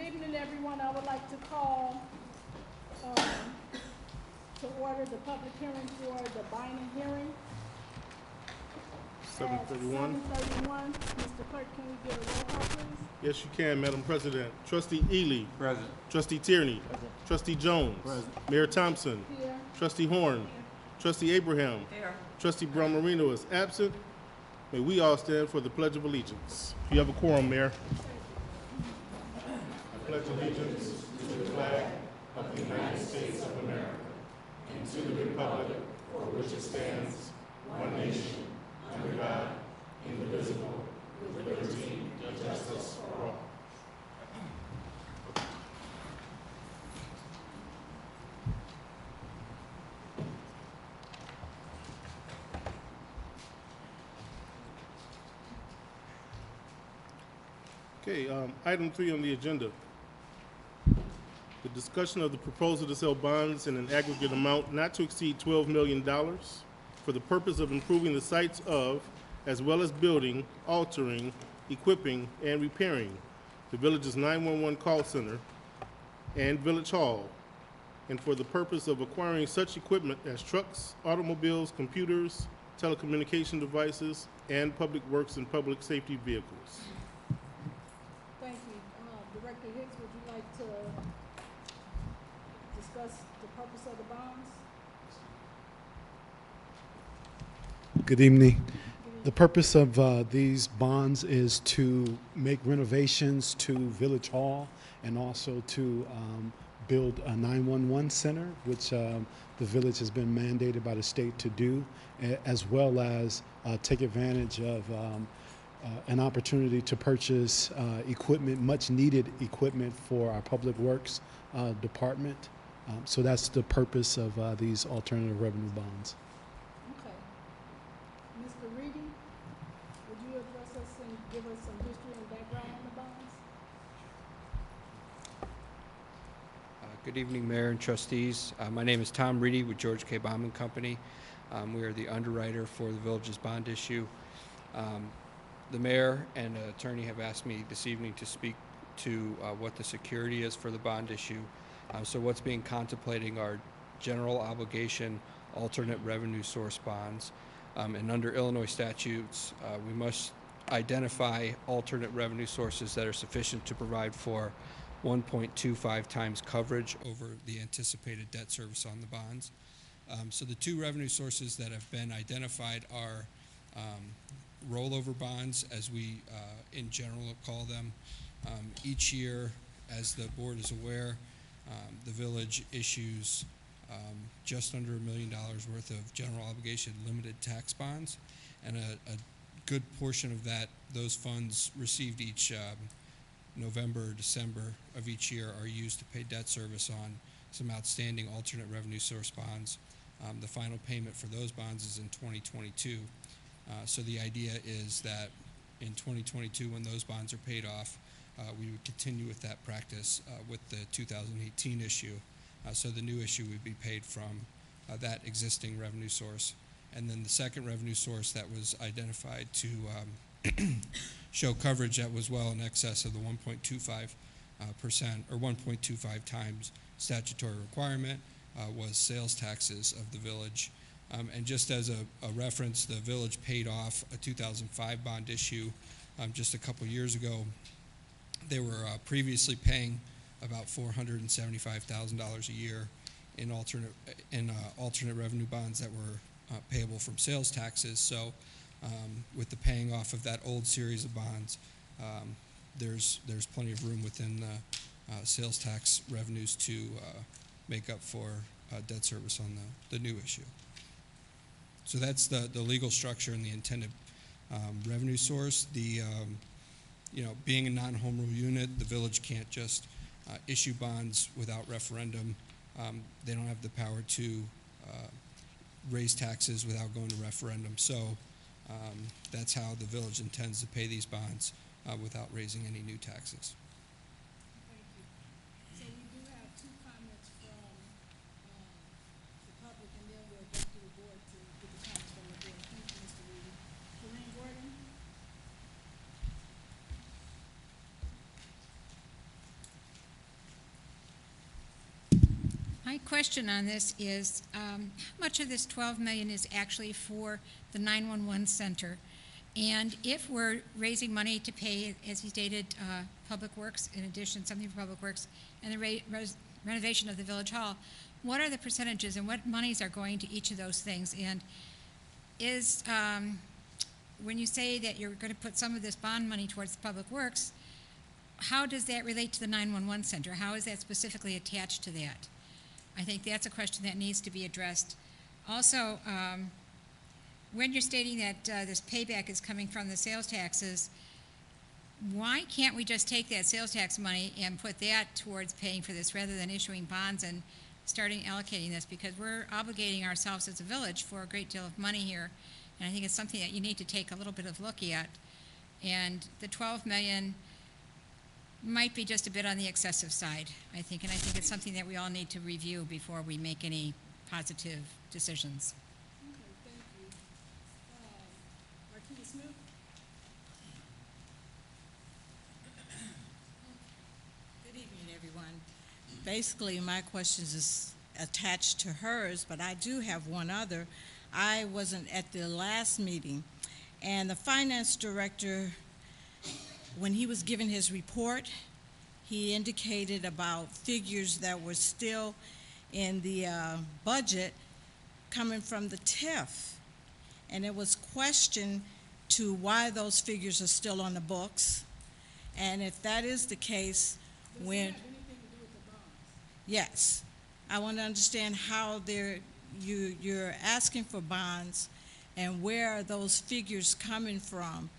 evening, everyone. I would like to call to order the public hearing for the binding hearing at 7:31. 7:31. Mr. Clerk, can we get a roll call, please? Yes, you can, Madam President. Trustee Ely. Present. Trustee Tierney. Trustee Jones. Present. Mayor Thompson. Here. Trustee Horn. Trustee Abraham. Here. Trustee Brown Marino is absent. May we all stand for the Pledge of Allegiance. You have a quorum, Mayor. I pledge allegiance to the flag of the United States of America and to the republic for which it stands, one nation, under God, indivisible, with liberty and justice for all. Okay, item 3 on the agenda. The discussion of the proposal to sell bonds in an aggregate amount not to exceed $12 million for the purpose of improving the sites of, as well as building, altering, equipping, and repairing the village's 911 call center and village hall, and for the purpose of acquiring such equipment as trucks, automobiles, computers, telecommunication devices, and public works and public safety vehicles. Thank you. Director Hicks, would you like to discuss the purpose of the bonds? Good evening. The purpose of these bonds is to make renovations to Village Hall and also to build a 911 center, which the village has been mandated by the state to do, as well as take advantage of an opportunity to purchase equipment, much needed equipment for our public works department. So that's the purpose of these alternative revenue bonds. Okay. Mr. Reedy, would you address us and give us some history and background on the bonds? Good evening, Mayor and trustees. My name is Tom Reedy with George K. Baum and Company. We are the underwriter for the village's bond issue. The mayor and attorney have asked me this evening to speak to what the security is for the bond issue. So what's being contemplating are general obligation alternate revenue source bonds. And under Illinois statutes, we must identify alternate revenue sources that are sufficient to provide for 1.25 times coverage over the anticipated debt service on the bonds. So the two revenue sources that have been identified are rollover bonds, as we in general call them. Each year, as the board is aware, the village issues just under $1 million worth of general obligation limited tax bonds, and a good portion of those funds received each November or December of each year are used to pay debt service on some outstanding alternate revenue source bonds. The final payment for those bonds is in 2022. So the idea is that in 2022, when those bonds are paid off, we would continue with that practice with the 2018 issue. So the new issue would be paid from that existing revenue source. And then the second revenue source that was identified to show coverage that was well in excess of the 1.25% or 1.25 times statutory requirement was sales taxes of the village. And just as a reference, the village paid off a 2005 bond issue just a couple years ago. They were previously paying about $475,000 a year in alternate revenue bonds that were payable from sales taxes. So with the paying off of that old series of bonds, there's plenty of room within the sales tax revenues to make up for debt service on the new issue. So that's the legal structure and the intended revenue source. Being a non-home rule unit, the village can't just issue bonds without referendum. They don't have the power to raise taxes without going to referendum. So that's how the village intends to pay these bonds without raising any new taxes. Thank you. So we do have two comments from the public, and then we'll go to the board to get the comments from the board. Thank you, Mr. Reedy. Kareem Gordon? My question on this is, how much of this 12 million is actually for the 911 center? And if we're raising money to pay, as he stated, Public Works, in addition, something for Public Works, and the renovation of the Village Hall, what are the percentages and what monies are going to each of those things? And is, when you say that you're going to put some of this bond money towards the Public Works, how does that relate to the 911 center? How is that specifically attached to that? I think that's a question that needs to be addressed. Also, when you're stating that this payback is coming from the sales taxes, why can't we just take that sales tax money and put that towards paying for this rather than issuing bonds and starting allocating this? Because we're obligating ourselves as a village for a great deal of money here, and I think it's something that you need to take a little bit of look at. And the 12 million might be just a bit on the excessive side, I think, and I think it's something that we all need to review before we make any positive decisions. Okay, thank you. Marquita Smith? Good evening, everyone. Basically, my questions is attached to hers, but I do have one other. I wasn't at the last meeting, and the finance director, when he was giving his report, he indicated about figures that were still in the budget coming from the TIF. And it was questioned to why those figures are still on the books. And if that is the case, Does when... that have anything to do with the bonds? Yes. I want to understand how you're asking for bonds and where are those figures coming from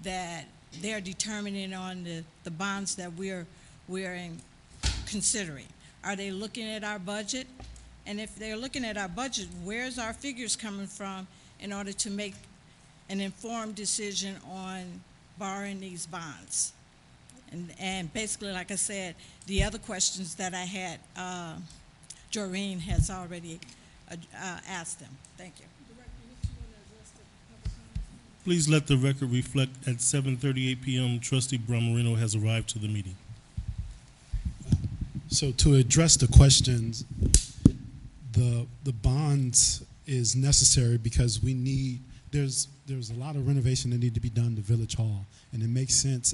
that they're determining on the bonds that we're considering. Are they looking at our budget? And if they're looking at our budget, where's our figures coming from in order to make an informed decision on borrowing these bonds? And basically, like I said, the other questions that I had, Joreen has already asked them. Thank you. Director, you want to address the public comments? Please let the record reflect at 7:38 p.m. Trustee Bramarino has arrived to the meeting. So to address the questions, the bonds is necessary because we need, there's a lot of renovation that need to be done to Village Hall, and it makes sense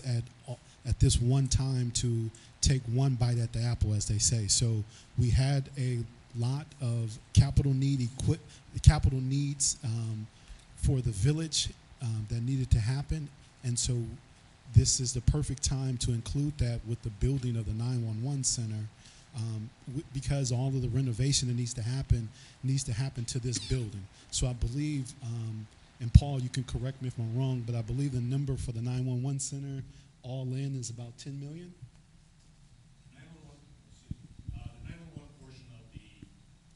at this one time to take one bite at the apple, as they say. So we had a lot of capital needs for the village that needed to happen, and so this is the perfect time to include that with the building of the 911 center, because all of the renovation that needs to happen to this building. So I believe, and Paul, you can correct me if I'm wrong, but I believe the number for the 911 center all in is about 10 million? The 911 portion of the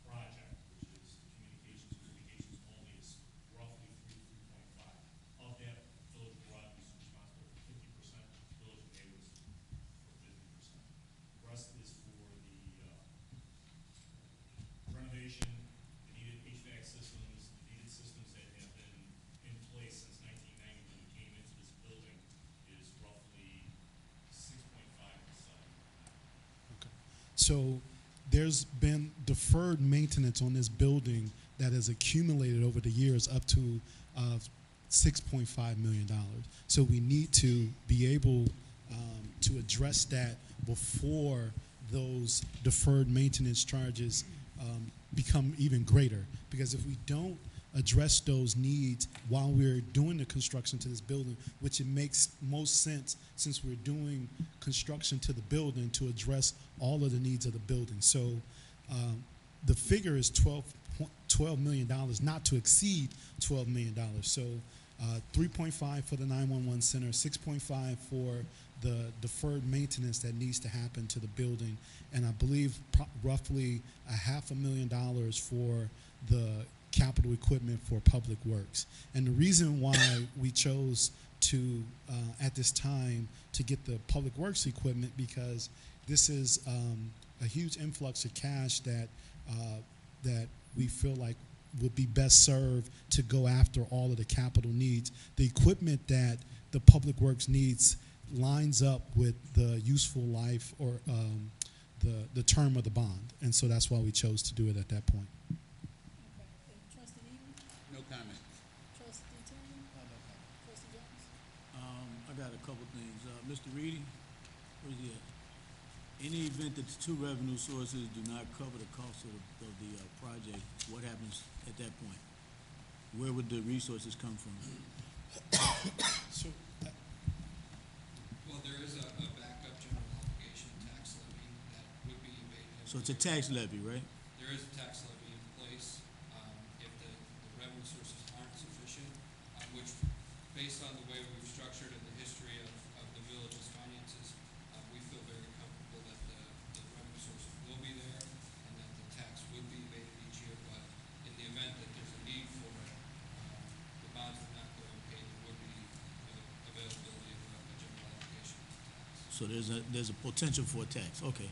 project, which is communications only, is roughly 3.5. Of that, Village of Broadview is responsible for 50%, Village of Davis for 50%. The rest is for the renovation, the needed HVAC systems, the needed systems that have been in place since 1990 when we came into this building is roughly 6.5 to 7. Okay. So there's been deferred maintenance on this building that has accumulated over the years up to $6.5 million. So we need to be able to address that before those deferred maintenance charges become even greater. Because if we don't address those needs while we're doing the construction to this building, which it makes most sense since we're doing construction to the building to address all of the needs of the building. So the figure is $12 million, not to exceed $12 million. So 3.5 for the 911 center, 6.5 for the deferred maintenance that needs to happen to the building, and I believe roughly $500,000 for the capital equipment for Public Works. And the reason why we chose to, at this time, to get the Public Works equipment, because this is a huge influx of cash that we feel like would be best served to go after all of the capital needs. The equipment that the Public Works needs lines up with the useful life or the term of the bond, and so that's why we chose to do it at that point. Okay. And Trustee Eaton? No comment. Trustee Turner? Trustee Jones? I got a couple things. Mr. Reedy, where's he at? Any event that the two revenue sources do not cover the cost of the project, what happens at that point? Where would the resources come from? So, Well, there is a backup general obligation tax levy that would be evaded. So it's a tax levy, right? There is a tax levy in place, if the revenue sources aren't sufficient, which, based on the way we've structured and the history of the village's finances, we feel very comfortable that the revenue sources will be there and that the tax would be evaded each year, but in the event that there's a need for it, the bonds are not going paid, there would be availability of a general obligation tax. So there's a potential for a tax, okay.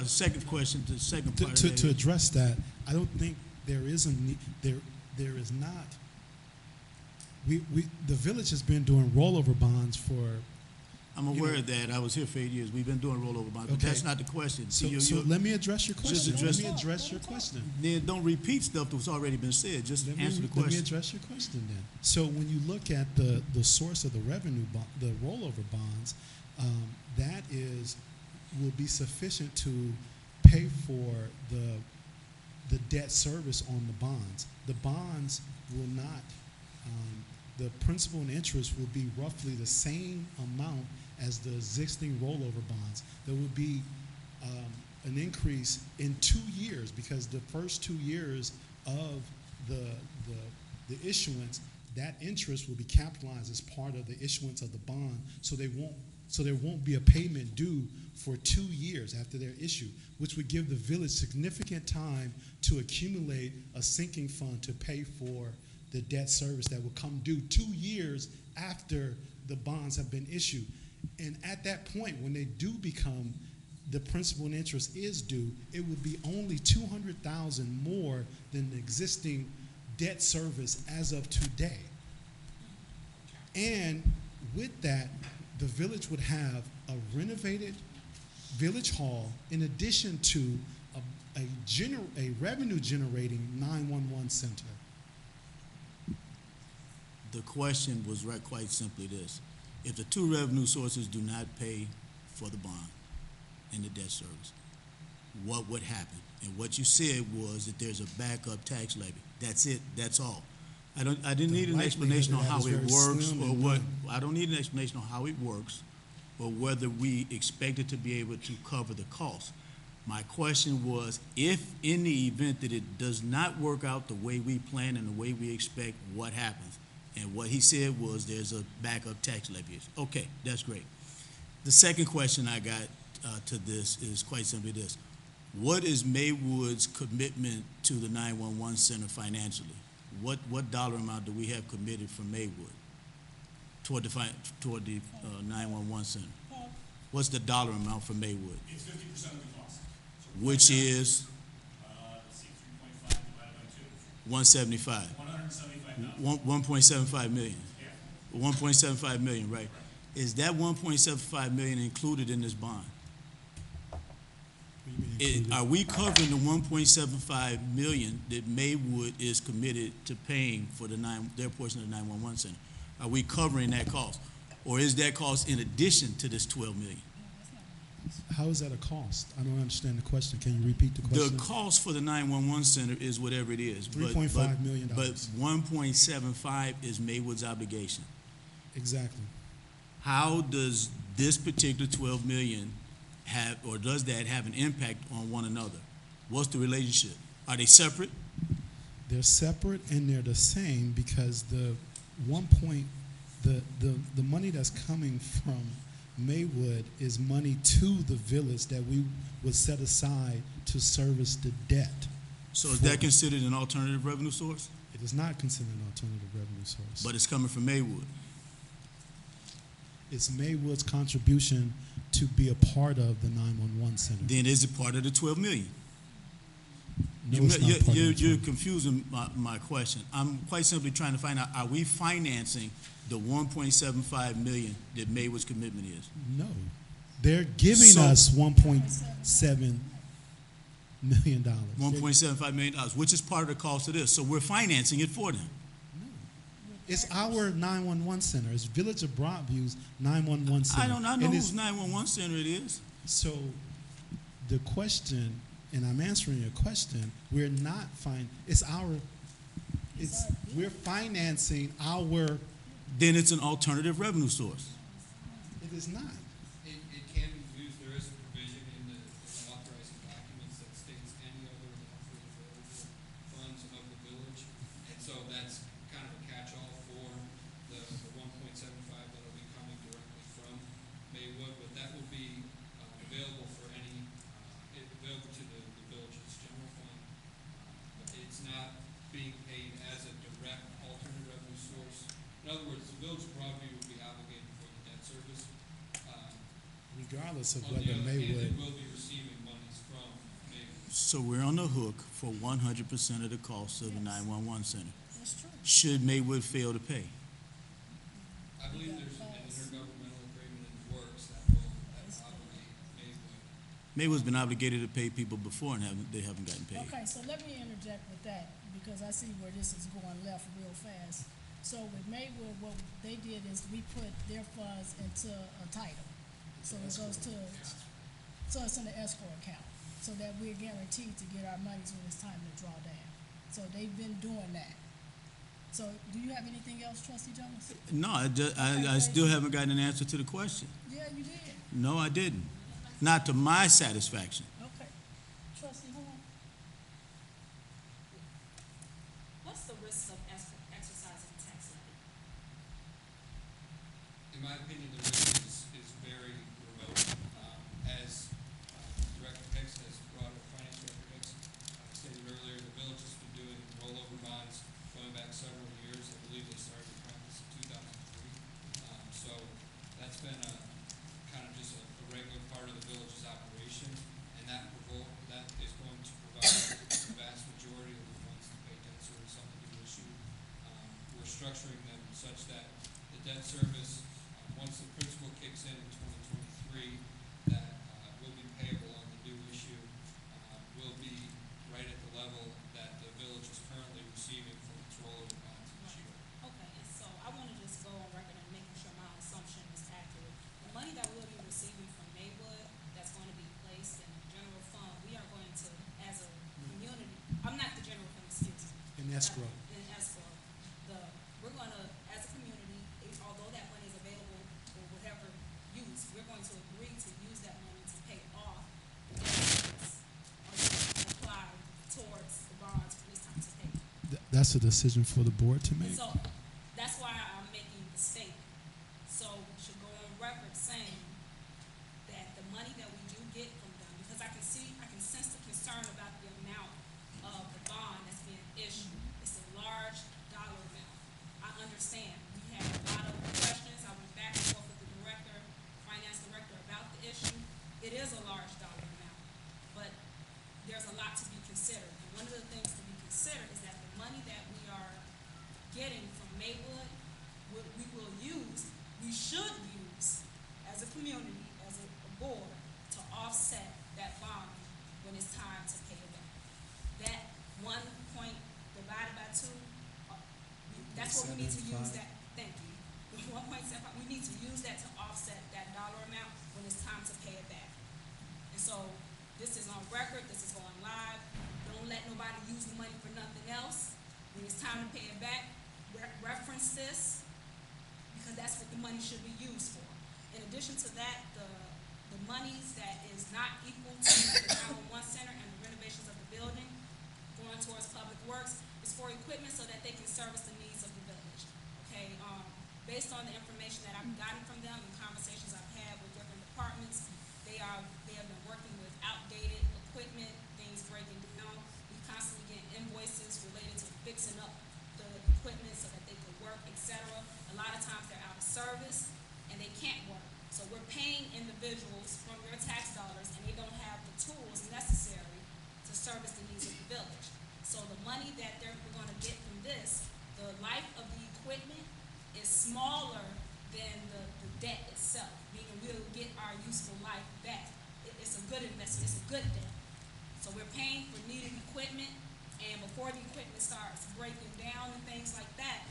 Second question, the second part of to that is- address that, I don't think there is a need, there is not. The village has been doing rollover bonds for. I'm aware of that. I was here for 8 years. We've been doing rollover bonds, but Okay. that's not the question. So, See, so let me address your question. address- Let me address your question. Then don't repeat stuff that's already been said. Just answer the Let me question. address your question then. So when you look at the source of the revenue, the rollover bonds, that will be sufficient to pay for the debt service on the bonds. The bonds will not, the principal and interest will be roughly the same amount as the existing rollover bonds. There will be an increase in 2 years, because the first 2 years of the issuance, that interest will be capitalized as part of the issuance of the bond, so there won't be a payment due for 2 years after they're issued, which would give the village significant time to accumulate a sinking fund to pay for the debt service that will come due 2 years after the bonds have been issued. And at that point, when they do become, the principal and interest is due, it would be only $200,000 more than the existing debt service as of today. And with that, the village would have a renovated village hall in addition to a revenue generating 911 center. The question was quite simply this. If the two revenue sources do not pay for the bond and the debt service, what would happen? And what you said was that there's a backup tax levy. That's it. That's all. I didn't need an explanation on how it works or what. I don't need an explanation on how it works or whether we expect it to be able to cover the cost. My question was, if in the event that it does not work out the way we plan and the way we expect, what happens? And what he said was there's a backup tax levy. Okay, that's great. The second question I got to this is quite simply this. What is Maywood's commitment to the 911 center financially? What dollar amount do we have committed from Maywood toward the 911 center? What's the dollar amount for Maywood? It's 50% of the cost. So Which is let's see, 3.5 divided by 2. 175. 175,000. 1.75 million. Yeah. 1.75 million, right? Is that 1.75 million included in this bond? Are we covering the 1.75 million that Maywood is committed to paying for their portion of the 911 center? Are we covering that cost? Or is that cost in addition to this 12 million? How is that a cost? I don't understand the question. Can you repeat the question? The cost for the 911 center is whatever it is. $3.5 million. But 1.75 is Maywood's obligation. Exactly. How does this particular 12 million have, or does that have an impact on one another? What's the relationship? Are they separate? They're separate and they're the same, because the money that's coming from Maywood is money to the village that we would set aside to service the debt. So is that considered an alternative revenue source? It is not considered an alternative revenue source. But it's coming from Maywood. It's Maywood's contribution to be a part of the 911 center. Then is it part of the 12 million? No, it's not part of the You're 12. confusing my question. I'm quite simply trying to find out, are we financing the 1.75 million that Maywood's commitment is? No. They're giving So- us $1.7 million. $1.75 million, which is part of the cost of this. So we're financing it for them. It's our 911 center. It's Village of Broadview's 911 center. I know And it's- whose 911 center it is. So the question, and I'm answering your question, we're not we're financing our, Then it's an alternative revenue source. it is not. It can be used, there is a provision in the authorizing documents that states any other lawfully available funds of the village. And so that's kind of a catch-all for the 1.75 that'll be coming directly from Maywood, but that will be available for available to the village's general fund. But it's not being paid as a direct alternate revenue source. In other words, the village of Broadview will be obligated for the debt service. Regardless of On whether the other hand, Maywood, it will be receiving monies from Maywood. So we're on the hook for 100% of the cost of the 911 center. That's true. Should Maywood fail to pay? I believe there's an intergovernmental agreement in the works that will obligate Maywood. Maywood's been obligated to pay people before and they haven't gotten paid. Okay, so let me interject with that, because I see where this is going left real fast. So with Maywood, what they did is we put their funds into a title. So it goes to, so it's in the escrow account, so that we're guaranteed to get our monies when it's time to draw down. So they've been doing that. So do you have anything else, Trustee Jones? No, I still haven't gotten an answer to the question. Yeah, you did. No, I didn't. Not to my satisfaction. Okay. Trustee Horn? What's the risk of exercising tax levy? In my opinion, the risk is very remote. As Director Hicks has brought up, Finance Director Hicks stated earlier, the village has been doing rollover bonds going back several years. I believe they started the practice in 2003. So that's been kind of just a regular part of the village's operation, and that is going to provide the vast majority of the funds to pay debt service on the new issue. We're structuring them such that the debt service, once the principal kicks in 2023, that will be payable on the new issue, will be right at the level that the village is currently receiving from its rollover bonds each year. Okay, and so I want to just go on record and making sure my assumption is accurate. The money that we'll be receiving from Maywood, that's going to be placed in the general fund, we are going to, as a community, I'm not the general fund, excuse me. in escrow. In escrow, we're going to, as a community, although that money is available for whatever use, we're going to agree to use that money to pay off the debts or to apply towards the bonds when it's time to pay. That's a decision for the board to And make. so, that's why I'm making the statement. So, we should go on record saying that the money that we do get from them, because I can sense the concern about the amount of the bond that's being issued. It's a large dollar amount. I understand. We had a lot of questions. I went back and forth with the finance director about the issue. It is a large dollar amount, but there's a lot to be considered. And one of the things to be considered is that the money that we are getting from Maywood, we should use as a community, as a board, to offset that bond when it's time to pay it back. That 1 point divided by 2, that's what we need to use that, thank you. The 1.75, we need to use that to offset that dollar amount when it's time to pay it back. And so, this is on record, this is going live. Don't let nobody use the money for nothing else. When it's time to pay it back, reference this, because that's what the money should be used for. In addition to that, the monies that is not equal to the 911 center and the renovations of the building going towards public works is for equipment so that they can service the needs of the village. Okay, based on the information that I've gotten from them and conversations I've had with different departments, they have been working with outdated equipment, things breaking down. We constantly get invoices related to fixing up the equipment so that they can work, etc. A lot of times they're out of service and they can't work. So we're paying individuals from your tax dollars and they don't have the tools necessary to service the needs of the village. So the money that we're going to get from this, the life of the equipment is smaller than the debt itself, meaning we'll get our useful life back. It's a good investment, it's a good debt. So we're paying for needed equipment, and before the equipment starts breaking down and things like that,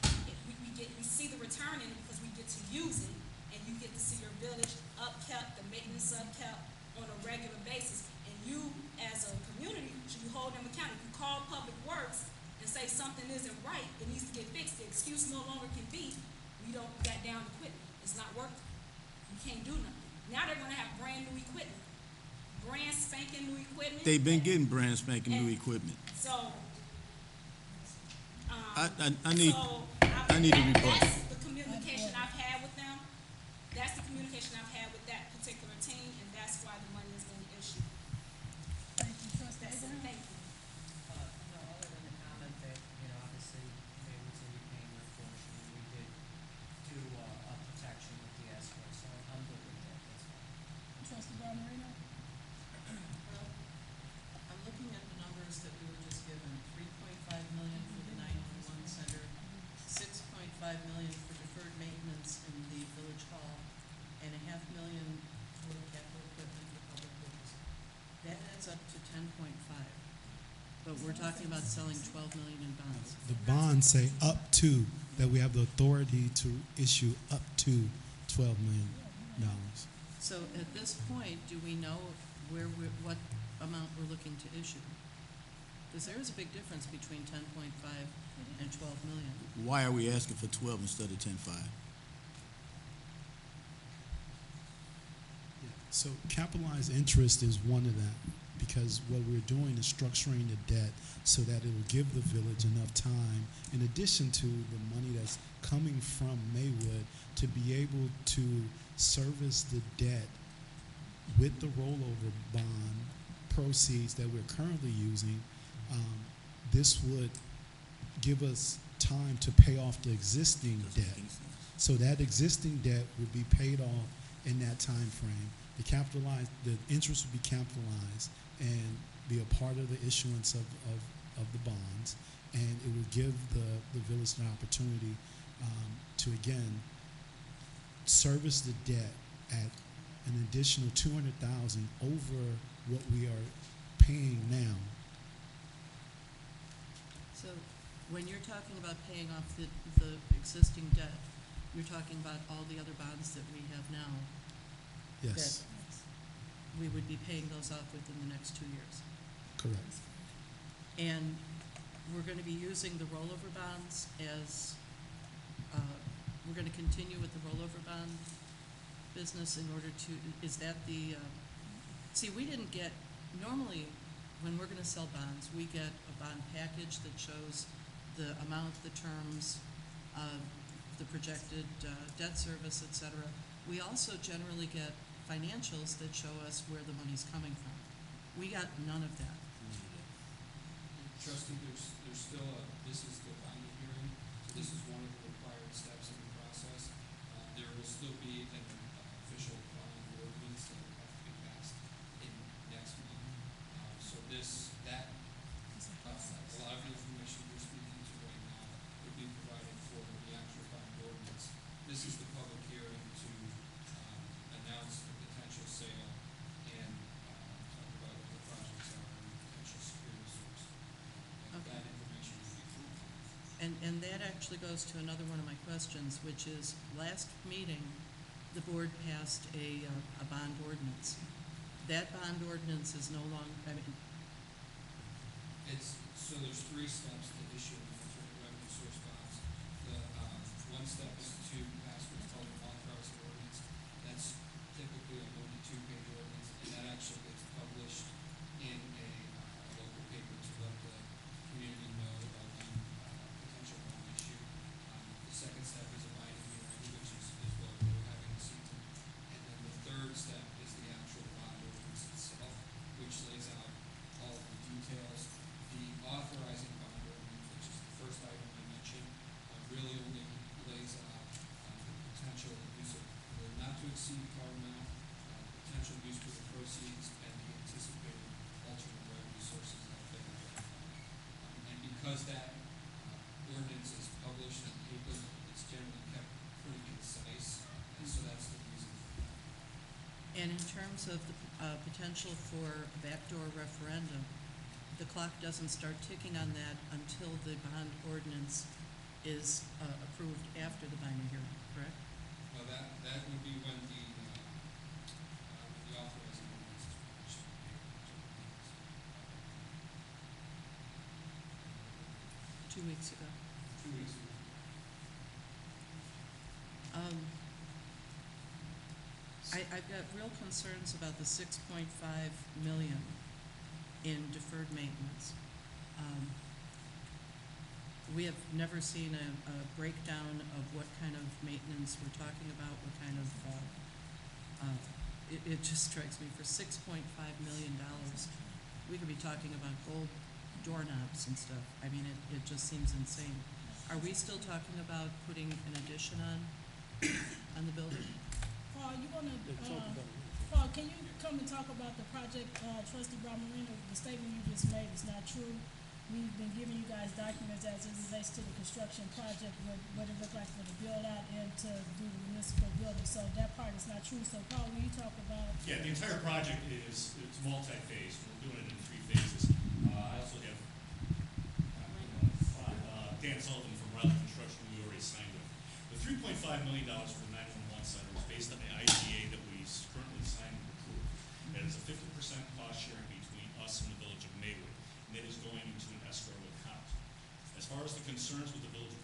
we see the return in it because we get to use it, and you get to see your village upkept, the maintenance upkept on a regular basis. And you, as a community, should be holding them accountable. If you call Public Works and say something isn't right, it needs to get fixed, the excuse no longer can be, we got down equipment. It's not working. You can't do nothing. Now they're gonna have brand new equipment. Brand spanking new equipment. They've been getting brand spanking new equipment. So, I need a report. that's the communication I've had with them. That's the communication I've had with that particular team, and that's why the money is being issued. Thank you, trustee That's it, Abraham. thank you. No, other than the comment that, obviously, there was a repayment portion, we did do a protection with the escrow, so I'm good with that, that's fine. Trustee Barberino. Well, I'm looking at the numbers that we were just given, 3.5 million for the 911 center, 6.5 million for deferred maintenance in the village hall, and $500,000 for capital equipment for public works. That adds up to 10.5. But we're talking about selling 12 million in bonds. The bonds say up to, that we have the authority to issue up to $12 million. So at this point, do we know what amount we're looking to issue? Because there is a big difference between 10.5 and 12 million. Why are we asking for 12 instead of 10.5? So capitalized interest is one of that, because what we're doing is structuring the debt so that it will give the village enough time, in addition to the money that's coming from Maywood, to be able to service the debt with the rollover bond proceeds that we're currently using. This would give us time to pay off the existing Doesn't make debt. any sense. So that existing debt would be paid off in that time frame. The interest would be capitalized and be a part of the issuance of the bonds, and it would give the village an opportunity to again service the debt at an additional $200,000 over what we are paying now. So when you're talking about paying off the existing debt, you're talking about all the other bonds that we have now. Yes, We would be paying those off within the next 2 years. correct. And we're going to be using the rollover bonds as, we're going to continue with the rollover bond business in order to, is that the, see, we didn't get, normally, when we're going to sell bonds, we get a bond package that shows the amount, the terms, the projected debt service, et cetera. We also generally get financials that show us where the money's coming from. We got none of that. Trustee, there's still this is the bond hearing, so this is one of the required steps in the process. There will still be an official bond ordinance that will have to be passed in next month. So a lot of the information you're speaking to right now would be provided for the actual bond ordinance. This is the public hearing to announce the potential sale and talk about what the projects are and potential security source. Okay. That information will be provided. And that actually goes to another one of my questions, which is, last meeting, the board passed a bond ordinance. That bond ordinance is no longer, So there's 3 steps to issue alternate revenue source bonds. The one step is to pass what's called an authorized ordinance. That's typically a 1-2-page ordinance, and that actually gets published in a local paper to let the community know about the potential bond issue. The second step is a binding hearing, which is what we're having this evening. And then the third step is the actual bond ordinance itself, which lays out all of the details. The authorizing bond ordinance, which is the first item I mentioned, really only lays out the potential use of the not to exceed par amount, potential use for the proceeds, and the anticipated alternate revenue sources that have been identified. And because that ordinance is published in paper, it's generally kept pretty concise, And so that's the reason for that. And in terms of the potential for a backdoor referendum, the clock doesn't start ticking on that until the bond ordinance is approved after the binding hearing, correct? Well, that would be when the authorizing ordinance is published. 2 weeks ago. 2 weeks ago. I've got real concerns about the 6.5 million in deferred maintenance. We have never seen a breakdown of what kind of maintenance we're talking about, what kind of, it just strikes me, for $6.5 million, we could be talking about gold doorknobs and stuff. I mean, it just seems insane. Are we still talking about putting an addition on the building? Paul, you wanna, Paul, can you come and talk about the project, trustee Marino, the statement you just made is not true. We've been giving you guys documents as it relates to the construction project, what it looked like for the build out and to do the municipal building, so that part is not true. So Paul, will you talk about? Yeah, the entire project it's multi-phase. We're doing it in 3 phases. I also have Dan Sullivan from Riley Construction, we already signed with. The $3.5 million for the 911 center is based on the IGA that we currently signed and approved. That is a 50% cost sharing between us and the village of Maywood, and that is going into an escrow account. As far as the concerns with the village,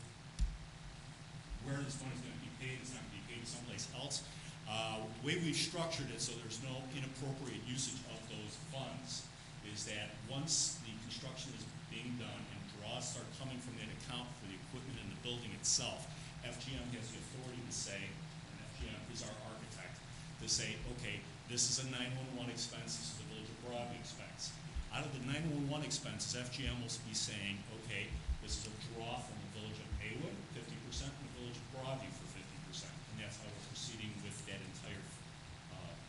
where this money is going to be paid, it's not going to be paid someplace else. The way we've structured it so there's no inappropriate usage of those funds is that once the construction is being done and draws start coming from that account for the equipment in the building itself, FGM has the authority to say, and FGM is our architect, to say, okay, this is a 911 expense, this is a Village of Broadview expense. Out of the 911 expenses, FGM will be saying, okay, this is a draw from the Village of Maywood, 50%, and the Village of Broadview for 50%. And that's how we're proceeding with that entire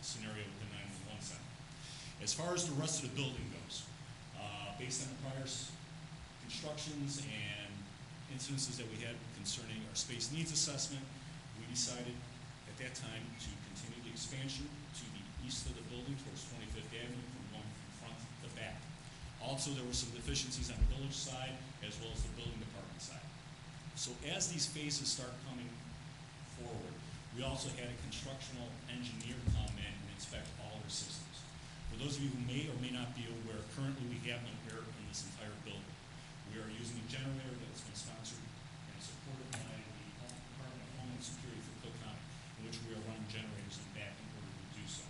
scenario with the 911 center. As far as the rest of the building goes, based on the prior constructions and incidences that we had concerning our space needs assessment, we decided at that time to continue the expansion to the east of the building towards 25th Avenue from going from front to back. Also, there were some deficiencies on the village side as well as the building department side. So as these phases start coming forward, we also had a constructional engineer come in and inspect all our systems. For those of you who may or may not be aware, currently we have no air in this entire building. We are using a generator that's been sponsored and supported by the Department of Homeland Security for Cook County, in which we are running generators in back in order to do so.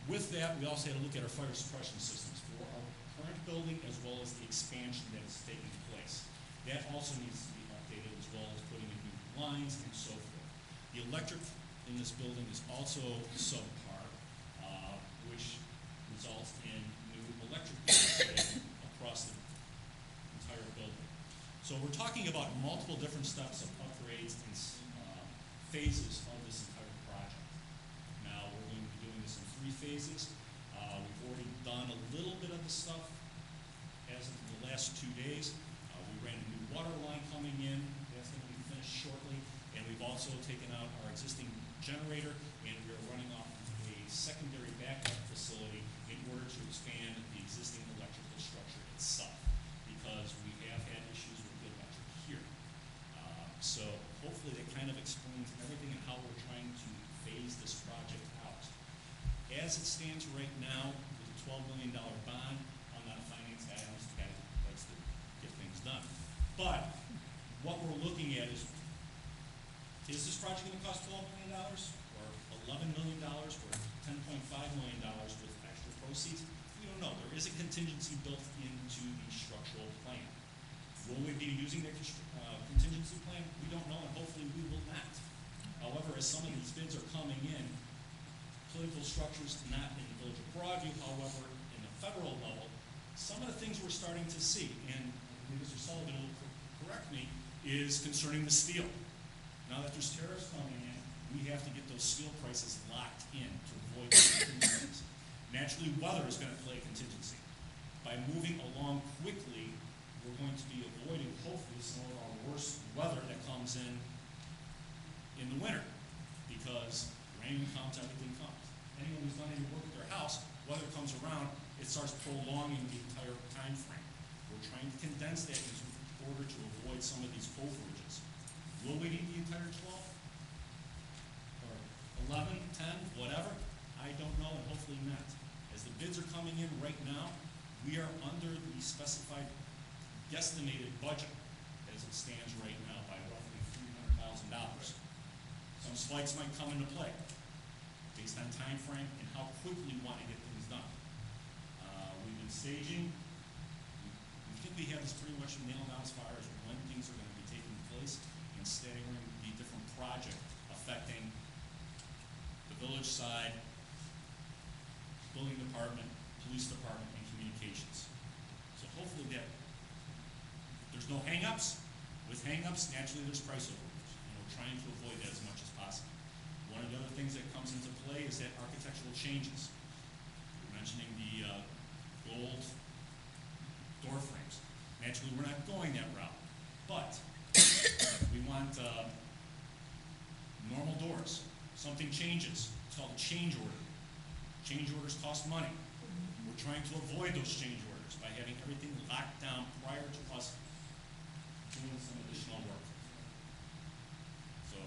With that, we also had to look at our fire suppression systems for our current building as well as the expansion that is taking place. That also needs to be updated as well as putting in new lines and so forth. The electric in this building is also subpar, which results in new electric meters across the entire building. So we're talking about multiple different steps of upgrades and phases of this entire project. Now we're going to be doing this in 3 phases. We've already done a little bit of the stuff as of the last 2 days. We ran a new water line coming in. That's going to be finished shortly. And we've also taken out our existing generator, and we're running off a secondary backup facility in order to expand the existing electrical structure itself, because we have had issues with the electric here. So hopefully that kind of explains everything and how we're trying to phase this project out. As it stands right now, with a $12 million bond, I'm not a finance guy, I'm just the guy that likes to get things done. But what we're looking at is this project going to cost $12 million or $11 million or $10.5 million with extra proceeds? We don't know. There is a contingency built into the structural plan. Will we be using the contingency plan? We don't know, and hopefully we will not. However, as some of these bids are coming in, political structures not in the Village of Broadview, however, in the federal level, some of the things we're starting to see, and I believe Mr. Sullivan will correct me, is concerning the steel. Now that there's tariffs coming in, we have to get those steel prices locked in to avoid contingencies. Naturally, weather is going to play a contingency. By moving along quickly, we're going to be avoiding, hopefully, some of our worst weather that comes in the winter. because rain comes, everything comes. Anyone who's done any work at their house, weather comes around, it starts prolonging the entire time frame. We're trying to condense that in order to avoid some of these overages. Will we need the entire 12? Or 11, 10, whatever? I don't know, and hopefully not. As the bids are coming in right now, we are under the specified guesstimated budget as it stands right now by roughly $300,000. Some spikes might come into play based on time frame and how quickly we want to get things done. We've been staging. We think we have this pretty much nailed down as far as when things are going to be taking place and staggering the different projects affecting the village side, building department, police department, and communications. So hopefully that there's no hang-ups. With hang-ups, naturally there's price overage, and we're trying to avoid that as much as possible. One of the other things that comes into play is that architectural changes. We're mentioning the gold door frames. Naturally, we're not going that route, but we want normal doors. Something changes. It's called a change order. Change orders cost money. We're trying to avoid those change orders by having everything locked down prior to us doing some additional work. So,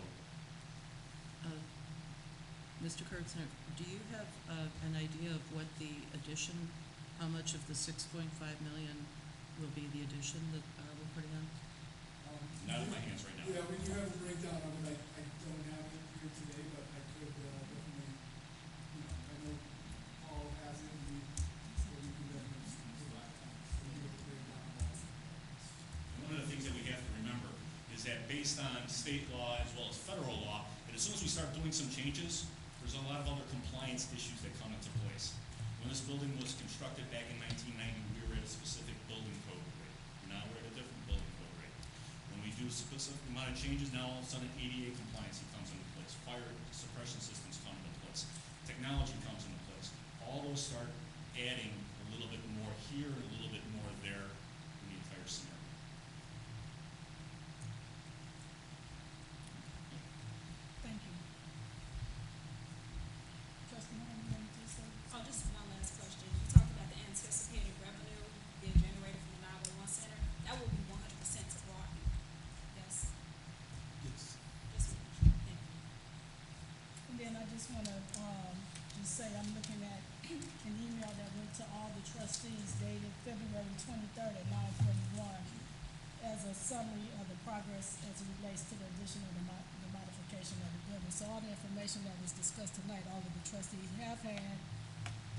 Mr. Kurtzner, do you have an idea of what the addition, how much of the 6.5 million will be the addition that we're putting on? not in my hands right now. Yeah, we do have a breakdown of it. I don't have it here today, but I could definitely, I know Paul has it, and so we can definitely provide a breakdown of all. One of the things that we have to remember is that based on state law as well as federal law, that as soon as we start doing some changes, there's a lot of other compliance issues that come into place. When this building was constructed back in 1990, we were at a specific building code rate. Now we're at a different building code rate. When we do a specific amount of changes, now all of a sudden ADA compliance comes into place. Fire suppression systems come into place. Technology comes into place. All those start adding a little bit more here and a little bit more there in the entire scenario. Thank you. Trustee Moore, you want to say? Oh, just one last question. You talked about the anticipated revenue being generated from the 911 center. That will be 100% to Broadview. Yes. Yes. Yes, ma'am. Thank you. And then I just want to just say, I'm looking at an email that went to all the trustees dated February 23rd at 9:41 as a summary of the progress as it relates to the addition of the modification of the building. So all the information that was discussed tonight, all of the trustees have had,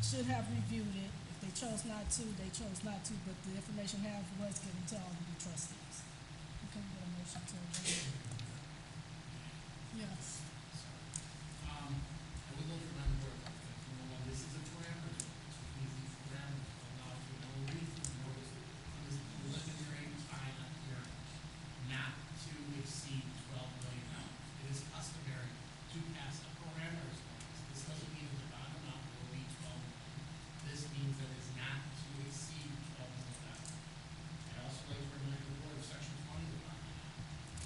should have reviewed it. If they chose not to, they chose not to, but the information was given to all of the trustees. Okay, we get a motion to adjourn. Yes. I would like to remind the board that, this is a parameter, which means these parameters allow for no reason, notice, this preliminary final hearing not to exceed $12 million. It is customary to pass a parameters clause. This doesn't mean that the bond amount will be 12 million. This means that it's not to exceed $12 million. I'd also like to remind the board of section 20 of the bond,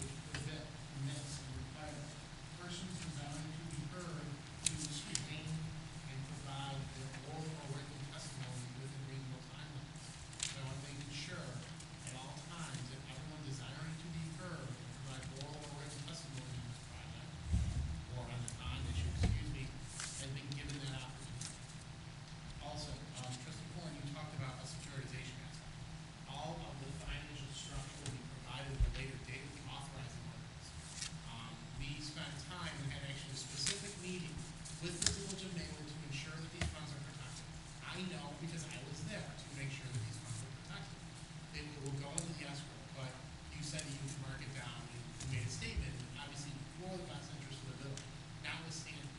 which permits and requires persons desiring to be heard to sustain and provide their oral or written testimony within reasonable time limits. So I want to make sure at all times that everyone desiring to be heard and provide oral or written testimony on this project, or on the bond issue, has been given that opportunity. Also, Trustee Horn, you talked about a securitization aspect. All of the financial structure will be provided at a later date with authorizing ordinance. We spent time and had actually a specific meeting with the village of Maywood to ensure that these funds are protected. I know because I was there to make sure that these funds are protected. It will go into the escrow, but you said that you could mark it down and you made a statement, obviously for the best interest of the village. Notwithstanding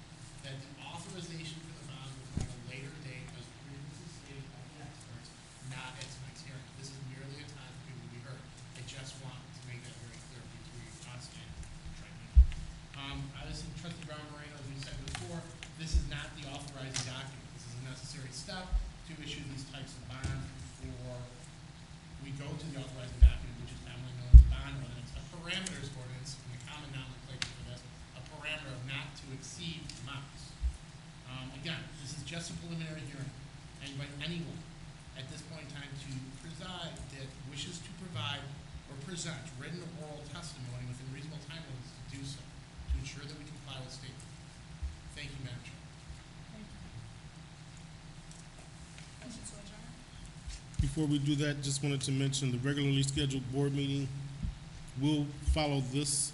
that the authorization for the bond will come at a later date, as previously stated by the experts, not at tonight's hearing. This is merely a time for people to be heard. I just want to make that very clear between us and the tribunal. Obviously, Trustee Brown Moreno, as we said before, this is not the authorizing document. This is a necessary step to issue these types of bonds before we go to the authorizing document, which is commonly known as the bond ordinance, a parameters ordinance, and the common nomenclature for this, a parameter parameter of not to exceed amounts. Again, this is just a preliminary hearing. Anyone at this point in time to preside that wishes to provide or present written or oral testimony within reasonable time limits to do so, to ensure that we comply with state law. Thank you, Madam Chair. Thank you. Motion to adjourn? Before we do that, just wanted to mention the regularly scheduled board meeting will follow this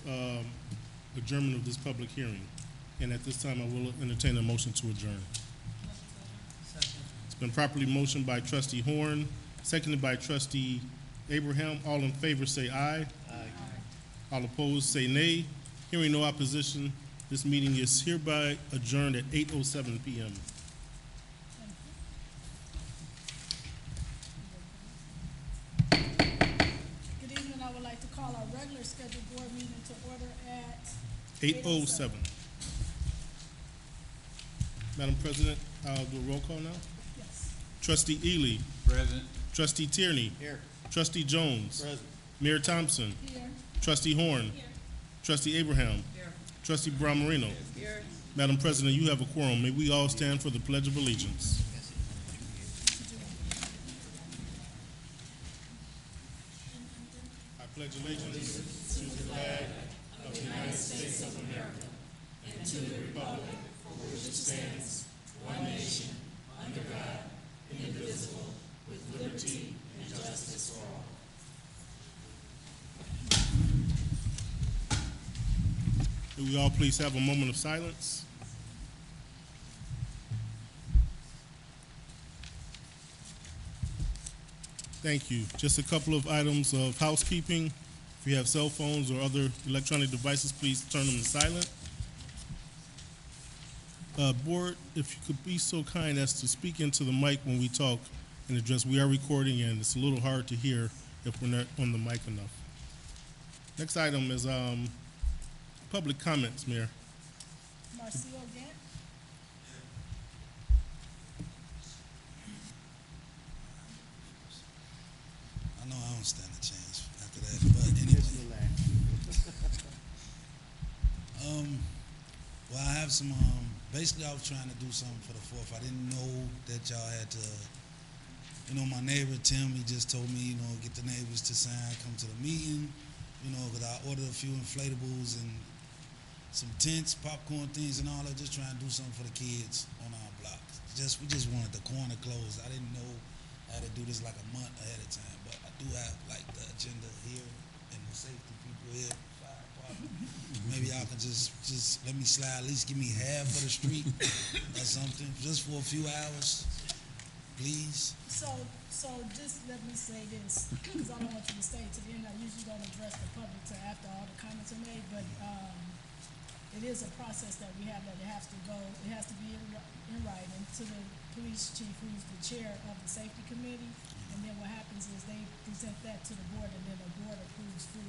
adjournment of this public hearing. And at this time, I will entertain a motion to adjourn. It's been properly motioned by trustee Horn, seconded by trustee Abraham. All in favor say aye. Aye. All opposed say nay. Hearing no opposition, this meeting is hereby adjourned at 8:07 p.m. Good evening. I would like to call our regular scheduled board meeting to order at 8:07. Madam President, I'll do a roll call now. Yes. Trustee Ely. Present. Trustee Tierney. Here. Trustee Jones. Present. Mayor Thompson. Here. Trustee Horn. Here. Trustee Abraham. Here. Trustee Brown Moreno. Here. Madam President, you have a quorum. May we all stand for the Pledge of Allegiance. I pledge allegiance to the flag of the United States of America and to the republic for which it stands, one nation, under God, indivisible, with liberty and justice for all. May we all please have a moment of silence? Thank you. Just a couple of items of housekeeping. If you have cell phones or other electronic devices, please turn them to silent. Board, if you could be so kind as to speak into the mic when we talk and address, we are recording and it's a little hard to hear if we're not on the mic enough. Next item is public comments, Mayor. Marcio Gant. I know I don't stand a chance after that, but anyway. Well, I have some, basically I was trying to do something for the 4th. I didn't know that y'all had to, my neighbor, Tim, he just told me, get the neighbors to sign, come to the meeting, because I ordered a few inflatables and some tents, popcorn things and all that, just trying to do something for the kids on our block. We just wanted the corner closed. I didn't know I had to do this like a month ahead of time, but I do have like the agenda here and the safety people here, fire department. Maybe y'all can just let me slide, at least give me half of the street or something, just for a few hours, please. So just let me say this, because I don't want you to stay to the end. I usually don't address the public till after all the comments are made, but it is a process that we have that it has to be in writing to the police chief, who's the chair of the safety committee, and then what happens is they present that to the board, and then the board approves for,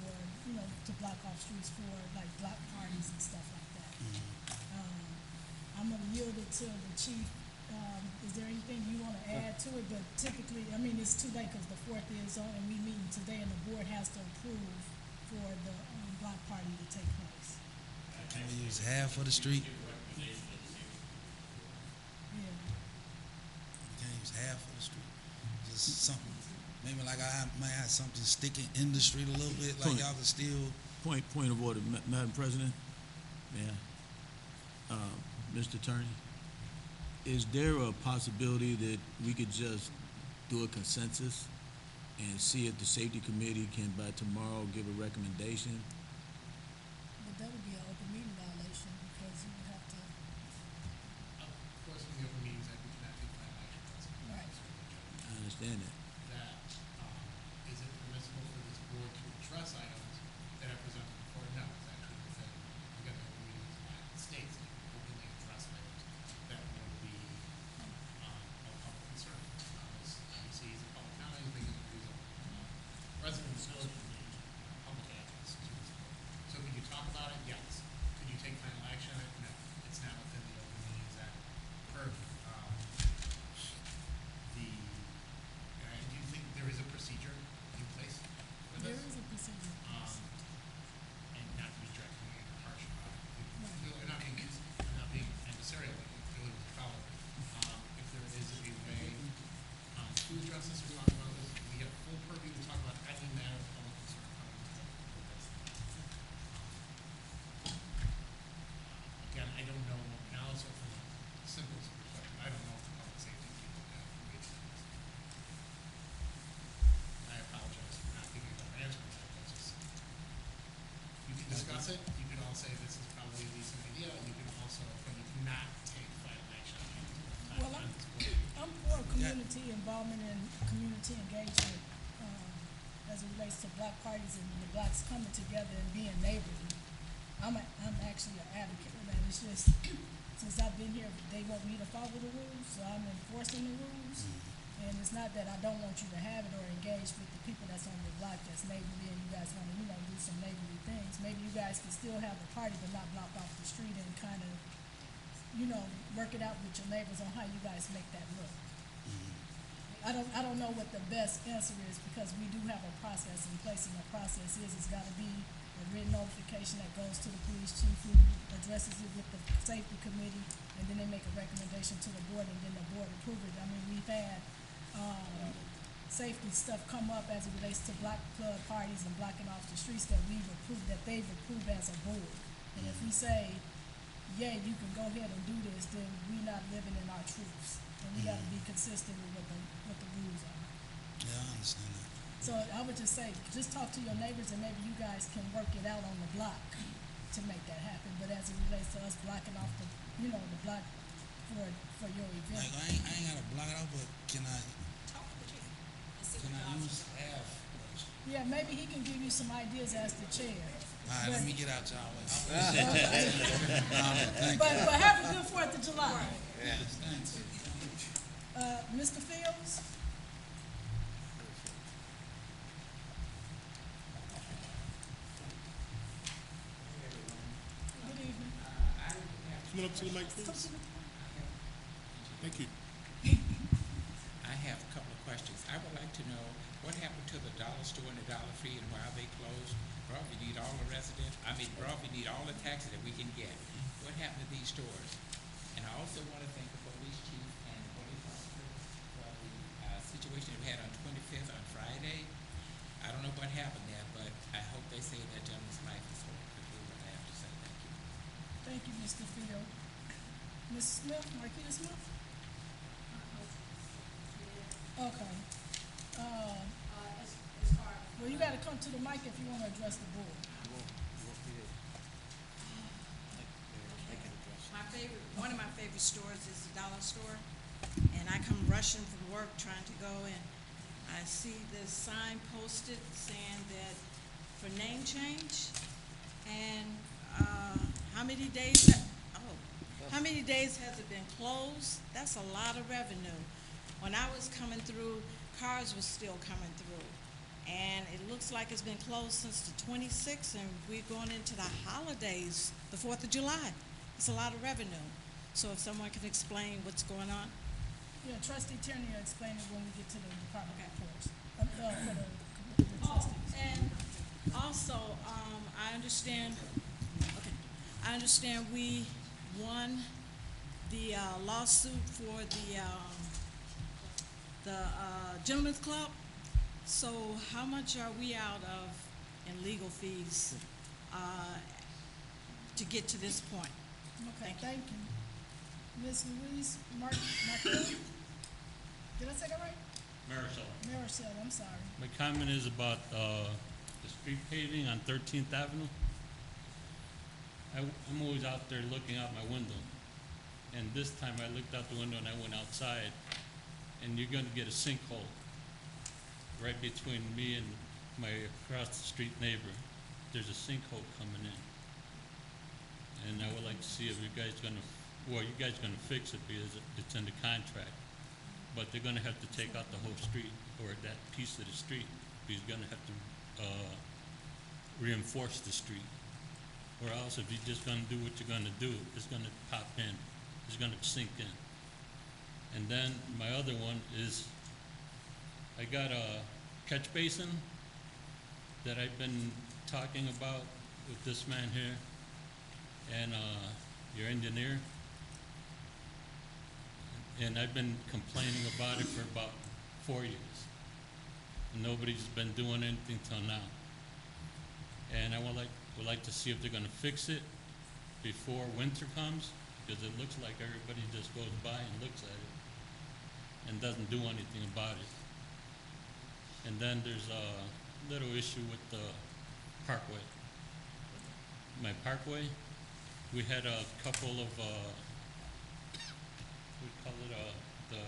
to block off streets for like block parties and stuff like that. I'm gonna yield it to the chief. Is there anything you want to add to it? But typically, it's too late because the 4th is on, and we meeting today, and the board has to approve for the block party to take place. Can we use half of the street? Yeah. We can't use half of the street. Just something, maybe like I might have something sticking in the street a little bit, like y'all can still. Point of order, Madam President. Yeah. Mr. Attorney, is there a possibility that we could just do a consensus and see if the safety committee can by tomorrow give a recommendation? But that would be an open meeting violation because you would have to. Of course, when the open meetings act, we cannot take final action. Right. I understand that. That, is it permissible for this board to address items that are presented before? No, it's actually within, again, the open meetings act states that you can openly address items that would be, of public concern. Obviously, he's a public comment, he's making a residents know public address to this board. So can you talk about it? Yes. Could you take final action on it? No. It's not within the open meetings act purview. Do you think there is a procedure in place for this? There is a procedure. And not to be directly harsh about it. In discuss it. You can all say this is probably a decent idea. You can also not take final action. Well, I'm for community involvement and community engagement, as it relates to block parties and the blocks coming together and being neighborly. I'm actually an advocate of that. It's just, since I've been here, they want me to follow the rules, so I'm enforcing the rules. And it's not that I don't want you to have it or engage with the people that's on your block that's neighborly and you guys want to, do some neighborly things. Maybe you guys can still have the party but not block off the street and kind of, work it out with your neighbors on how you guys make that look. I don't know what the best answer is because we do have a process in place, and the process is it's got to be a written notification that goes to the police chief, who addresses it with the safety committee, and then they make a recommendation to the board, and then the board approve it. I mean, we've had safety stuff come up as it relates to block club parties and blocking off the streets that they've approved as a board. And if we say, yeah, you can go ahead and do this, then we're not living in our truths. And we gotta be consistent with what the rules are. Yeah, I understand that. So I would just say, just talk to your neighbors and maybe you guys can work it out on the block to make that happen. But as it relates to us blocking off the block for your event. Like, I ain't gotta block it out, but can I use half? Yeah, maybe he can give you some ideas as the chair. All right, let me get out y'all way. But have a good 4th of July. Yeah, thanks. Mr. Fields? Good evening. Come on up to the mic, please. Thank you. I have a couple of questions. I would like to know what happened to the dollar store and the Dollar Tree and why are they closed? Broadview need all the Broadview need all the taxes that we can get. What happened to these stores? And I also want to thank the police chief and the police officer for the situation we had on 25th on Friday. I don't know what happened there, but I hope they save that gentleman's life. Is what I have to say. Thank you. Thank you, Mr. Field. Ms. Smith, Marquita Smith? Okay. Well, you gotta come to the mic if you wanna address the board. One of my favorite stores is the dollar store, and I come rushing from work trying to go, and I see this sign posted saying that for name change, and how many days has it been closed? That's a lot of revenue. When I was coming through, cars were still coming through. And it looks like it's been closed since the 26th, and we're going into the holidays, the 4th of July. It's a lot of revenue. So if someone can explain what's going on. Yeah, Trustee Tierney will explain it when we get to the department reports. For the trustees. And also, I understand we won the lawsuit for the Gentlemen's Club. So how much are we out of in legal fees to get to this point? Okay, thank you. Ms. Louise Marquette? Did I say that right? Marisol, I'm sorry. My comment is about the street paving on 13th Avenue. I'm always out there looking out my window. And this time I looked out the window and I went outside, and you're going to get a sinkhole right between me and my across the street neighbor. There's a sinkhole coming in. And I would like to see if you guys going to fix it because it's in the contract. But they're going to have to take out the whole street or that piece of the street because you're going to have to reinforce the street. Or else if you're just going to do what you're going to do, it's going to pop in. It's going to sink in. And then my other one is I got a catch basin that I've been talking about with this man here and your engineer. And I've been complaining about it for about 4 years. And nobody's been doing anything till now. And I would like to see if they're going to fix it before winter comes, because it looks like everybody just goes by and looks at it and doesn't do anything about it. And then there's a little issue with the parkway. my parkway. We had a couple of, we call it, the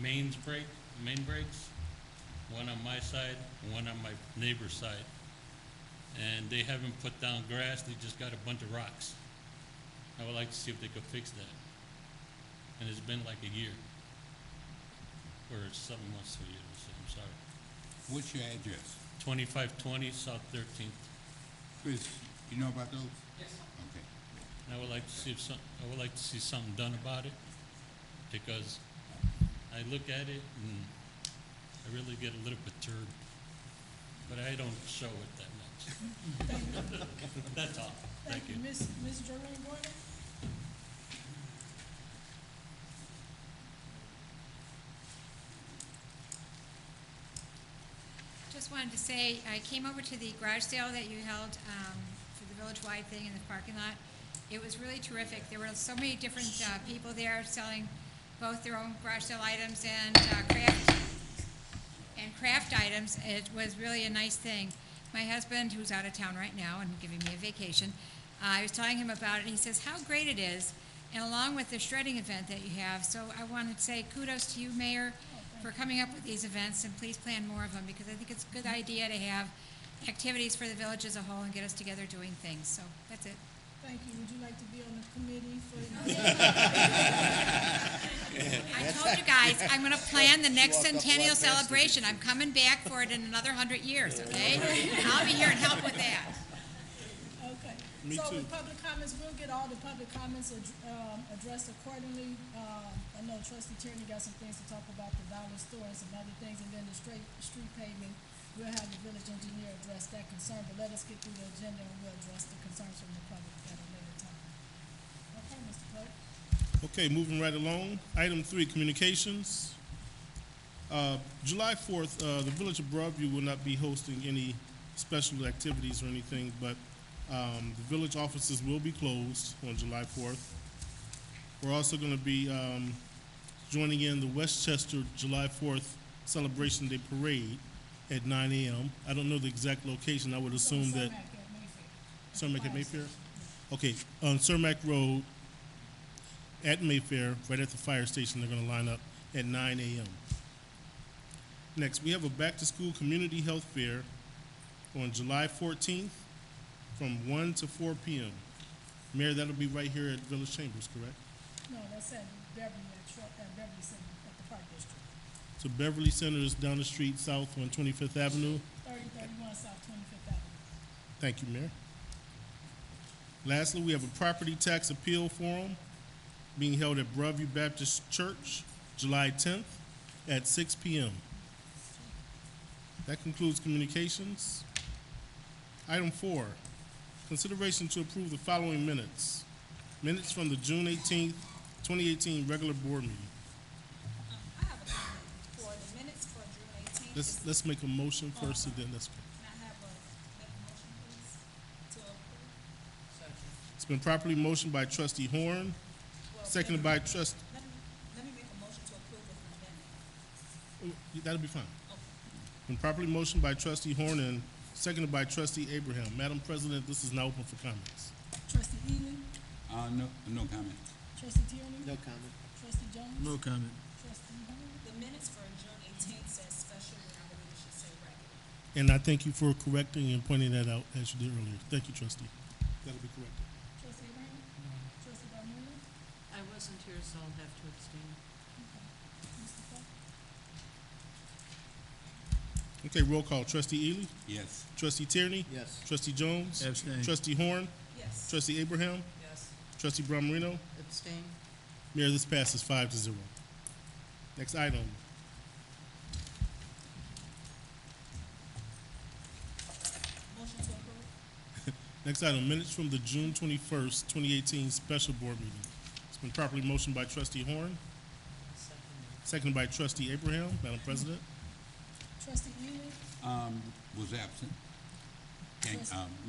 main breaks, one on my side, and one on my neighbor's side. And they haven't put down grass, they just got a bunch of rocks. I would like to see if they could fix that. And it's been like a year, or 7 months to a year, so I'm sorry. What's your address? 2520 South 13th. Chris, you know about those? Yes. Okay. And I would like to see if I would like to see something done about it, because I look at it and I really get a little perturbed, but I don't show it that much. That's all. Thank you. Ms. Joreen Gordon? Just wanted to say, I came over to the garage sale that you held for the village-wide thing in the parking lot. It was really terrific. There were so many different people there selling both their own garage sale items and craft items. It was really a nice thing. My husband, who's out of town right now and giving me a vacation, I was telling him about it, and he says how great it is, and along with the shredding event that you have. So I wanted to say kudos to you, Mayor, for coming up with these events, and please plan more of them, because I think it's a good idea to have activities for the village as a whole and get us together doing things. So that's it. Thank you. Would you like to be on the committee for? I told you guys, I'm going to plan the next centennial celebration. I'm coming back for it in another 100 years, okay? I'll be here and help with that. Okay. Me So too. with public comments, we'll get all the public comments addressed accordingly. I know Trustee Tierney got some things to talk about, the dollar store and some other things, and then the street paving. We'll have the village engineer address that concern, but let us get through the agenda and we'll address the concerns from the public at a later time. Okay, Mr. Clerk? Okay, moving right along. Item 3, communications. July 4th, the Village of Broadview will not be hosting any special activities or anything, but the village offices will be closed on July 4th. We're also going to be joining in the Westchester July 4th Celebration Day Parade at 9 a.m. I don't know the exact location. I would assume that Cermak at Mayfair? Okay, on Cermak Road at Mayfair, right at the fire station, they're going to line up at 9 a.m. Next, we have a back-to-school community health fair on July 14th from 1 to 4 p.m. Mayor, that'll be right here at Village Chambers, correct? No, that's at Beverly Center at the Park District. So Beverly Center is down the street south on 25th Avenue. 3031 South 25th Avenue. Thank you, Mayor. Lastly, we have a property tax appeal forum being held at Broadview Baptist Church, July 10th at 6 p.m. That concludes communications. Item 4, consideration to approve the following minutes. Minutes from the June 18th, 2018 regular board meeting. I have a comment for the minutes for June 18th. Let's make a motion first, and then let's go. Can I have make a motion, please, to approve? Second. It's been properly motioned by Trustee Horn, Well, seconded by Trust. Let me make a motion to approve with an amendment. That'll be fine. Okay. Been properly motioned by Trustee Horn and seconded by Trustee Abraham. Madam President, this is now open for comments. Trustee Ely? No comment. Trustee Tierney? No comment. Trustee Jones? No comment. Trustee Horn? The minutes for June 18th says special, and I believe it should say regular. And I thank you for correcting and pointing that out as you did earlier. Thank you, Trustee. That'll be corrected. Trustee Abraham? Trustee Barnett? I wasn't here, so I'll have to abstain. Mr. Clerk? Okay, roll call. Trustee Ely? Yes. Trustee Tierney? Yes. Trustee Jones? Abstain. Trustee Horn? Yes. Trustee Abraham? Yes. Trustee Brown Marino? Abstain. Mayor, this passes 5-0. Next item. Motion to approve? Next item, minutes from the June 21st, 2018 special board meeting. It's been properly motioned by Trustee Horn, Second. seconded by Trustee Abraham. Madam President? Trustee Ely? Was absent.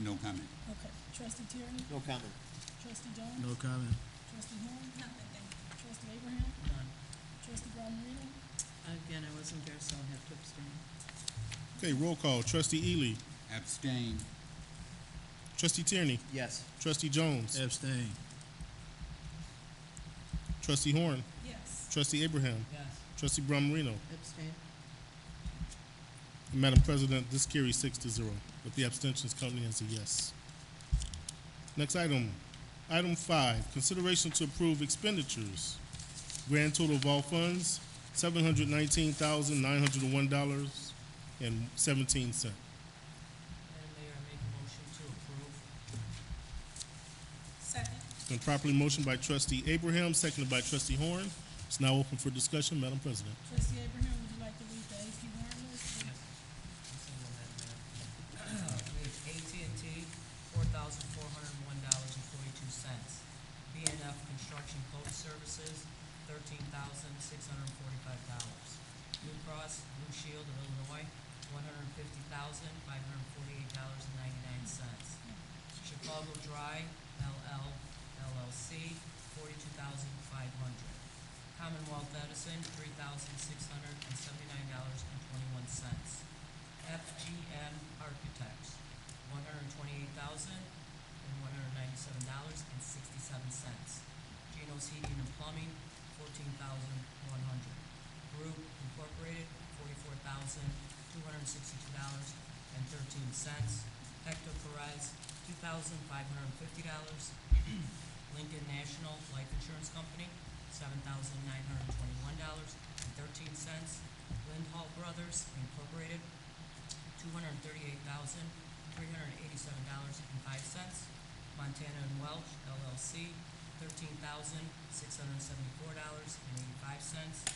No comment. Okay. Trustee Tierney? No comment. Trustee Jones? No comment. Trustee Horn? Nothing, thank you. Trustee Abraham? None. Trustee Brown Marino? Again, I wasn't there, so I'll have to abstain. Okay, roll call. Trustee Ely. Abstain. Trustee Tierney. Yes. Trustee Jones. Abstain. Trustee Horn. Yes. Trustee Abraham. Yes. Trustee Brown Marino. Abstain. Madam President, this carries 6-0, with the abstentions counting as a yes. Next item, item 5, consideration to approve expenditures. Grand total of all funds, $719,901.17. Madam Mayor, I make a motion to approve. Second. It's been properly motioned by Trustee Abraham, seconded by Trustee Horn. It's now open for discussion. Madam President. Trustee Abraham, would you like to read the AP warrant list? Yes. We have AT&T, $4,401.42. B&F Construction Code Services, $13,645. Blue Cross Blue Shield of Illinois, $150,548.99. Chicago Dry LLC, $42,500. Commonwealth Edison, $3,679.21. FGM Architects, $128,197.67. Geno's Heating and Plumbing, $14,100. Group Incorporated, $44,262.13. Hector Perez, $2,550. Lincoln National Life Insurance Company, $7,921.13. Lindhall Brothers Incorporated, $238,387.05. Montana and Welch LLC, $13,674.85.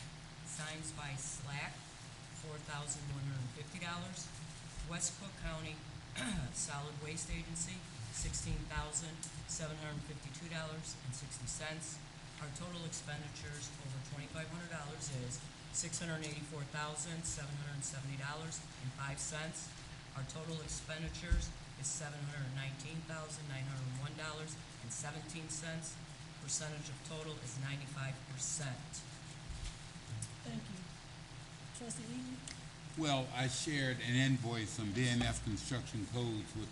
Signs by Slack, $4,150. West Cook County Solid Waste Agency, $16,752.60. Our total expenditures over $2,500 is $684,770.05. Our total expenditures is $719,901.17. Percentage of total is 95%. Thank you. Trustee Eaton? Well, I shared an invoice on BNF Construction Codes with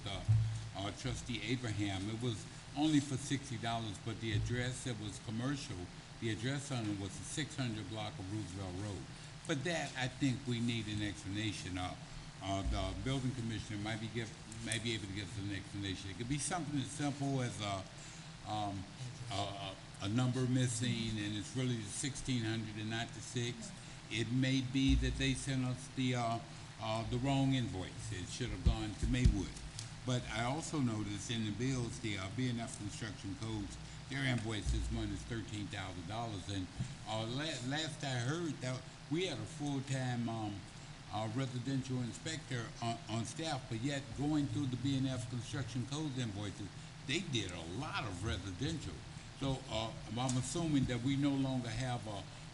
Trustee Abraham. It was only for $60, but the address, it was commercial. The address on it was the 600 block of Roosevelt Road. But that, I think we need an explanation. The building commissioner might be able to give us an explanation. It could be something as simple as a number missing, and it's really the 1600 and not the 6. It may be that they sent us the wrong invoice. It should have gone to Maywood. But I also noticed in the bills, the BNF Construction Codes, their invoice this month is $13,000. And last I heard, that we had a full-time residential inspector on staff, but yet going through the BNF Construction Codes invoices, they did a lot of residential. So I'm assuming that we no longer have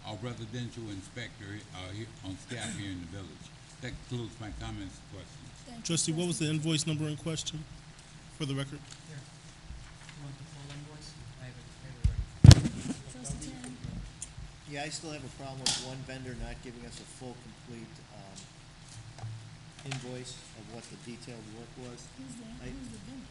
a residential inspector here on staff here in the village. That concludes my comments and questions. Trustee, what was the invoice number in question, for the record? Here. You want the full invoice? I have it ready. Trustee Tierney? Yeah, I still have a problem with one vendor not giving us a full, complete invoice of what the detailed work was. Who's the vendor?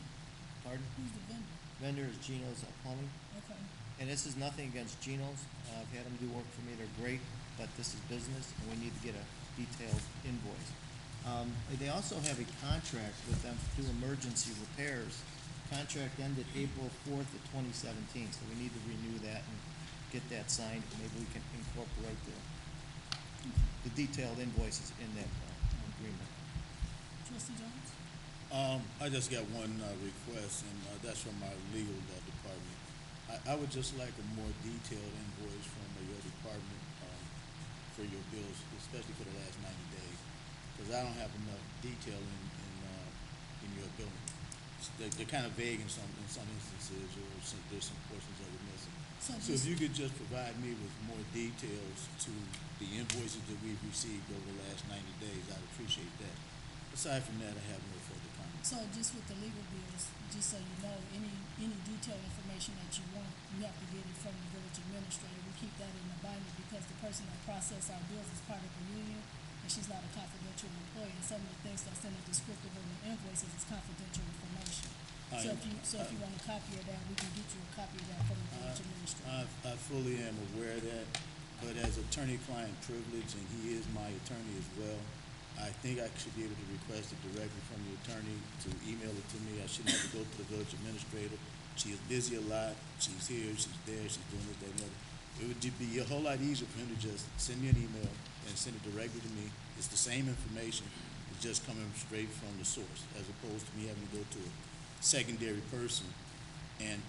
Pardon? Who's the vendor? Vendor is Geno's Plumbing. Okay. And this is nothing against Geno's. I've had them do work for me. They're great, but this is business, and we need to get a detailed invoice. They also have a contract with them to do emergency repairs. Contract ended April 4th of 2017, so we need to renew that and get that signed. Maybe we can incorporate the detailed invoices in that agreement. Trustee Jones? I just got one request, and that's from our legal department. I would just like a more detailed invoice from your department for your bills, especially for the last 90 days, because I don't have enough detail in your billing. They're kind of vague in some instances, or there's some portions of it missing. So if you could just provide me with more details to the invoices that we've received over the last 90 days, I'd appreciate that. Aside from that, I have no further comments. So just with the legal bills, just so you know, any detailed information that you want, you have to get it from the village administrator. We keep that in the binder because the person that processes our bills is part of the union, and she's not a confidential employee. And some of the things that's in the descriptive of the invoices is confidential information. So if you want a copy of that, we can get you a copy of that from the village administrator. I fully am aware of that, but as attorney-client privilege, and he is my attorney as well, I think I should be able to request it directly from the attorney to email it to me. I shouldn't have to go to the village administrator. She is busy a lot. She's here, she's there, she's doing this, that, and the other. It would be a whole lot easier for him to just send me an email and send it directly to me. It's the same information, it's just coming straight from the source, as opposed to me having to go to a secondary person and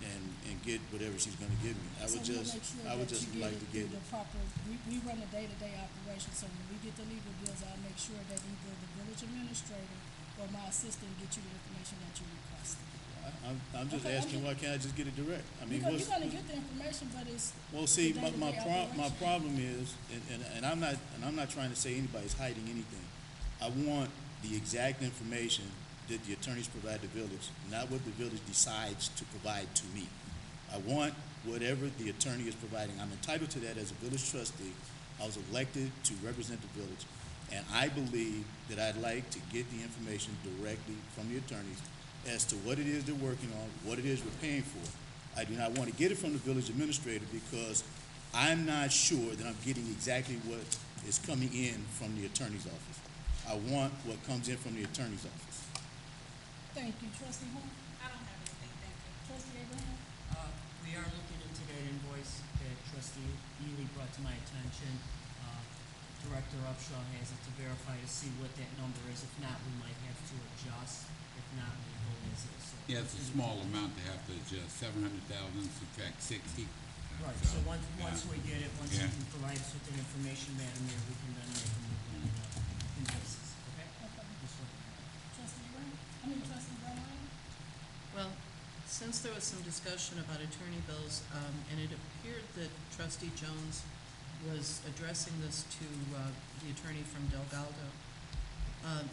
get whatever she's gonna give me. I would just like to get the proper, we run a day-to-day operation, so when we get the legal bills, I'll make sure that either the village administrator or my assistant get you the information that you requested. I'm just Okay, asking, why can't I just get it direct? I mean, You're gonna get the information, but it's. well, see, the my day-to-day problem is, and I'm not trying to say anybody's hiding anything. I want the exact information that the attorneys provide the village, not what the village decides to provide to me. I want whatever the attorney is providing. I'm entitled to that as a village trustee. I was elected to represent the village, and I believe that I'd like to get the information directly from the attorneys as to what it is they're working on, what it is we're paying for. I do not want to get it from the village administrator because I'm not sure that I'm getting exactly what is coming in from the attorney's office. I want what comes in from the attorney's office. Thank you, trustee Horn. I don't have anything, thank you. Trustee Abraham. We are looking into that invoice that trustee Ely brought to my attention. Director Upshaw has it to verify to see what that number is. If not, we might have to adjust. If not, we go as is. So Yeah, it's a small amount to have to adjust, 700,000 subtract 60. Right, so once we get it, once you can provide us with that information, Madam Mayor, we can then make a move on invoices, okay? Okay. This one. Trustee Brown, trustee Brown. Well, since there was some discussion about attorney bills, and it appeared that trustee Jones was addressing this to the attorney from Delgado.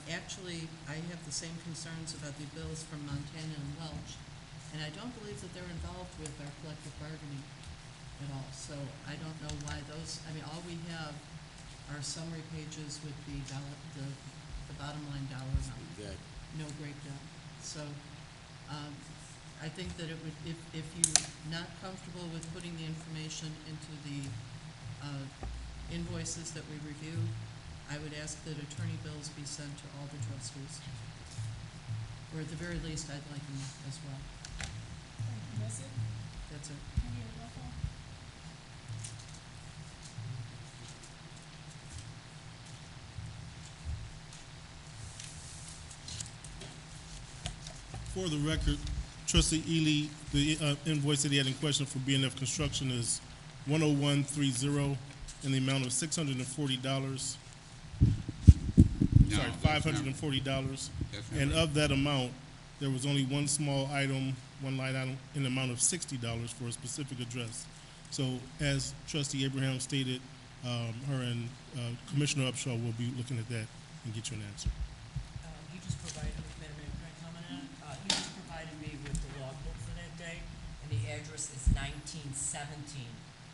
Actually, I have the same concerns about the bills from Montana and Welch, and I don't believe that they're involved with our collective bargaining at all. So I don't know why those, I mean, all we have are summary pages with the bottom line dollar amount. Exactly. No breakdown. So, I think that it would, if you're not comfortable with putting the information into the, invoices that we review, I would ask that attorney bills be sent to all the trustees. Or at the very least, I'd like them as well. That's it? That's it. Can we have a roll call? For the record, trustee Ely, the invoice that he had in question for B&F Construction is 10130 in the amount of $640. Sorry, $540. And of that amount, there was only one small item, one line item in the amount of $60 for a specific address. So as trustee Abraham stated, her and Commissioner Upshaw will be looking at that and get you an answer. He just provided, Madam Mayor, can I comment on it? He just provided me with the logbook for that day, and the address is 1917,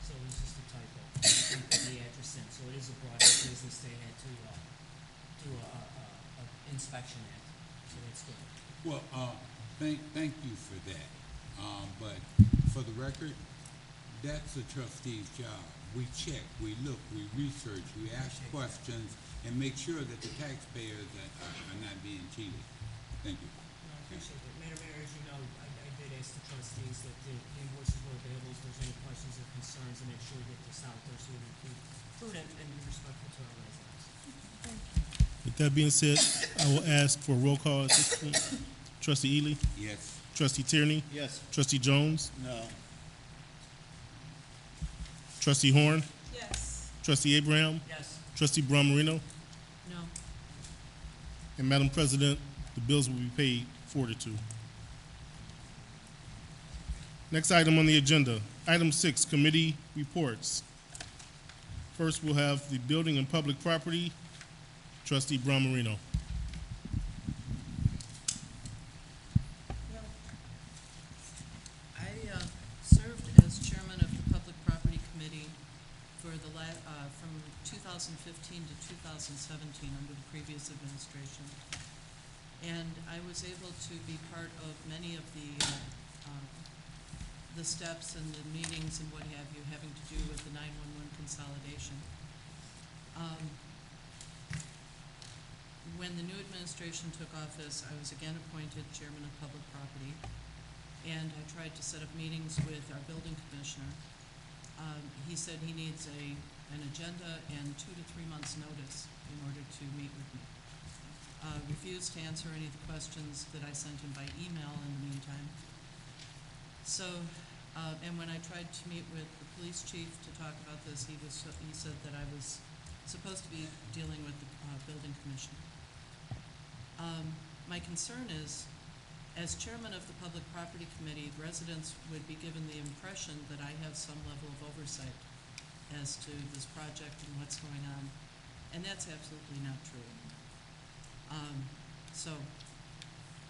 so it was just a typo. He put the address in, so it is a Broadview business. They had to do a inspection at, so that's good. Well, thank you for that. But for the record, that's a trustee's job. We check, we look, we research, we ask questions, and make sure that the taxpayers are not being cheated. Thank you. No, I appreciate that. Madam Mayor, as you know, I did ask the trustees that the invoices were available, if there's any questions or concerns, and make sure we get this out there so we can be prudent and be respectful to our residents. With that being said, I will ask for a roll call at this point. Trustee Ely? Yes. Trustee Tierney? Yes. Trustee Jones? No. Trustee Horn? Yes. Trustee Abraham? Yes. Trustee Brown Marino? No. And Madam President, the bills will be paid 4-2. Next item on the agenda, item 6, committee reports. First, we'll have the Building and Public Property, Trustee Brown Marino. Well, I served as chairman of the Public Property Committee for from 2015 to 2017 under the previous administration. And I was able to be part of many of the steps and the meetings and what have you having to do with the 911 consolidation. When the new administration took office, I was again appointed chairman of public property, and I tried to set up meetings with our building commissioner. He said he needs an agenda and 2 to 3 months' notice in order to meet with me. Refused to answer any of the questions that I sent him by email in the meantime. So, and when I tried to meet with the police chief to talk about this, he said that I was supposed to be dealing with the building commissioner. My concern is, as chairman of the Public Property Committee, residents would be given the impression that I have some level of oversight as to this project and what's going on, and that's absolutely not true.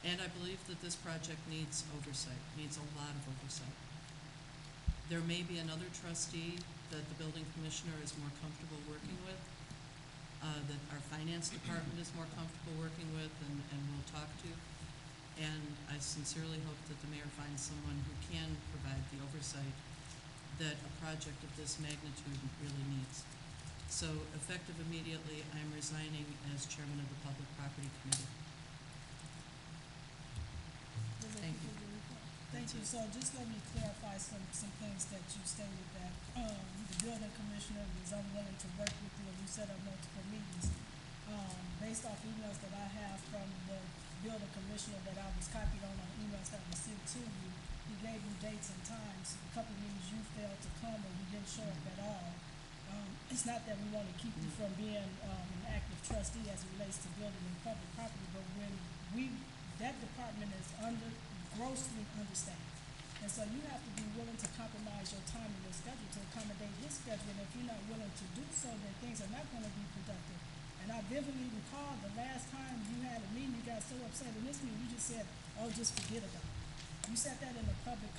And I believe that this project needs oversight, needs a lot of oversight. There may be another trustee that the building commissioner is more comfortable working with, that our finance department is more comfortable working with and will talk to. And I sincerely hope that the mayor finds someone who can provide the oversight that a project of this magnitude really needs. So effective immediately, I'm resigning as chairman of the Public Property Committee. Thank you. Thank you. So just let me clarify some things that you stated, that the building commissioner was unwilling to work with you, and you set up multiple meetings. Based off emails that I have from the building commissioner that I was copied on emails that were sent to you, he gave you dates and times. A couple of meetings you failed to come or you didn't show up at all. It's not that we want to keep you from being an active trustee as it relates to building and public property, but when that department is grossly understaffed. And so you have to be willing to compromise your time and your schedule to accommodate his schedule. And if you're not willing to do so, then things are not going to be productive. And I vividly recall the last time you had a meeting, you got so upset in this meeting, you just said, oh, just forget about it. You said that in the public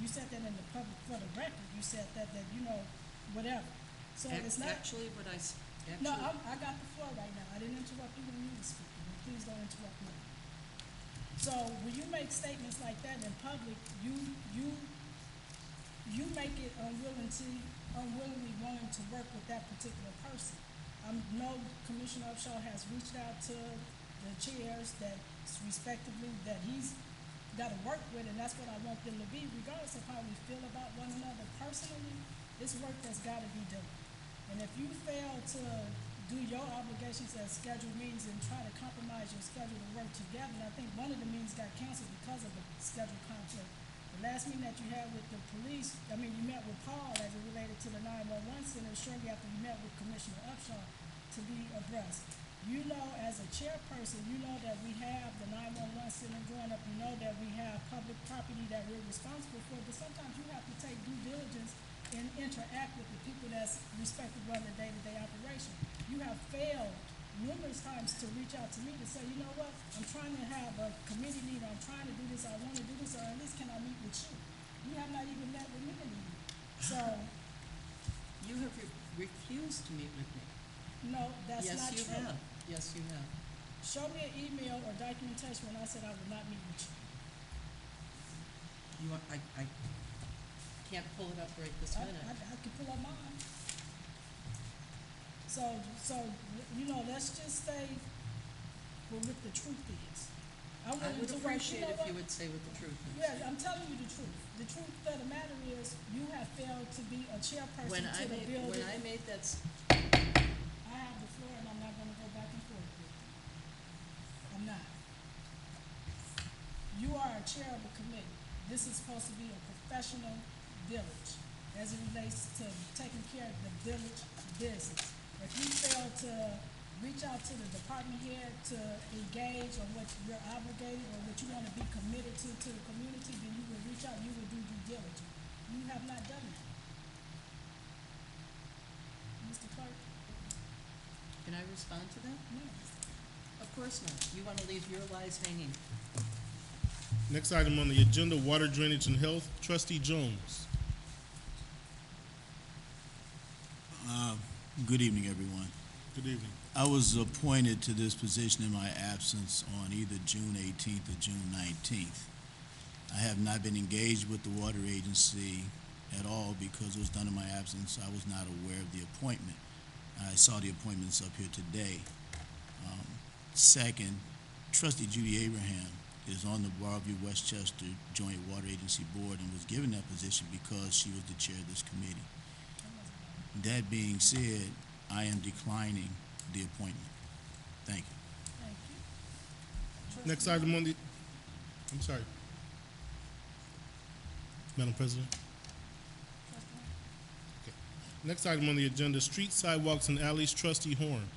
you said that in the public, for the record, you said that whatever. So it's not. Actually, what I No, I got the floor right now. I didn't interrupt you when you were speaking. And please don't interrupt me. So when you make statements like that in public, you make it unwillingly wanting to work with that particular person. I know Commissioner Upshaw has reached out to the chairs that respectively that he's got to work with, and that's what I want them to be, regardless of how we feel about one another personally. It's work that's got to be done. And if you fail to do your obligations as scheduled meetings and try to compromise your schedule to work together, and I think one of the meetings got canceled because of the schedule conflict. The last meeting that you had with the police, you met with Paul as it related to the 911 center shortly after you met with Commissioner Upshaw to be abreast. You know, as a chairperson, you know that we have the 911 center going up. You know that we have public property that we're responsible for, but sometimes you have to take due diligence and interact with the people that's respected run the day-to-day operation. You have failed numerous times to reach out to me to say, you know what, I'm trying to have a committee meeting, I'm trying to do this, I want to do this, or at least can I meet with you? You have not even met with me in a meeting. So. You have refused to meet with me. No, that's not true. Yes, you have. Yes, you have. Show me an email or documentation when I said I would not meet with you. I can't pull it up right this minute. I can pull up mine. So, let's just say what the truth is. I would appreciate if you would say what the truth is. Yeah, I'm telling you the truth. The truth of the matter is you have failed to be a chairperson to the building. When I made that. I have the floor and I'm not going to go back and forth with you. I'm not. You are a chair of a committee. This is supposed to be a professional village as it relates to taking care of the village business. If you fail to reach out to the department head to engage on what you're obligated or what you want to be committed to the community, then you will reach out, you will do due diligence. You have not done that. Mr. Clerk? Can I respond to that? No. Of course not. You want to leave your lies hanging. Next item on the agenda, water, drainage, and health. Trustee Jones. Good evening, everyone. Good evening. I was appointed to this position in my absence on either June 18th or June 19th. I have not been engaged with the water agency at all because it was done in my absence. I was not aware of the appointment. I saw the appointments up here today. Second, Trustee Judy Abraham is on the Broadview Westchester Joint Water Agency Board and was given that position because she was the chair of this committee. That being said, I am declining the appointment. Thank you. Thank you. Next item on the, I'm sorry. Madam President. Okay. Next item on the agenda, street sidewalks and alleys, Trustee Horn.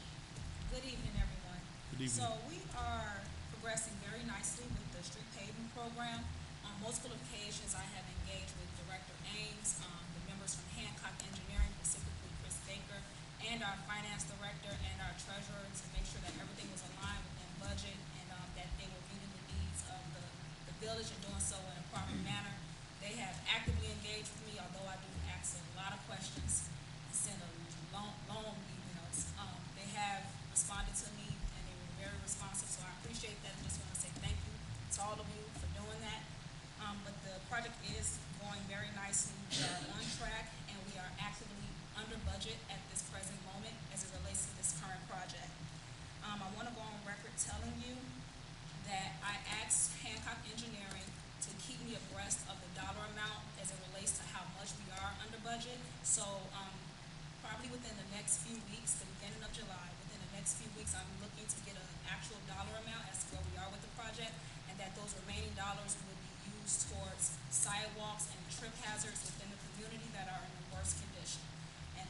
Good evening, everyone. Good evening. So we are progressing very nicely with the street paving program. On multiple occasions, I have engaged with Director Ames, the members from Hancock Engineering, specifically Chris Baker, and our finance director and our treasurer to make sure that everything was aligned within budget and that they were meeting the needs of the village and doing so in a proper manner. They have actively engaged with me, although I do ask a lot of questions and send a long emails. They have responded to me and they were very responsive, so I appreciate that and just want to say thank you to all of you for doing that. But the project is going very nicely. We are on track and we are actively under budget at this present moment as it relates to this current project. I want to go on record telling you that I asked Hancock Engineering to keep me abreast of the dollar amount as it relates to how much we are under budget. So probably within the next few weeks, the beginning of July, within the next few weeks, I'm looking to get an actual dollar amount as to where we are with the project, and that those remaining dollars will be used towards sidewalks and trip hazards within the community that are in the worst condition. And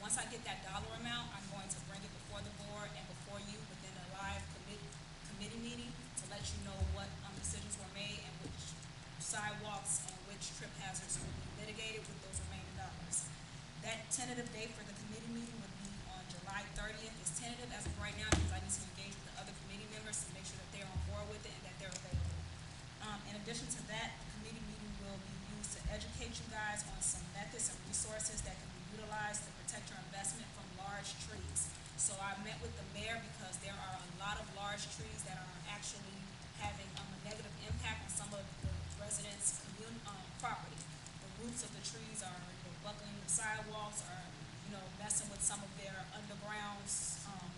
once I get that dollar amount, I'm going to bring it before the board and before you within a live committee meeting to let you know what decisions were made and which sidewalks and which trip hazards will be mitigated with those remaining dollars. That tentative date for the committee meeting would be on July 30th. It's tentative as of right now because I need to engage with the other committee members to make sure that they're on board with it and that they're available. In addition to that, the committee meeting will be used to educate you guys on some methods and resources that can be utilized to protect your investment from large trees. So I met with the mayor because there are a lot of large trees that are actually having a negative impact on some of the residents' property. The roots of the trees are buckling the sidewalks, or messing with some of their underground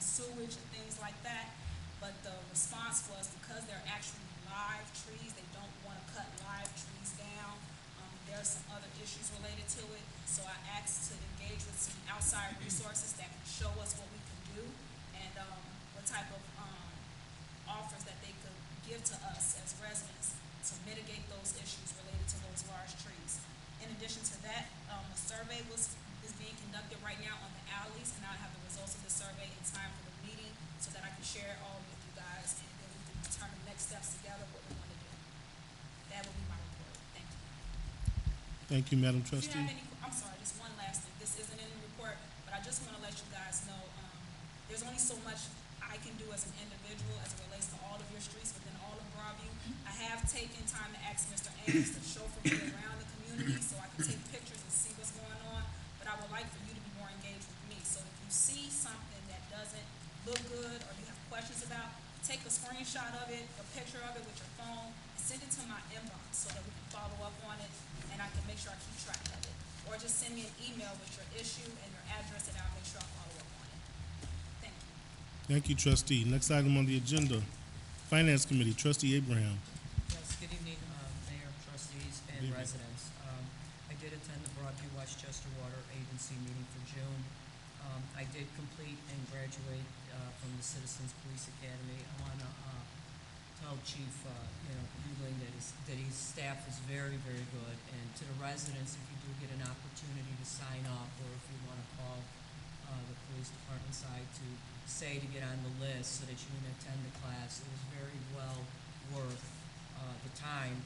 sewage and things like that. But the response was because they're actually live trees, they don't want to cut live trees down. There's some other issues related to it. So I asked to engage with some outside resources that can show us what we can do and what type of offers that they could give to us as residents to mitigate those issues related to those large trees. In addition to that, a survey is being conducted right now on the alleys, and I'll have the results of the survey in time for the meeting so that I can share it all with you guys, and then we can determine next steps together, what we want to do. That will be my report. Thank you. Thank you, Madam If you Trustee. have any, I'm sorry, just one last thing. This isn't in the report, but I just want to let you guys know there's only so much I can do as an individual as it relates to all of your streets within all of Broadview. I have taken time to ask Mr. Ames to chauffeur me around the community so I can take pictures and see what's going on, but I would like for you to be more engaged with me. So if you see something that doesn't look good or you have questions about, take a screenshot of it, a picture of it with your phone, and send it to my inbox so that we can follow up on it and I can make sure I keep track of it. Or just send me an email with your issue and your address and I'll make sure I follow up on it. Thank you. Thank you, Trustee. Next item on the agenda, Finance Committee, Trustee Abraham. Yes, good evening, Mayor, trustees, and Good evening. residents. I did attend the Broadview Westchester Water Agency meeting for June. I did complete and graduate from the Citizens Police Academy. I want to tell Chief, Hughley that his staff is very, very good. And to the residents, if you do get an opportunity to sign up, or if you want to call the police department side to say to get on the list so that you can attend the class, it was very well worth the time.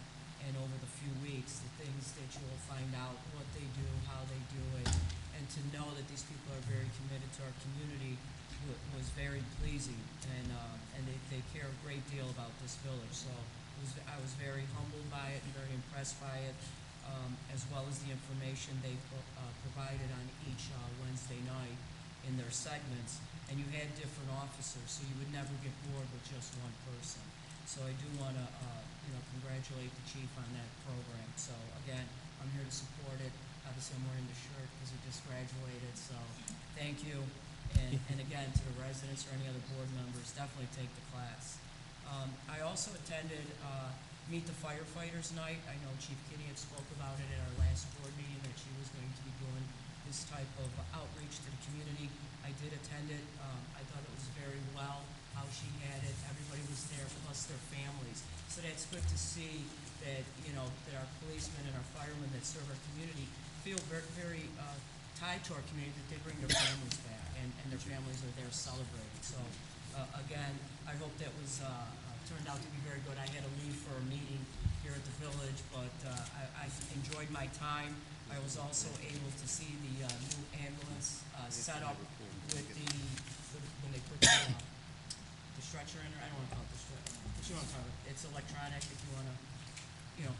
And over the few weeks, the things that you will find out, what they do, how they do it, and to know that these people are very committed to our community was very pleasing, and they care a great deal about this village. So I was very humbled by it and very impressed by it, as well as the information they provided on each Wednesday night. in their segments, and you had different officers, so you would never get bored with just one person. So I do want to, congratulate the chief on that program. So again, I'm here to support it. Obviously, I'm wearing the shirt because I just graduated, so thank you. And again, to the residents or any other board members, definitely take the class. I also attended Meet the Firefighters Night. I know Chief Kinney had spoke about it at our last board meeting, that she was going to be doing this type of outreach to the community. I did attend it. I thought it was very well how she had it. Everybody was there, plus their families. So that's good to see that, that our policemen and our firemen that serve our community feel very, very tied to our community, that they bring their families back, and their families are there celebrating. So, again, I hope that was turned out to be very good. I had to leave for a meeting here at the village, but I enjoyed my time. I was also able to see the new ambulance set up with when they put the stretcher in there. I don't want to call it the stretcher. What you want to call it? It's electronic. If you want to,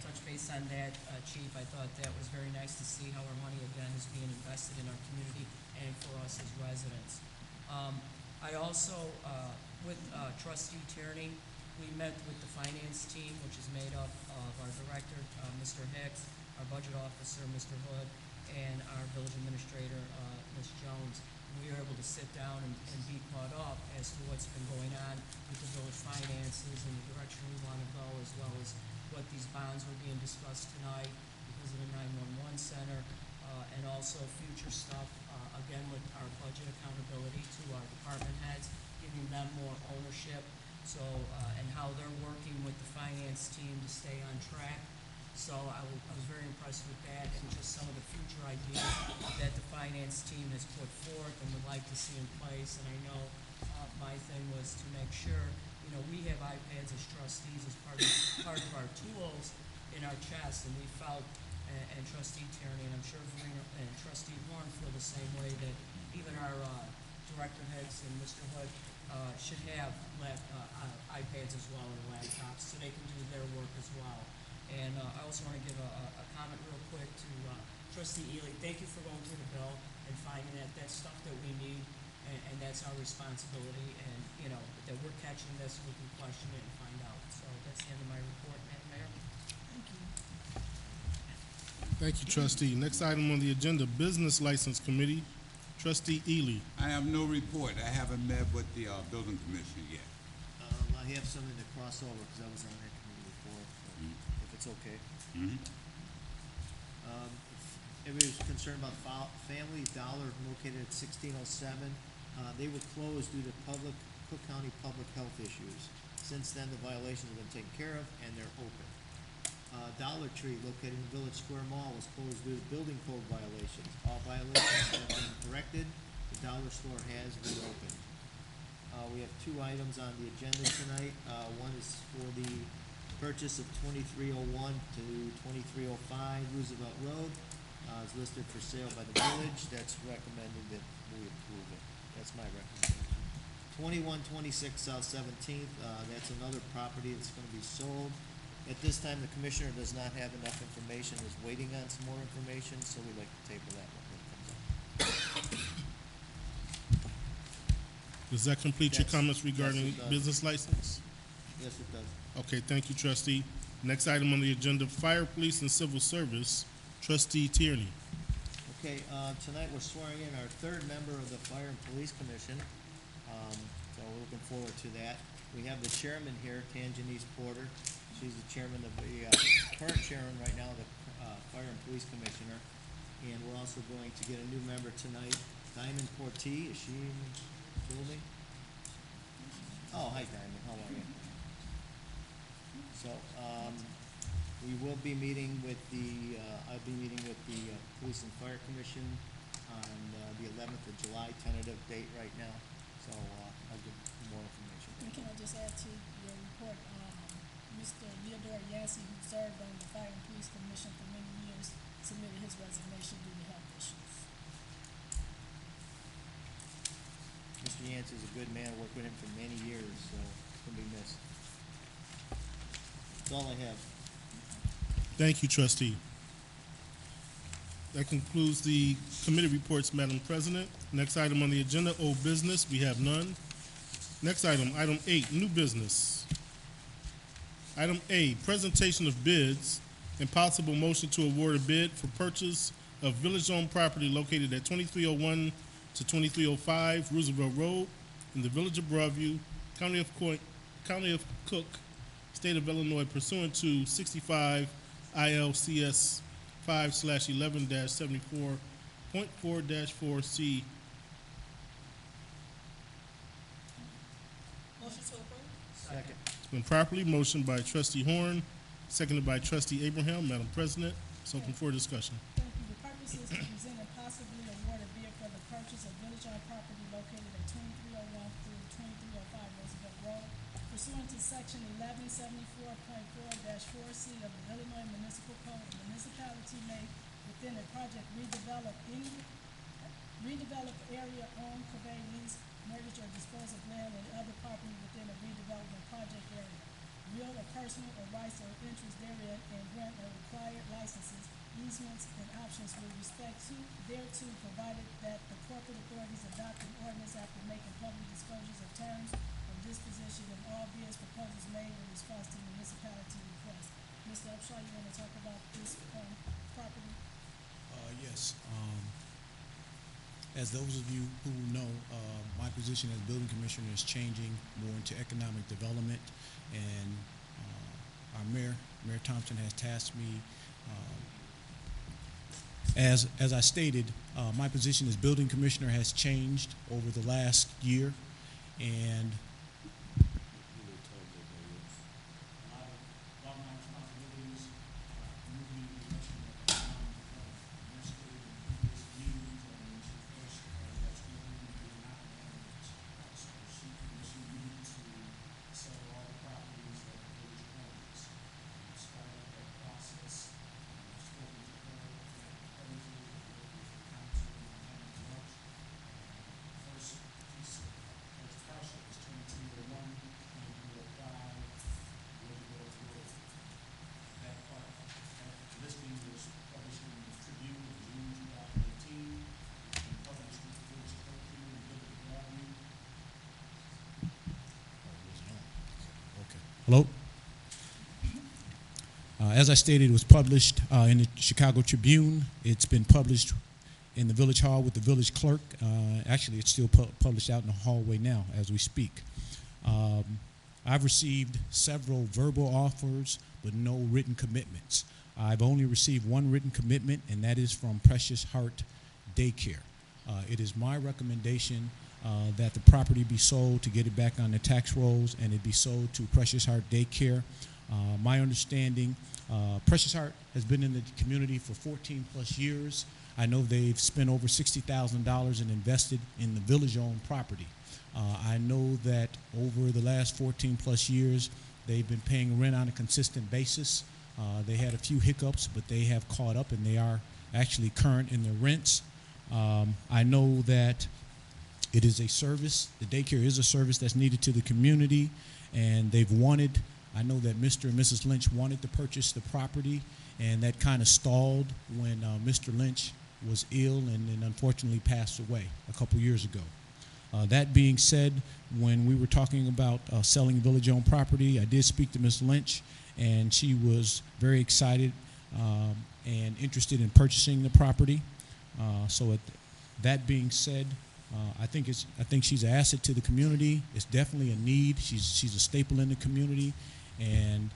touch base on that, Chief, I thought that was very nice to see how our money again is being invested in our community and for us as residents. I also, with Trustee Tierney, we met with the finance team, which is made up of our director, Mr. Hicks, our budget officer, Mr. Hood, and our village administrator, Ms. Jones. We were able to sit down and be caught up as to what's been going on with the village finances and the direction we want to go, as well as what these bonds were being discussed tonight because of the 911 center, and also future stuff, again, with our budget accountability to our department heads, giving them more ownership, so, and how they're working with the finance team to stay on track. So I was very impressed with that, and just some of the future ideas that the finance team has put forth and would like to see in place. And I know my thing was to make sure, we have iPads as trustees as part of our tools in our chest, and we felt, and Trustee Tierney, and I'm sure Verena and Trustee Warren feel the same way, that even our Director Hicks and Mr. Hood should have iPads as well, and laptops, so they can do their work as well. And I also want to give a comment real quick to Trustee Ely. Thank you for going through the bill and finding that that's stuff that we need, and that's our responsibility, and, that we're catching this, we can question it and find out. So that's the end of my report, Madam Mayor. Thank you, Trustee. Next item on the agenda, Business License Committee. Trustee Ely. I have no report. I haven't met with the building commissioner yet. I have something to cross over because I was on that committee before, so if it's okay. If everybody's concerned about Family Dollar located at 1607, they were closed due to Cook County public health issues. Since then, the violations have been taken care of and they're open. Dollar Tree located in Village Square Mall was closed due to building code violations. All violations have been corrected. The dollar store has reopened. We have two items on the agenda tonight. One is for the purchase of 2301 to 2305 Roosevelt Road. Is listed for sale by the village. That's recommended that we approve it. That's my recommendation. 2126 South 17th, that's another property that's going to be sold. At this time, the commissioner does not have enough information, is waiting on some more information, so we'd like to table that one when it comes up. Does that complete your Yes. comments regarding Yes, it does. business license? Yes, it does. Okay, thank you, Trustee. Next item on the agenda, Fire, Police, and Civil Service. Trustee Tierney. Okay, tonight we're swearing in our third member of the Fire and Police Commission, so we're looking forward to that. We have the chairman here, Tanjanese Porter. She's the chairman of the, current chairman right now, the Fire and Police Commissioner. And we're also going to get a new member tonight, Diamond Portee. Is she in the building? Oh, hi Diamond, how are you? So, we will be meeting with the, I'll be meeting with the Police and Fire Commission on the 11th of July, tentative date right now. So I'll give more information. And can I just add to your report, Mr. Leodore Yancey, who served on the Fire and Police Commission for many years, submitted his resignation due to health issues. Mr. Yancey is a good man. I worked with him for many years, so he'll be missed. That's all I have. Thank you, Trustee. That concludes the committee reports, Madam President. Next item on the agenda, old business. We have none. Next item, item 8, new business. Item A, presentation of bids and possible motion to award a bid for purchase of village-owned property located at 2301 to 2305 Roosevelt Road in the village of Broadview, County of Cook, State of Illinois, pursuant to 65 ILCS 5/11-74.4-4C. Motion to approve? Second. It's been properly motioned by Trustee Horn, seconded by Trustee Abraham. Madam President, it's open for discussion. Thank you. The purpose is to present and possibly award a bid for the purchase of village-owned property located at 2301 through 2305 Roosevelt Road pursuant to section 1174.4-4C of the Illinois Municipal Code. The municipality may, within a project, redevelop area, own, convey, lease, mortgage, or dispose of land and other property within a redevelopment project area, real or personal or rights or interest therein, and grant or required licenses, easements, and options with respect to thereto, provided that the corporate authorities adopt an ordinance after making public disclosures of terms of disposition and all bids proposals made in response to municipality request. Mr. Upshaw, you want to talk about this property? Yes. As those of you who know, my position as building commissioner is changing more into economic development, and our Mayor Thompson, has tasked me, as I stated, my position as building commissioner has changed over the last year, and hello? As I stated, it was published in the Chicago Tribune. It's been published in the Village Hall with the village clerk. Actually, it's still published out in the hallway now as we speak. I've received several verbal offers, but no written commitments. I've only received one written commitment, and that is from Precious Heart Daycare. It is my recommendation that the property be sold to get it back on the tax rolls, and it be sold to Precious Heart Daycare. My understanding, Precious Heart has been in the community for 14 plus years. I know they've spent over $60,000 and invested in the village-owned property. I know that over the last 14 plus years, they've been paying rent on a consistent basis. They had a few hiccups, but they have caught up, and they are actually current in their rents. I know that it is a service, the daycare is a service that's needed to the community, and they've wanted, I know that Mr. and Mrs. Lynch wanted to purchase the property, and that kind of stalled when Mr. Lynch was ill and then unfortunately passed away a couple years ago. That being said, when we were talking about selling village-owned property, I did speak to Ms. Lynch, and she was very excited and interested in purchasing the property. That being said, I think she's an asset to the community. It's definitely a need. She's a staple in the community, and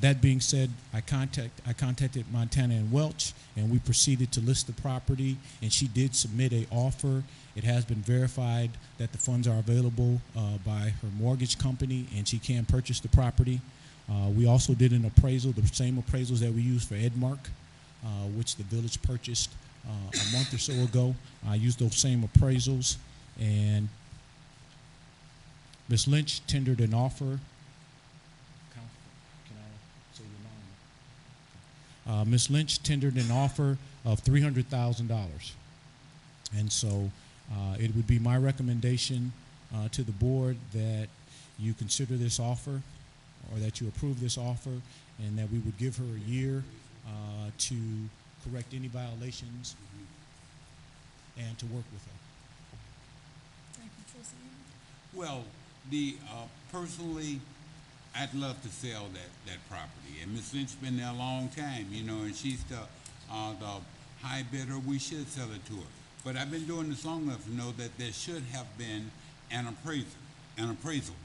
that being said, I contacted Montana and Welch, and we proceeded to list the property, and she did submit an offer. It has been verified that the funds are available by her mortgage company, and she can purchase the property. We also did an appraisal, the same appraisals that we used for Edmark, which the village purchased a month or so ago. I used those same appraisals, and Ms. Lynch tendered an offer. Ms. Lynch tendered an offer of $300,000, and so it would be my recommendation to the board that you consider this offer, or that you approve this offer, and that we would give her a year to correct any violations and to work with her. Thank you, trustee Eaton. Well, personally, I'd love to sell that property. And Ms. Lynch been there a long time, you know, and she's the high bidder. We should sell it to her. But I've been doing this long enough to know that there should have been an appraisal.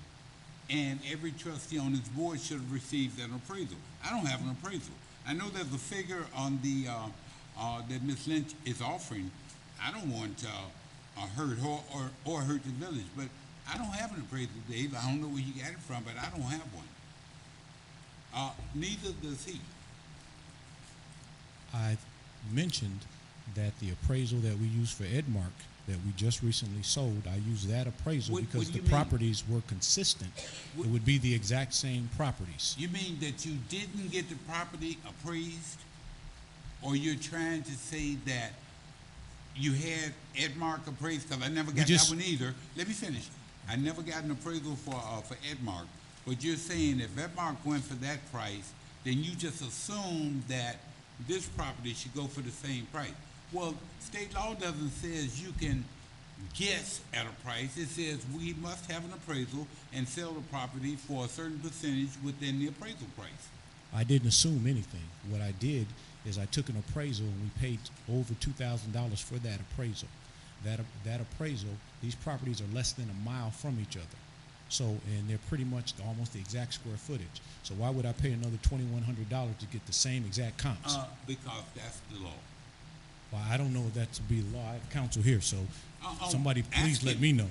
And every trustee on this board should have received an appraisal. I don't have an appraisal. I know there's a figure on the that Ms. Lynch is offering. I don't want to hurt her or hurt the village, but I don't have an appraisal, Dave. I don't know where you got it from, but I don't have one. Neither does he. I mentioned that the appraisal that we used for Edmark that we just recently sold, I used that appraisal because the properties were consistent. It would be the exact same properties. You mean that you didn't get the property appraised? Or you're trying to say that you had Edmark appraised? Because I never got that one either. Let me finish. I never got an appraisal for Edmark. But you're saying if Edmark went for that price, then you just assume that this property should go for the same price. Well, state law doesn't say you can guess at a price. It says we must have an appraisal and sell the property for a certain percentage within the appraisal price. I didn't assume anything. What I did is I took an appraisal and we paid over $2,000 for that appraisal. That appraisal, these properties are less than a mile from each other. So, and they're pretty much almost the exact square footage. So why would I pay another $2,100 to get the same exact comps? Because that's the law. Well, I don't know if that to be the law. I have counsel here, so somebody please let me know.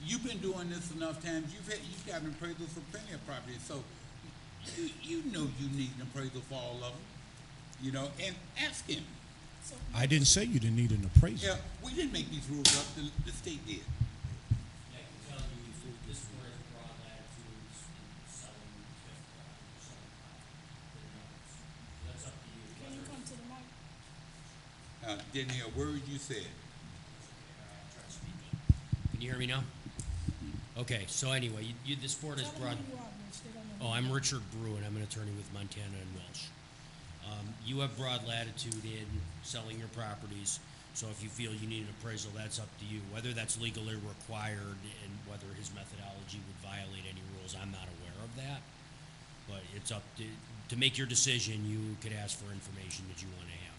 You've been doing this enough times. You've gotten appraisals for plenty of properties, so you know you need an appraisal for all of them. You know, and ask him. I didn't say you didn't need an appraisal. Yeah, we didn't make these rules up. The state did. I can tell you, this board has broad latitudes in selling TIF property, selling property. That's up to you. Can you come to the mic? Didn't hear a word you said. Try to speak up. Can you hear me now? Okay, so anyway, this board has broad. Oh, I'm Richard Bruin. I'm an attorney with Montana and Welsh. You have broad latitude in selling your properties, so if you feel you need an appraisal, that's up to you. Whether that's legally required and whether his methodology would violate any rules, I'm not aware of that. But it's up to make your decision. You could ask for information that you want to have.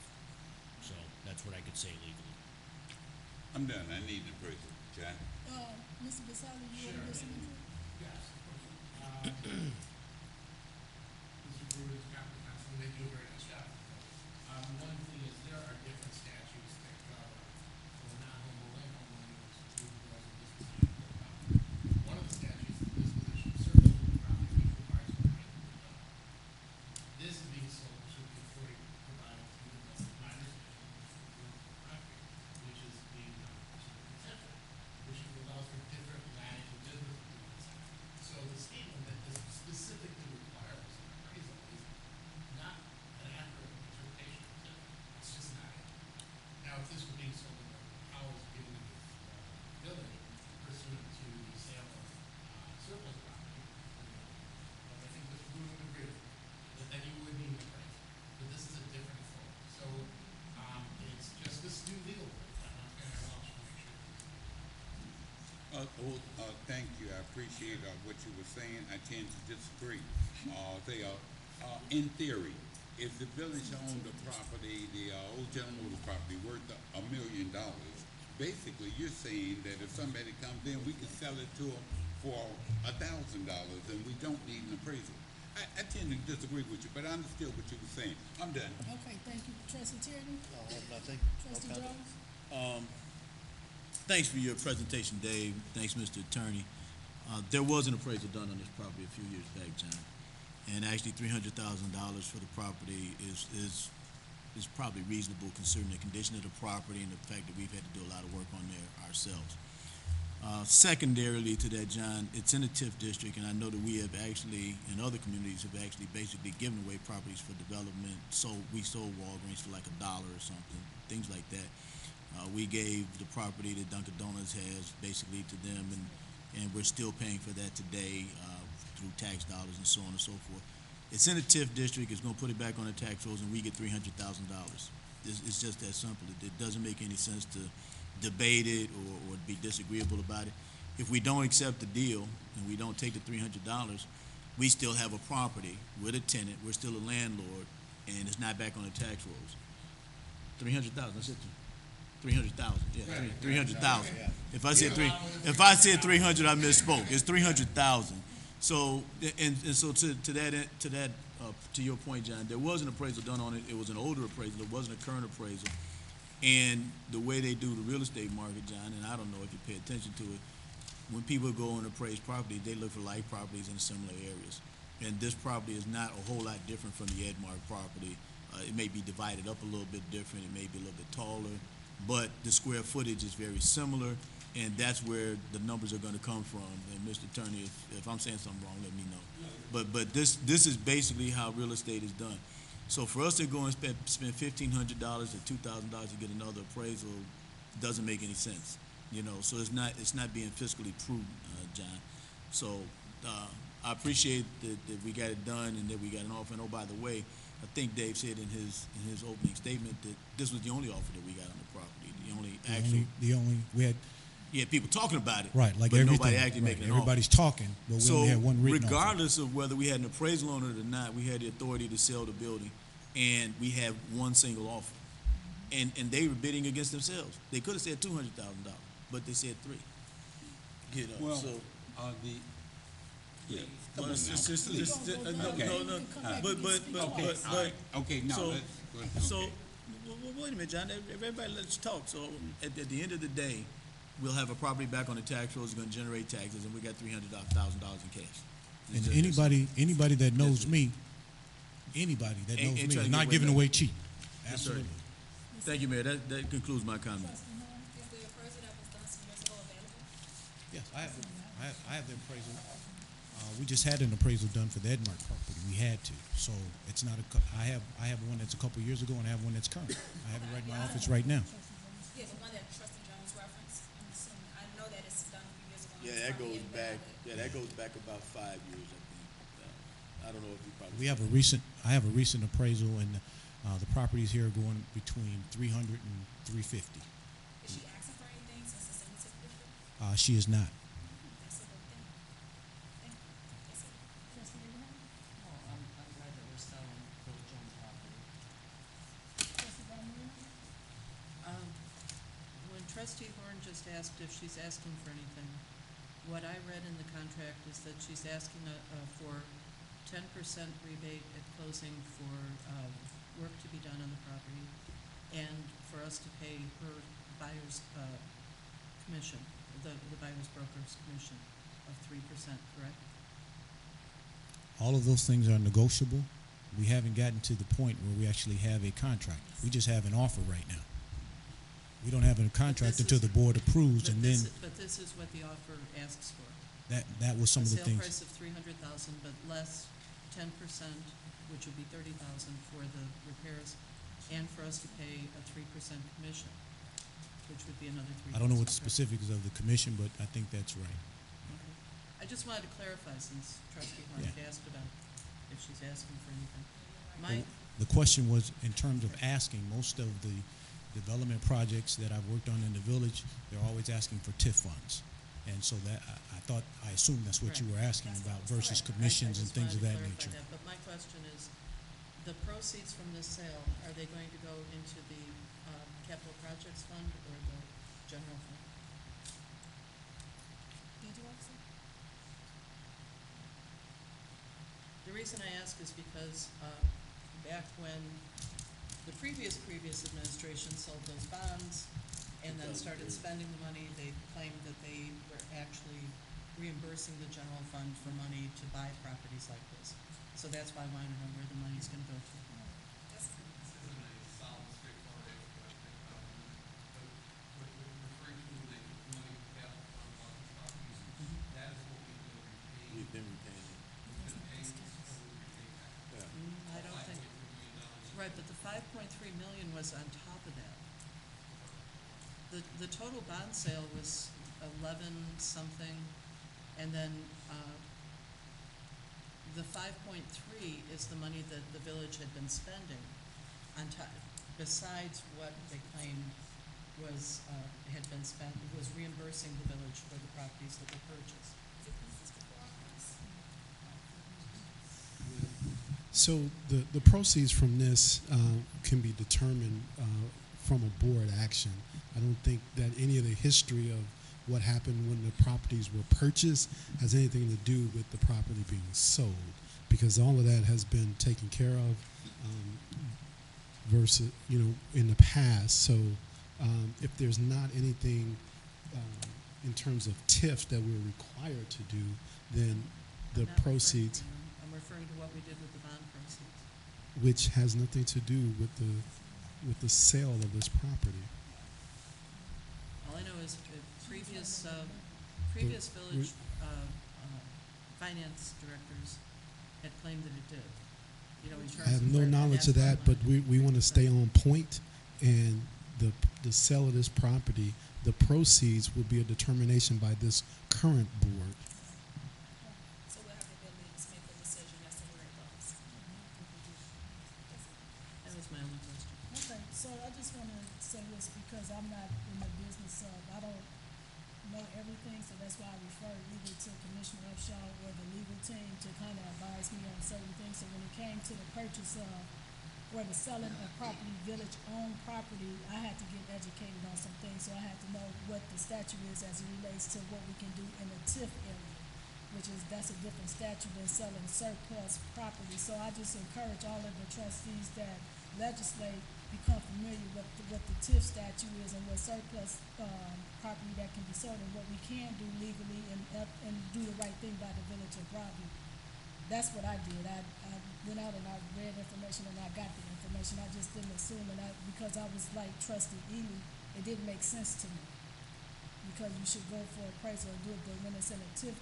So that's what I could say legally. I'm done. I need an appraisal. John? Mr. Basali, you want to listen to? Yes, of course. Mr. Brewer is capital counsel, they do a very nice job. One thing is there are different statutes that cover for non-home and homeowners who was a disposition of property. One of the statutes is the disposition of service of the property, which requires a grant. This is being sold to the authority provided to the best of my understanding, which is the consent, which allows for different latitude business agreements. So the statement that this specifically requires an appraisal is not an accurate interpretation of it. It's just not it. Now, if this were being sold in the powers given to the village pursuant to the sale of surplus property, I think Mr. Bruce would agree with me, that then you would need an appraisal. But this is a different authority. So it's just this new legal work that I'm going to launch to make sure. Thank you. I appreciate what you were saying. I tend to disagree. In theory, if the village owned the property, the old General Motors property worth $1 million, basically you're saying that if somebody comes in, we can sell it to them for $1,000 and we don't need an appraisal. I tend to disagree with you, but I understood what you were saying. I'm done. Okay, thank you. Trustee Tierney? No, I have nothing. Trustee No Jones? comment. Thanks for your presentation, Dave. Thanks, Mr. Attorney. There was an appraisal done on this property a few years back, John. And actually $300,000 for the property is probably reasonable considering the condition of the property and the fact that we've had to do a lot of work on there ourselves. Secondarily to that, John, it's in the TIF district, and I know that we have actually, in other communities, have actually basically given away properties for development. So we sold Walgreens for like $1 or something, things like that. We gave the property that Dunkin' Donuts has basically to them, and we're still paying for that today through tax dollars and so on and so forth. It's in a TIF district, it's gonna put it back on the tax rolls, and we get $300,000. It's just that simple. It doesn't make any sense to debate it or be disagreeable about it. If we don't accept the deal and we don't take the $300, we still have a property with a tenant, we're still a landlord, and it's not back on the tax rolls. 300,000, that's it. 300,000, yeah, 300,000. If I said 300, I misspoke. It's 300,000. So, and so to that, to your point, John, there was an appraisal done on it. It was an older appraisal. It wasn't a current appraisal. And the way they do the real estate market, John, and I don't know if you pay attention to it, when people go and appraise property, they look for like properties in similar areas. And this property is not a whole lot different from the Edmark property. It may be divided up a little bit different. It may be a little bit taller, but the square footage is very similar, and that's where the numbers are going to come from. And Mr. Attorney, if I'm saying something wrong, let me know. But this is basically how real estate is done. So for us to go and spend $1,500 or $2,000 to get another appraisal doesn't make any sense. You know, so it's not being fiscally prudent, John. So I appreciate that we got it done and that we got an offer. And oh, by the way, I think Dave said in his opening statement that this was the only offer that we got on the property. We had. Yeah, people talking about it. Right, like but everything. Nobody actually making an offer. Everybody's talking, but we only had one written offer. Regardless of whether we had an appraisal on it or not, we had the authority to sell the building, and we had one single offer. And they were bidding against themselves. They could have said $200,000, but they said $3. You know, Well, so yeah. but Come it's on just now. no, Okay. no. Okay, now so let's go. so Okay. wait a minute, John. Everybody, let's talk. So at the end of the day, we'll have a property back on the tax rolls. It's going to generate taxes, and we got $300,000 in cash. And anybody that knows me, is not giving away cheap. Yes, sir. Absolutely. Thank you, Mayor. That concludes my comment. Is the appraisal that was done some years ago available? Yes, I have the appraisal. We just had an appraisal done for the Edmark property. We had to, so it's not I have one that's a couple years ago, and I have one that's current. I have it right in my office right now. Yeah, the one that Trustee Jones referenced. I'm assuming, I know that it's done a few years ago. Yeah, that goes back. Yeah, that goes back about 5 years, I think. I don't know if you probably. I have a recent appraisal, and the properties here are going between 300 and 350. Is she asking for anything since it's in the TIF district? She is not. That's a good thing. Thank you. That's it. Trustee Abraham? Oh, I'm glad that we're selling Village owned property. Trustee Ballmer? When Trustee Horn just asked if she's asking for anything, what I read in the contract is that she's asking for 10% rebate at closing for work to be done on the property, and for us to pay her buyer's commission, the buyer's broker's commission of 3%, correct? All of those things are negotiable. We haven't gotten to the point where we actually have a contract. We just have an offer right now. We don't have a contract until the board approves, and then But this is what the offer asks for. that was some of the A things. sale price of $300,000, but less 10%, which would be $30,000 for the repairs, and for us to pay a 3% commission, which would be another $3,000. I don't know what the specifics of the commission, but I think that's right. Okay. I just wanted to clarify, since Trustee Horn had asked about if she's asking for anything. The question was, in terms of asking, most of the development projects that I've worked on in the village, they're always asking for TIF funds. And so that, I assumed that's what you were asking about versus commissions and things of that nature. But my question is, the proceeds from this sale, are they going to go into the capital projects fund or the general fund? Did you also? The reason I ask is because back when the previous administration sold those bonds and then started spending the money, they claimed that they were actually reimbursing the general fund for money to buy properties like this. So that's why I want to know where the money's going to go to. This isn't a solid, straightforward question. What you're referring to, they took money from capital fund on these properties. That is what we've been repaying. We've been repaying it. We've been paying this until we repay that. Yeah. I don't think, right, but the 5.3 million was on top of that. The total bond sale was 11 something, and then the 5.3 is was the money that the village had been spending on top, besides what they claimed was, had been spent, was reimbursing the village for the properties that were purchased. So the proceeds from this can be determined from a board action. I don't think that any of the history of what happened when the properties were purchased has anything to do with the property being sold, because all of that has been taken care of versus, in the past. So if there's not anything in terms of TIF that we're required to do, then the I'm not proceeds, referring to them. I'm referring to what we did with the bond proceeds. which has nothing to do with the sale of this property. All I know is previous village finance directors had claimed that it did. In terms I have of no where knowledge of that's that, but we want to stay on point, and the sale of this property, the proceeds will be a determination by this current board. So we'll have the ability to make a decision as to where it goes. That was my only question. Okay, so I just wanna say this because I'm not in the business of, I don't know everything, so that's why I refer either to Commissioner Upshaw or the legal team to kind of advise me on certain things. So when it came to the purchase of, or the selling of property, village-owned property, I had to get educated on some things, so I had to know what the statute is as it relates to what we can do in the TIF area, which is, that's a different statute than selling surplus property. So I just encourage all of the trustees that legislate become familiar with what the TIF statute is and what surplus property that can be sold and what we can do legally and do the right thing by the village of Broadview. That's what I did. I went out and I read information and I got the information. I just didn't assume, and because I was like Trustee Ely, it didn't make sense to me. Because you should go for appraisal and do it, but when it's in a TIF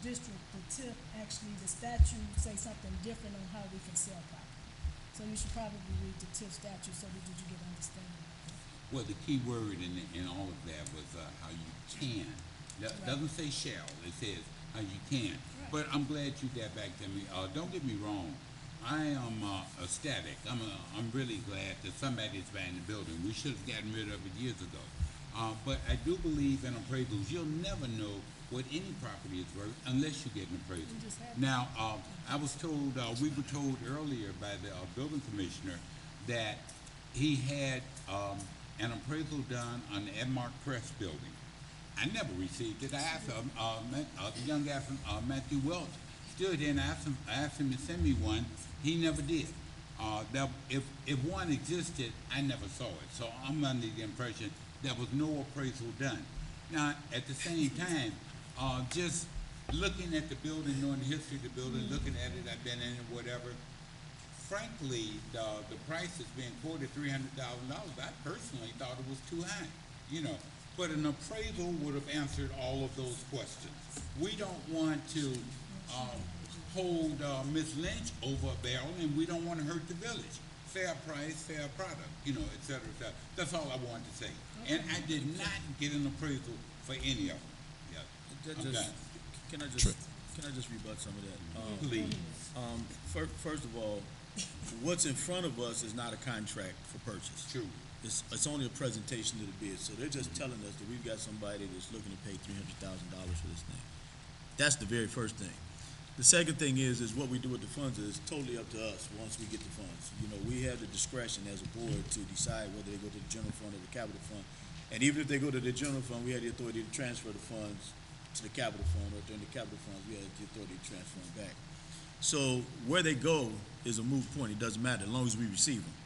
district, the TIF, actually, the statute say something different on how we can sell property. So you should probably read the TIF statute so that you get understanding. Well, the key word in all of that was how you can. That doesn't say shall, it says how you can. But I'm glad you got back to me. Don't get me wrong. I am ecstatic. I'm really glad that somebody's buying the building. We should have gotten rid of it years ago. But I do believe in appraisals. You'll never know what any property is worth unless you get an appraisal. Now, I was told, we were told earlier by the building commissioner that he had an appraisal done on the Edmark Press building. I never received it. I asked the young guy from Matthew Welch, stood there and I asked him to send me one. He never did. If one existed, I never saw it. So I'm under the impression there was no appraisal done. Now, at the same time, just looking at the building, knowing the history of the building, looking at it, I've been in it, whatever. Frankly, the price is being quoted $300,000. I personally thought it was too high, But an appraisal would have answered all of those questions. We don't want to hold Ms. Lynch over a barrel, and we don't want to hurt the village. Fair price, fair product, et cetera, et cetera. That's all I wanted to say. And I did not get an appraisal for any of them. Yeah, I'm done. Can I just rebut some of that? Please. First of all, what's in front of us is not a contract for purchase. True. It's only a presentation of the bid. So they're just telling us that we've got somebody that's looking to pay $300,000 for this thing. That's the very first thing. The second thing is what we do with the funds is totally up to us once we get the funds. We have the discretion as a board to decide whether they go to the general fund or the capital fund. And even if they go to the general fund, we have the authority to transfer the funds to the capital fund, or if they're in the capital funds, we have the authority to transfer them back. So where they go is a moot point. It doesn't matter as long as we receive them.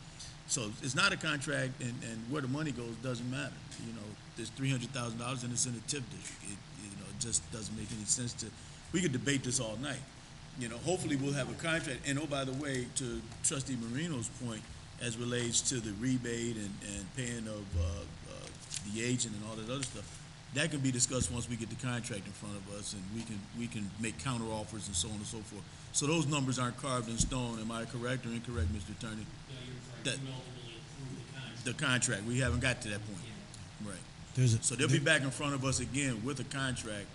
So it's not a contract, and where the money goes doesn't matter. There's $300,000 and it's in the TIF district. It just doesn't make any sense to. We could debate this all night. Hopefully we'll have a contract. And oh, by the way, to Trustee Marino's point, as relates to the rebate and paying of the agent and all that other stuff, that can be discussed once we get the contract in front of us, and we can make counter offers and so on and so forth. So those numbers aren't carved in stone. Am I correct or incorrect, Mr. Attorney? Yeah, you're correct. We ultimately approve The contract. We haven't got to that point. Yeah. Right. So they'll be back in front of us again with a contract,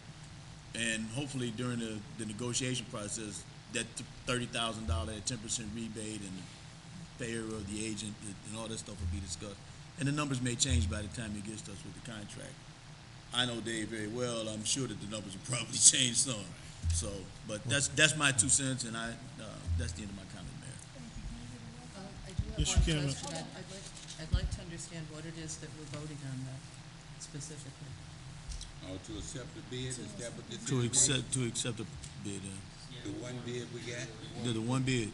and hopefully during the negotiation process, that $30,000, that 10% rebate and the fair of the agent and all that stuff will be discussed. And the numbers may change by the time he gets to us with the contract. I know Dave very well. I'm sure that the numbers will probably change some. So, but that's my 2 cents, and that's the end of my comment, Mayor. I do have Yes, one you can. question. I'd like to understand what it is that we're voting on specifically. Oh, to accept the bid, is that what this is? To accept the bid, The one bid we got? the one bid.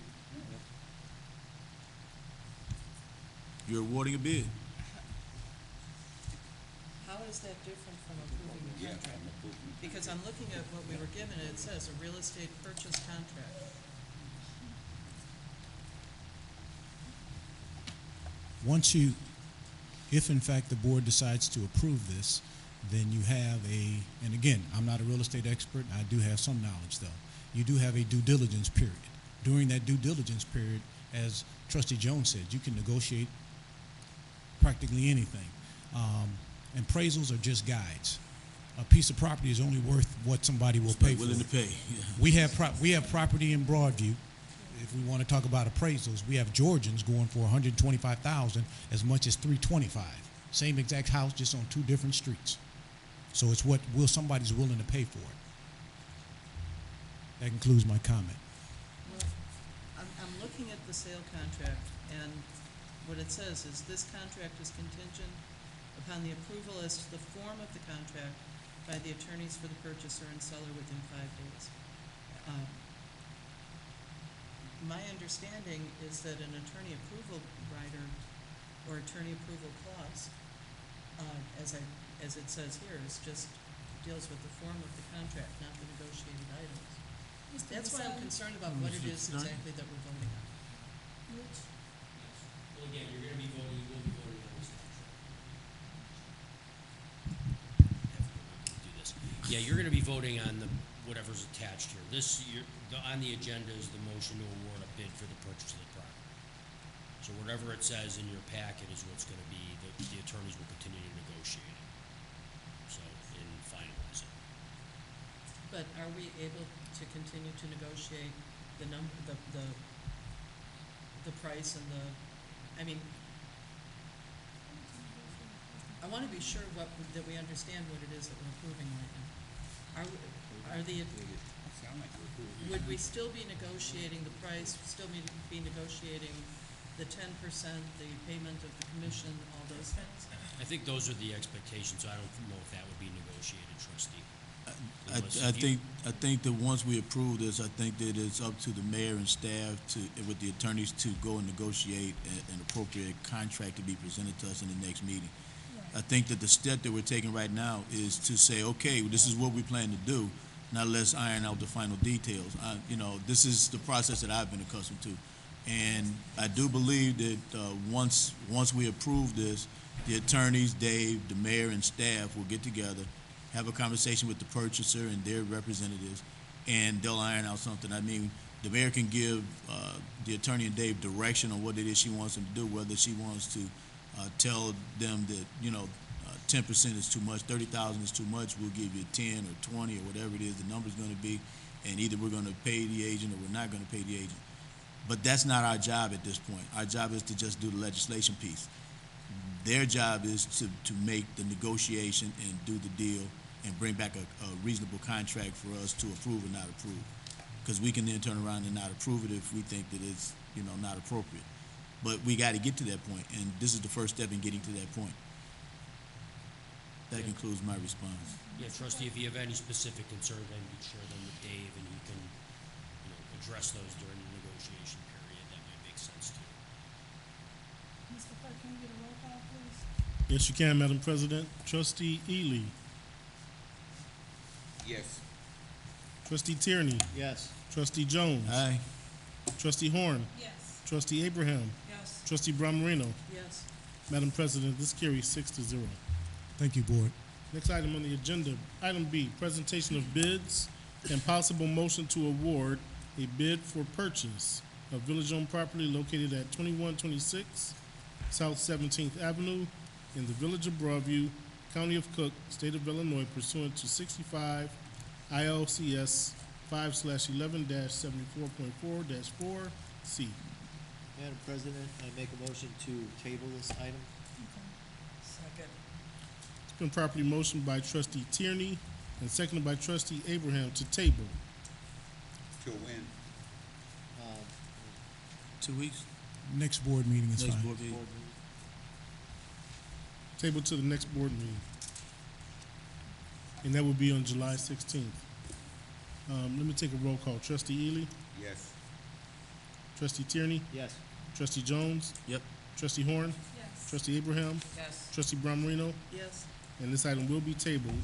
You're awarding a bid. How is that different from approving a contract? Because I'm looking at what we were given, and it says a real estate purchase contract. Once you, if in fact the board decides to approve this, then you have and again, I'm not a real estate expert, I do have some knowledge though. You do have a due diligence period. During that due diligence period, as Trustee Jones said, you can negotiate practically anything. Appraisals are just guides. A piece of property is only worth what somebody will pay for. Willing to pay, yeah. We have property in Broadview. If we want to talk about appraisals, we have Georgians going for $125,000 as much as $325,000. Same exact house, just on 2 different streets. So it's what somebody's willing to pay for it. That concludes my comment. Well, I'm looking at the sale contract, and what it says is this contract is contingent upon the approval as to the form of the contract by the attorneys for the purchaser and seller within 5 days. My understanding is that an attorney approval rider or attorney approval clause, as it says here, deals with the form of the contract, not the negotiated items. That's why I'm concerned about what it is exactly that we're voting on. Well, again, you're gonna be voting, you will be voting on this contract. Do this. Yeah, you're gonna be voting on whatever's attached here. On the agenda is the motion to award a bid for the purchase of the property. So whatever it says in your packet is what's gonna be, the attorneys will continue to negotiate it. So, and finalize it. But are we able to continue to negotiate the price and I want to be sure that we understand what it is that we're approving right now. Would we still be negotiating the price, still be negotiating the 10%, the payment of the commission, all those things? I think those are the expectations. I don't know if that would be negotiated, trustee. I think that once we approve this, I think that it's up to the mayor and staff with the attorneys to go and negotiate an appropriate contract to be presented to us in the next meeting. I think that the step that we're taking right now is to say, okay, this is what we plan to do. Now let's iron out the final details. This is the process that I've been accustomed to. And I do believe that once we approve this, the attorneys, Dave, the mayor, and staff will get together, have a conversation with the purchaser and their representatives, and they'll iron out something. I mean, the mayor can give the attorney and Dave direction on what it is she wants them to do, whether she wants to tell them that, 10% is too much, 30,000 is too much, we'll give you 10 or 20 or whatever it is the number's going to be, and either we're going to pay the agent or we're not going to pay the agent. But that's not our job at this point. Our job is to just do the legislation piece. Their job is to make the negotiation and do the deal and bring back a reasonable contract for us to approve or not approve. Because we can then turn around and not approve it if we think that it's, not appropriate. But we got to get to that point, and this is the first step in getting to that point. That concludes my response. Yeah, trustee, if you have any specific concerns, then you can share them with Dave, and he can, address those during the negotiation period. That might make sense too. Mr. Clerk, can we get a roll call, please? Yes, you can, Madam President. Trustee Ely. Yes. Trustee Tierney. Yes. Trustee Jones. Aye. Trustee Horn. Yes. Trustee Abraham. Yes. Trustee Brown Marino. Yes. Madam President, this carries 6-0. Thank you, Board. Next item on the agenda, item B, presentation of bids and possible motion to award a bid for purchase of village-owned property located at 2126 South 17th Avenue in the Village of Broadview, County of Cook, State of Illinois, pursuant to 65 ILCS 5/11-74.4-4C. Madam President, I make a motion to table this item. Second. It's been properly motioned by trustee Tierney and seconded by trustee Abraham to table. To win. 2 weeks? Next board meeting is Next fine. board meeting. Board meeting. Table to the next board meeting. And that will be on July 16th. Let me take a roll call. Trustee Ely, Yes. trustee Tierney, Yes. trustee Jones, Yep. trustee Horn, Yes. trustee Abraham, Yes. trustee Bramrino, Yes. and this item will be tabled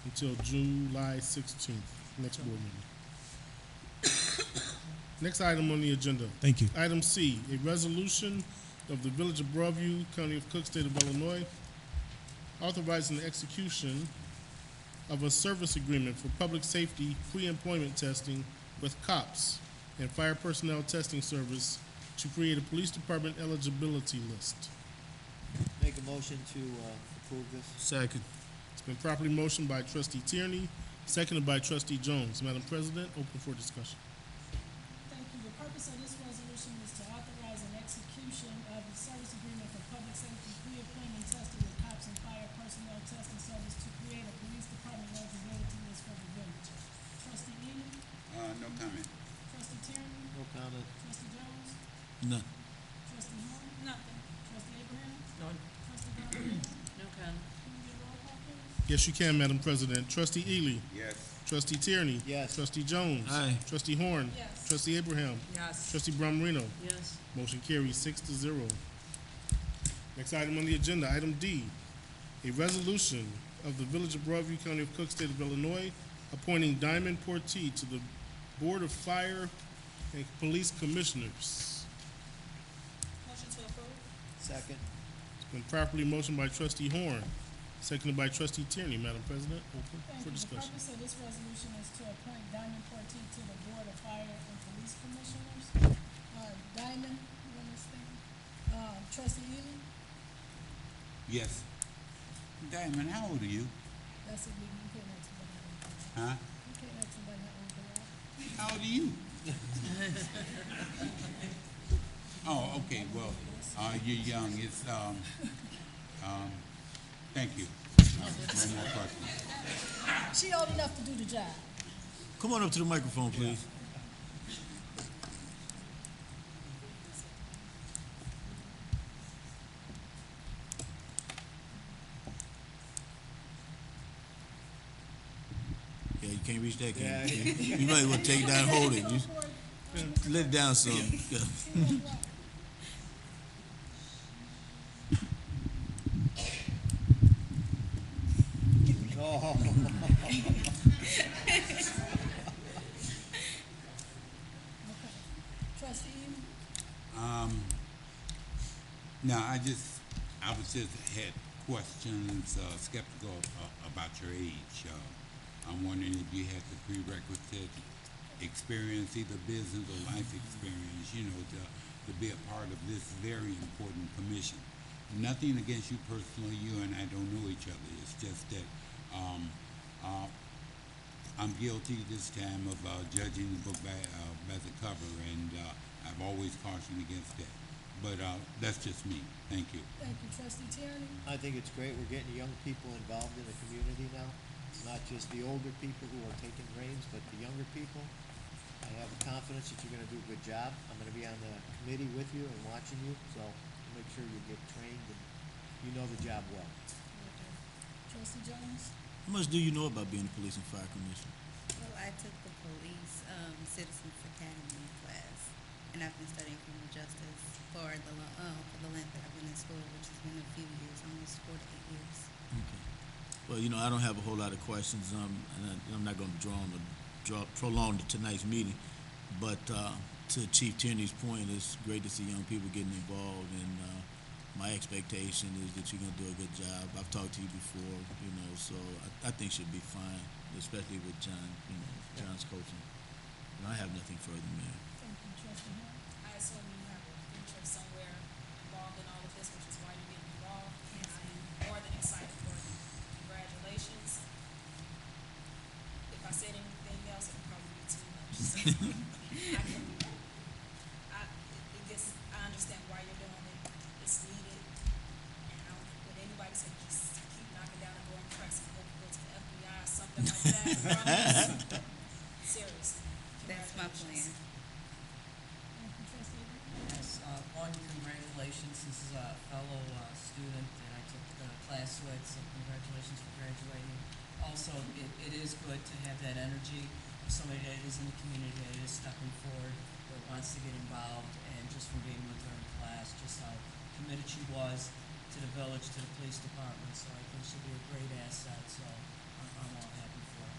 until July 16th, next board meeting. Next item on the agenda. Thank you. Item C, a resolution of the Village of Broadview, County of Cook, State of Illinois, authorizing the execution of a service agreement for public safety pre-employment testing with COPS and fire personnel testing service to create a police department eligibility list. Make a motion to approve this. Second. It's been properly motioned by trustee Tierney, seconded by trustee Jones. Madam President, open for discussion. Thank you. The purpose of this resolution is to authorize an execution of the service agreement for public safety pre-employment testing with cops and fire personnel testing service to create a police department eligibility list for the village. Trustee Ely, No comment. trustee Tierney, No comment. trustee Jones, None. trustee Horn. Nothing. Trustee Abraham, None. trustee Bramrino. No comment. Can we get a roll call, please? Yes, you can, Madam President. Trustee Ely, Yes. trustee Tierney, Yes. trustee Jones, Aye. trustee Horn, Yes. trustee Abraham, Yes. trustee Bramrino. Yes. Motion carries 6-0. Next item on the agenda, item D, a resolution of the Village of Broadview, County of Cook, State of Illinois, appointing Diamond Portee to the Board of Fire and Police Commissioners. Motion to approve? Second. It's been properly motioned by trustee Horn, seconded by trustee Tierney. Madam President, open Thank for you. The discussion. purpose of this resolution is to appoint Diamond Portee to the Board of Fire and Police Commissioners. Diamond, you understand? Trustee Ely, Yes. Diamond, how old are you? that's it, you can't ask somebody how old they are. Huh? You can't ask somebody how old they are. How old are you? Oh, okay, well, you're young, it's, thank you. No more questions. She old enough to do the job. Come on up to the microphone, please. Yeah, you can't reach that, can you? You might as well take it down, hold it. Let it down some. Yeah. Oh. Trustee Ely, No, I was just had questions, skeptical about your age. I'm wondering if you had the prerequisite experience, either business or life experience, to be a part of this very important commission. Nothing against you personally, you and I don't know each other. It's just that I'm guilty this time of judging the book by the cover, and I've always cautioned against that. But that's just me. Thank you. thank you. Trustee Tierney, I think it's great. We're getting young people involved in the community now. Not just the older people who are taking reins, but the younger people. I have confidence that you're gonna do a good job. I'm gonna be on the committee with you and watching you, so make sure you get trained and you know the job well. trustee Jones, How much do you know about being a police and fire commissioner? Well, I took the police citizens academy class, and I've been studying criminal justice for the length that I've been in school, which has been a few years, almost 4 to 8 years. Okay. Well, I don't have a whole lot of questions, and I'm not gonna prolong tonight's meeting, but to Chief Tierney's point, it's great to see young people getting involved, and my expectation is that you're gonna do a good job. I've talked to you before, so I think she'll be fine, especially with John, John's coaching. I have nothing further, Mayor. thank you. Trustee Horn, I assume you have a future somewhere involved in all of this, which is why you're getting involved. And I am more than excited for you. Congratulations. If I said anything else, that from this. Seriously. That's my plan. Yes, one, congratulations. This is a fellow student that I took the class with, so congratulations for graduating. Also, it is good to have that energy of somebody that is in the community, that is stepping forward, that wants to get involved, and just from being with her in class, just how committed she was to the village, to the police department. So I think she'll be a great asset, so I'm all happy for her.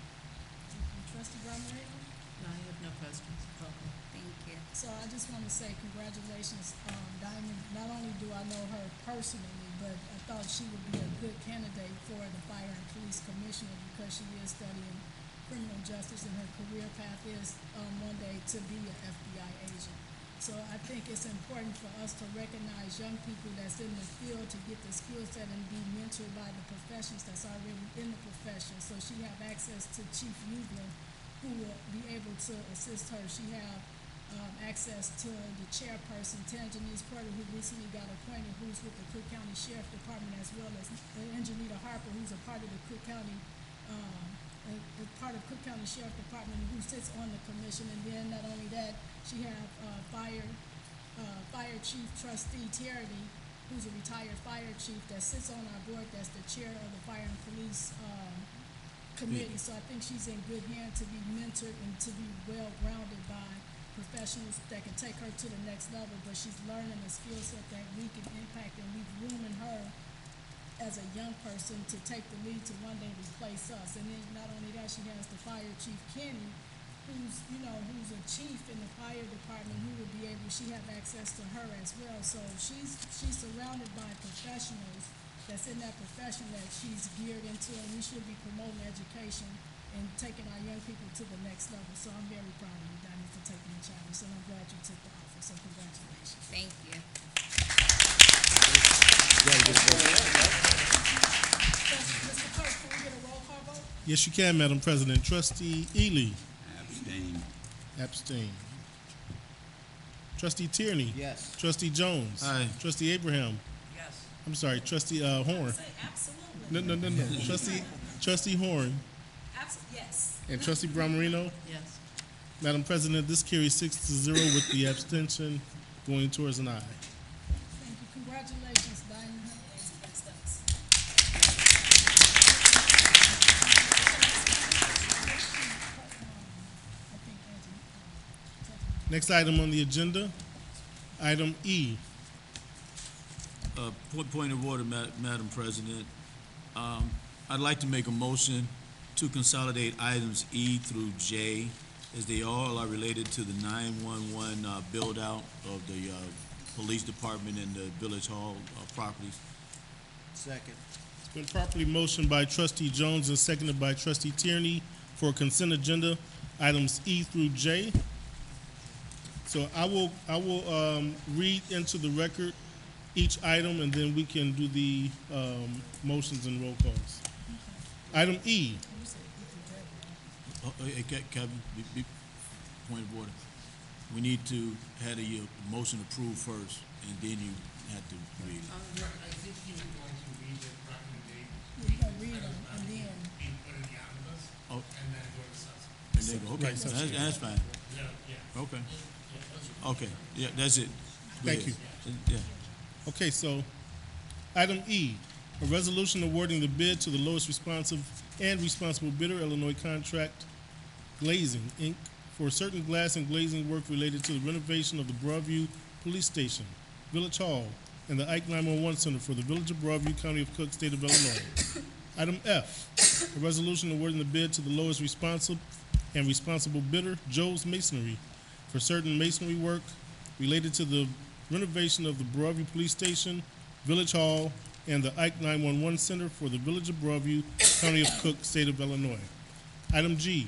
Trustee Bramarino? No, I have no questions. Thank you. So I just want to say congratulations, Diamond. Not only do I know her personally, but I thought she would be a good candidate for the Fire and Police Commissioner because she is studying criminal justice and her career path is one day to be an FBI agent. So I think it's important for us to recognize young people that's in the field to get the skill set and be mentored by the professions that's already in the profession. So she have access to Chief Evelyn, who will be able to assist her. She have access to the chairperson, Tanjanese Porter, who recently got appointed, who's with the Cook County Sheriff Department, as well as Engineer Harper, who's a part of the Cook County, part of Cook County Sheriff Department, who sits on the commission. And then not only that, she have Fire Chief Trustee Tierney, who's a retired fire chief that sits on our board, that's the chair of the Fire and Police Committee. So I think she's in good hands to be mentored and to be well-grounded by professionals that can take her to the next level, but she's learning a skill set that we can impact, and we've room in her as a young person to take the lead to one day replace us. And then not only that, she has the Fire Chief Kenny, who's a chief in the fire department, who will be able, she have access to her as well. So she's surrounded by professionals that's in that profession that she's geared into, and we should be promoting education and taking our young people to the next level. So I'm very proud of you, Diamond, for taking the challenge, and I'm glad you took the offer, so congratulations. Thank you. Mr. Clerk, can we get a roll call vote? Yes, you can, Madam President. Trustee Ely. Abstain. Abstain. Trustee Tierney. Yes. Trustee Jones. Aye. Trustee Abraham. Yes. I'm sorry, Trustee Horn. Say absolutely. No. Trustee Horn Yes. and Trustee Bramarino. Yes. Madam President, this carries 6-0 with the abstention going towards an aye. Thank you. Congratulations, Diamond. Next item on the agenda, item E. Point of order, Madam President. I'd like to make a motion to consolidate items E through J, as they all are related to the 911 build-out of the police department and the Village Hall properties. Second. It's been properly motioned by Trustee Jones and seconded by Trustee Tierney for consent agenda items E through J. So I will read into the record each item, and then we can do the motions and roll calls. Item E. Hey, Kevin, point of order. We need to have a motion approved first, and then you have to read it. I think he was going to read the recommendation. You're gonna read them, and then. Be put in the omnibus, Oh. and then go to substance. And then go, okay, that's fine. Yeah. Okay. Okay, yeah, that's it. Go Thank ahead. you. Yeah. Okay, so item E, a resolution awarding the bid to the lowest responsive and responsible bidder, Illinois Contract Glazing, Inc., for certain glass and glazing work related to the renovation of the Broadview Police Station, Village Hall, and the Ike 911 Center for the Village of Broadview, County of Cook, State of Illinois. Item F, a resolution awarding the bid to the lowest responsive and responsible bidder, Joe's Masonry, for certain masonry work related to the renovation of the Broadview Police Station, Village Hall, and the Ike 911 Center for the Village of Broadview, County of Cook, State of Illinois. Item G,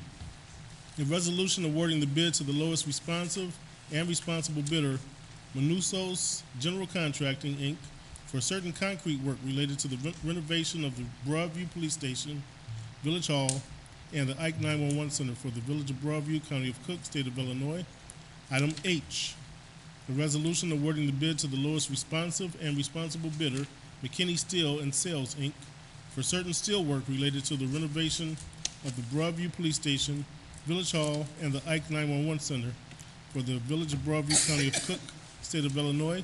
a resolution awarding the bid to the lowest responsive and responsible bidder, Manusos General Contracting, Inc., for certain concrete work related to the renovation of the Broadview Police Station, Village Hall, and the Ike 911 Center for the Village of Broadview, County of Cook, State of Illinois. Item H, a resolution awarding the bid to the lowest responsive and responsible bidder, McKinney Steel and Sales, Inc., for certain steel work related to the renovation of the Broadview Police Station, Village Hall, and the Ike 911 Center for the Village of Broadview, County of Cook, State of Illinois.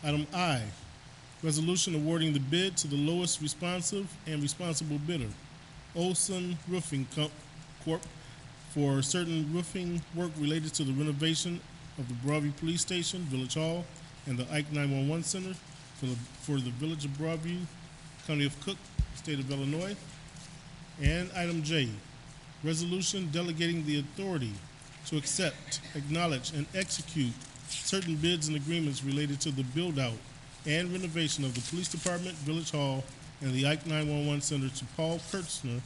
Item I, resolution awarding the bid to the lowest responsive and responsible bidder, Olson Roofing Corp., for certain roofing work related to the renovation of the Broadview Police Station, Village Hall, and the Ike 911 Center for the Village of Broadview, County of Cook, State of Illinois. And item J, resolution delegating the authority to accept, acknowledge, and execute certain bids and agreements related to the build-out and renovation of the Police Department, Village Hall, and the Ike 911 Center to Paul Kurtzner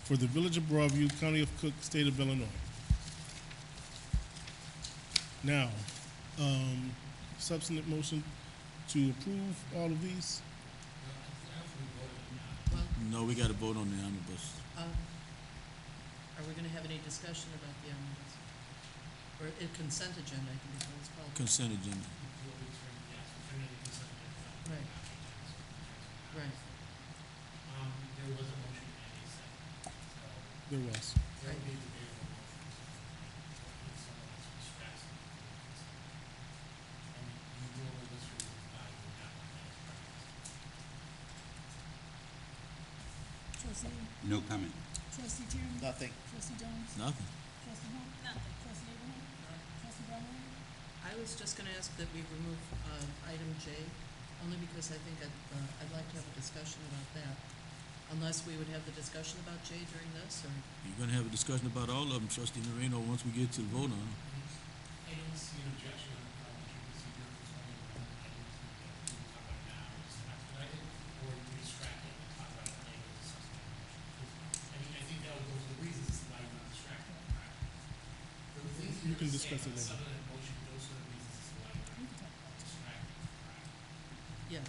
for the Village of Broadview, County of Cook, State of Illinois. Now, substantive motion to approve all of these? No, we gotta vote on the omnibus. Are we gonna have any discussion about the omnibus? Or a consent agenda, I think is what it's called. Consent agenda. Right. Right. There was a motion and a second, so There was. there will be a debatable motion. So if someone wants to extract something from the consent. And you normally list your value in that one, that's correct. Trustee, No comment. trustee Tierney? Nothing. Trustee Jones? Nothing. Trustee Hunt? Nothing. Trustee Abraham? Trustee Brown? I was just gonna ask that we remove, item J, only because I think I'd like to have a discussion about that. Unless we would have the discussion about J during this, or, You're gonna have a discussion about all of them, Trustee Moreno, once we get to the vote on them. I don't see an objection on the procedure, it's only one item that we can talk about now, just expedite it, or you can extract it and talk about it later as a subsequent motion. I mean, I think that would go to the reasons as to why you want to extract it, correct? The things You you're can gonna say discuss it about the later. subsequent motion, those are the reasons as to why you want to extract it, correct? yes.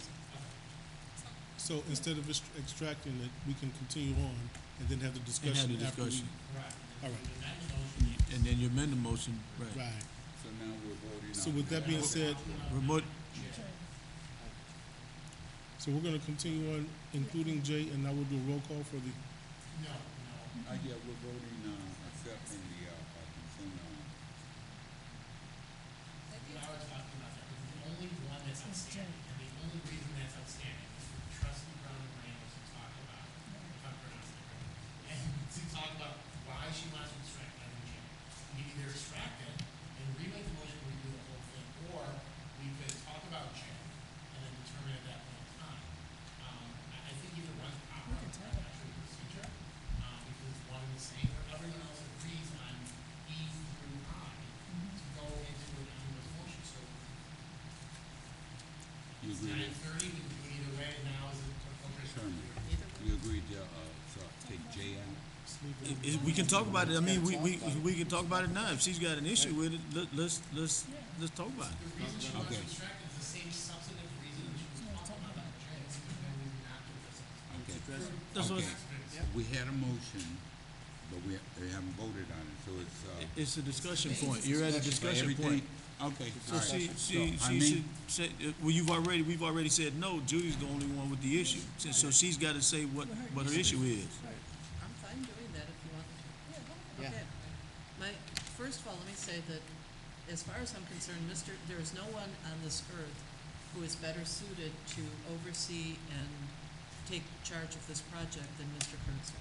So instead of extracting it, we can continue on and then have the And discussion have the after we. discussion. Correct. All right. The next motion, And then you amend the motion, right. Right. So now we're voting on. So with that being said, Remote, so we're gonna continue on, including J, and now we'll do a roll call for the, no. Yeah, we're voting, accepting the, consent, What I was talking about there is the only one that's outstanding, and the only reason that's outstanding is for trustee Brown and Ramos to talk about, if I'm pronouncing it correctly, and to talk about why she wants to extract item J. We can either extract it and remake the motion, redo the whole thing, or we could talk about J and then determine at that point in time. I think either one's proper, actually procedure, because it's one and the same, or everyone else agrees on E through I to go into an omnibus motion, so you it's agree 9:30, we can do it either way, now is it appropriate? Sherman, you agree to, so take J out? we can talk about it, I mean, we can talk about it now, if she's got an issue with it, let's talk about it. The reason she wants to Okay. extract it is the same substantive reason that she was talking about J, there's no reason not to address it. Okay. That's what- Okay. We had a motion, but we haven't voted on it, so it's, It's a discussion point, you're at a discussion everything. point. Okay, So all right. she So, I should mean- say, well, we've already said no, Julie's the only one with the issue, so she's gotta say what her issue is. I'm fine doing that if you want me to. Yeah. Okay. First of all, let me say that, as far as I'm concerned, there is no one on this earth who is better suited to oversee and take charge of this project than Mr. Kurtzer.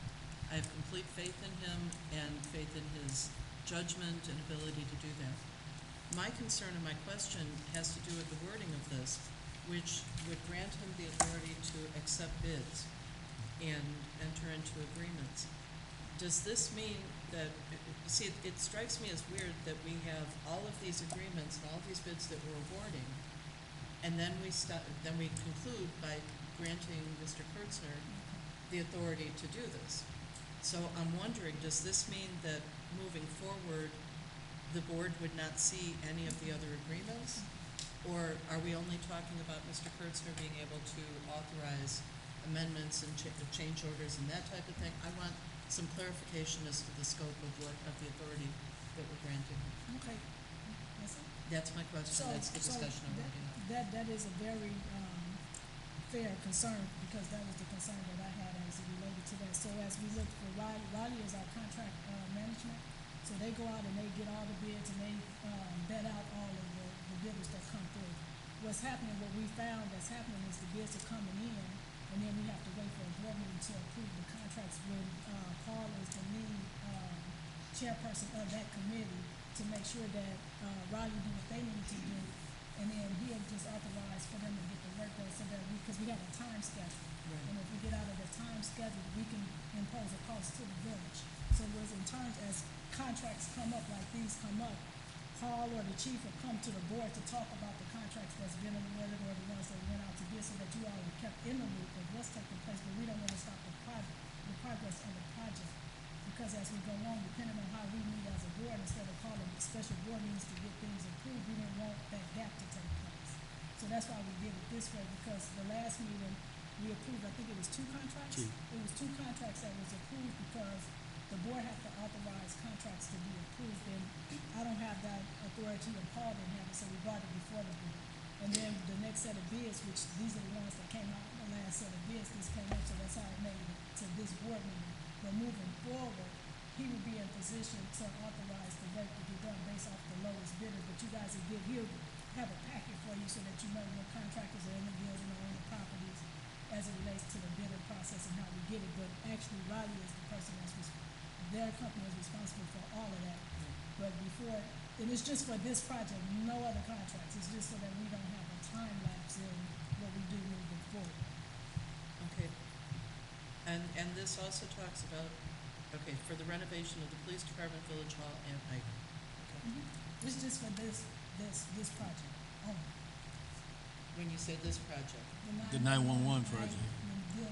I have complete faith in him and faith in his judgment and ability to do that. My concern and my question has to do with the wording of this, which would grant him the authority to accept bids and enter into agreements. Does this mean that, see, it strikes me as weird that we have all of these agreements and all of these bids that we're awarding, and then we conclude by granting Mr. Kurtzner the authority to do this. So I'm wondering, does this mean that moving forward, the board would not see any of the other agreements? Or are we only talking about Mr. Kurtzner being able to authorize amendments and change orders and that type of thing? I want some clarification as to the scope of the authority that we're granting. Okay. That's it. That's my question, that's the discussion I'm looking at. That is a very, fair concern, because that was the concern that I had as it related to to that. So as we look for Riley is our contract, management. So they go out and they get all the bids and they, vet out all of the bidders that come through. What's happening, what we found that's happening is the bids are coming in, and then we have to wait for a board meeting to approve the contracts when, Paul is the lead, chairperson of that committee to make sure that, Riley do what they need to do, and then he'll just authorize for them to get the work done so that because we have a time schedule. Right. And if we get out of the time schedule, we can impose a cost to the village. So whereas in terms, as contracts come up like these come up, Paul or the chief will come to the board to talk about the contracts that's been awarded or the ones that went out to bid so that you all are kept in the loop of what's taking place, but we don't want to stop the progress of the project. Because as we go on, depending on how we meet as a board, instead of calling special board meetings to get things approved, we didn't want that gap to take place. So that's why we did it this way, because the last meeting, we approved, I think it was 2 contracts? It was 2 contracts that was approved because the board had to authorize contracts to be approved, and I don't have that authority, and Paul didn't have it, so we brought it before the board. And then the next set of bids, which these are the ones that came out, the last set of bids, this came up, so that's how it made it to this board meeting. But moving forward, he would be in position to authorize the work to be done based off the lowest bidder, but you guys will he'll have a packet for you so that you know what contractors are in the building or on the properties as it relates to the bidding process and how we get it. But actually, Riley is the person their company is responsible for all of that. But before, and it's just for this project, no other contracts. It's just so that we don't have a time lapse in what we do moving forward. Okay. And this also talks about, okay, for the renovation of the police department, village hall, and I, okay. It's just for this project only. When you say this project, The 911 project. The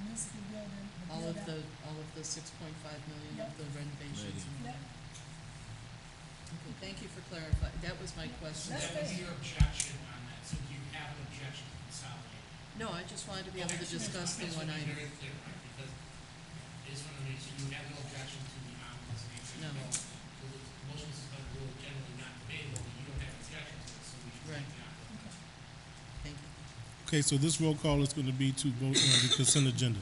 municipal building. all of the 6.5 million of the renovations. Yep. Okay, thank you for clarifying. That was my question. That was your objection on that, so do you have an objection to consolidate? No, I just wanted to be able to discuss the one item. Very clear, right, because I just want to make sure you have no objection to the omnibus nature. No. Because motions is under rule generally not debatable, but you don't have objection to it, so we should Right. take the omnibus. Thank you. Okay, so this roll call is going to be to vote on the consent agenda.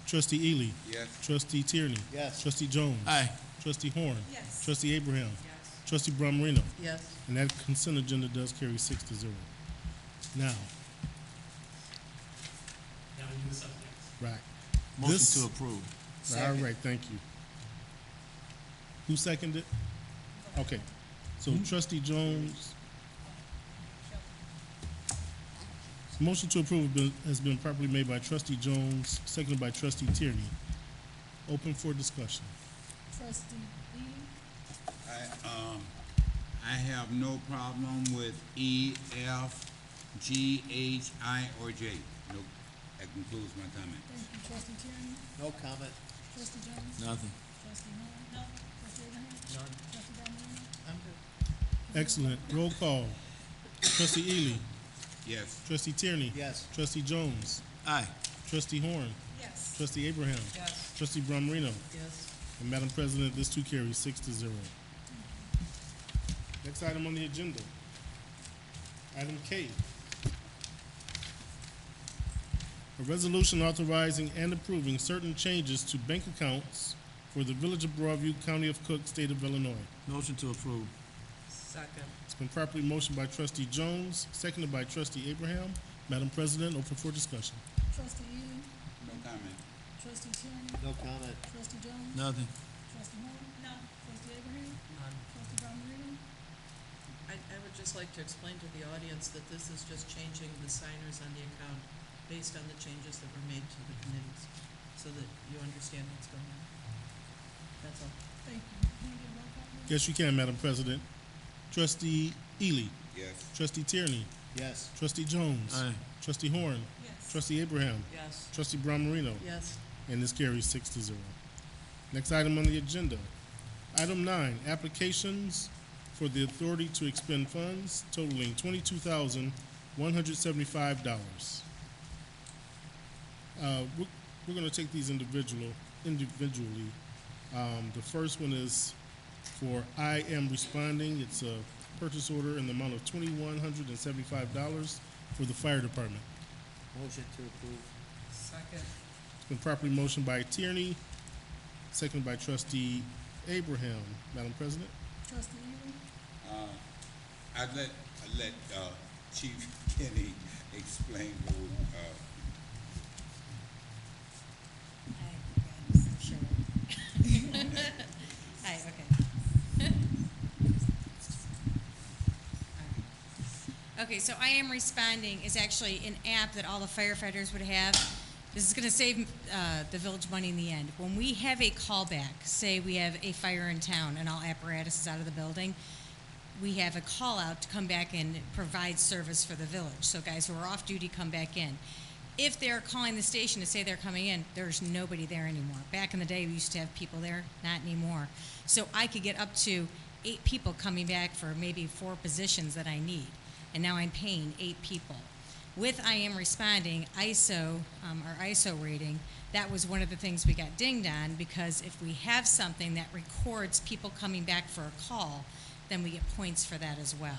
Trustee Ely. Yes. Trustee Tierney. Yes. Trustee Jones. Aye. Trustee Horn. Yes. Trustee Abraham. Yes. Trustee Bromrino. Yes. And that consent agenda does carry 6-0. Now, Now we do the subjects. right. Motion This- to approve. All right, thank you. Who seconded? Okay, so Trustee Jones. Motion to approve has been properly made by Trustee Jones, seconded by Trustee Tierney. Open for discussion. Trustee Ely? I have no problem with E, F, G, H, I, or J. No, that concludes my comment. Thank you. Trustee Tierney? No comment. Trustee Jones? Nothing. Trustee Horn? No. Trustee Abraham? None. Trustee Bromrino? I'm good. Excellent. Roll call. Trustee Ely. Yes. Trustee Tierney. Yes. Trustee Jones. Aye. Trustee Horn. Yes. Trustee Abraham. Yes. Trustee Bromrino. Yes. And Madam President, this too carries 6-0. Next item on the agenda. Item K. A resolution authorizing and approving certain changes to bank accounts for the Village of Broadview, County of Cook, State of Illinois. Motion to approve. Second. It's been properly motioned by Trustee Jones, seconded by Trustee Abraham. Madam President, open for discussion. Trustee Ely? No comment. Trustee Tierney? No comment. Trustee Jones? Nothing. Trustee Horn? No. Trustee Abraham? None. Trustee Bromrino? I would just like to explain to the audience that this is just changing the signers on the account based on the changes that were made to the committees, so that you understand what's going on. That's all. Thank you. Can you get a roll call, please? Yes, you can, Madam President. Trustee Ely. Yes. Trustee Tierney. Yes. Trustee Jones. Aye. Trustee Horn. Yes. Trustee Abraham. Yes. Trustee Bromrino. Yes. And this carries 6-0. Next item on the agenda. Item 9, applications for the authority to expend funds totaling $22,175. We're going to take these individually. The first one is for I Am Responding. It's a purchase order in the amount of $2,175 for the fire department. Motion to approve. Second. Been properly motioned by Tierney, seconded by trustee Abraham. Madam President? Trustee Ely? I let Chief Kenny explain Hi, okay. Okay, so I Am Responding is actually an app that all the firefighters would have. This is gonna save the village money in the end. When we have a callback, say we have a fire in town and all apparatus is out of the building, we have a call out to come back and provide service for the village. So guys who are off duty come back in. If they're calling the station to say they're coming in, there's nobody there anymore. Back in the day, we used to have people there, not anymore. So I could get up to 8 people coming back for maybe 4 positions that I need. And now I'm paying 8 people. With I Am Responding, ISO, our ISO rating, that was one of the things we got dinged on, because if we have something that records people coming back for a call, then we get points for that as well.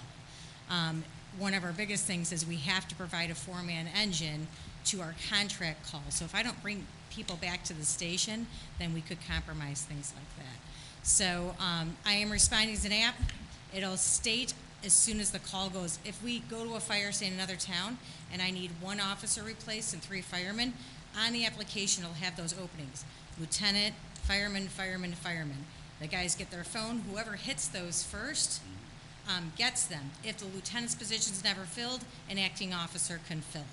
One of our biggest things is we have to provide a 4-man engine to our contract calls. So if I don't bring people back to the station, then we could compromise things like that. So I Am Responding is an app. It'll state as soon as the call goes. If we go to a fire, say in another town, and I need 1 officer replaced and 3 firemen, on the application it'll have those openings. Lieutenant, fireman, fireman, fireman. The guys get their phone. Whoever hits those first gets them. If the lieutenant's position's never filled, an acting officer can fill it.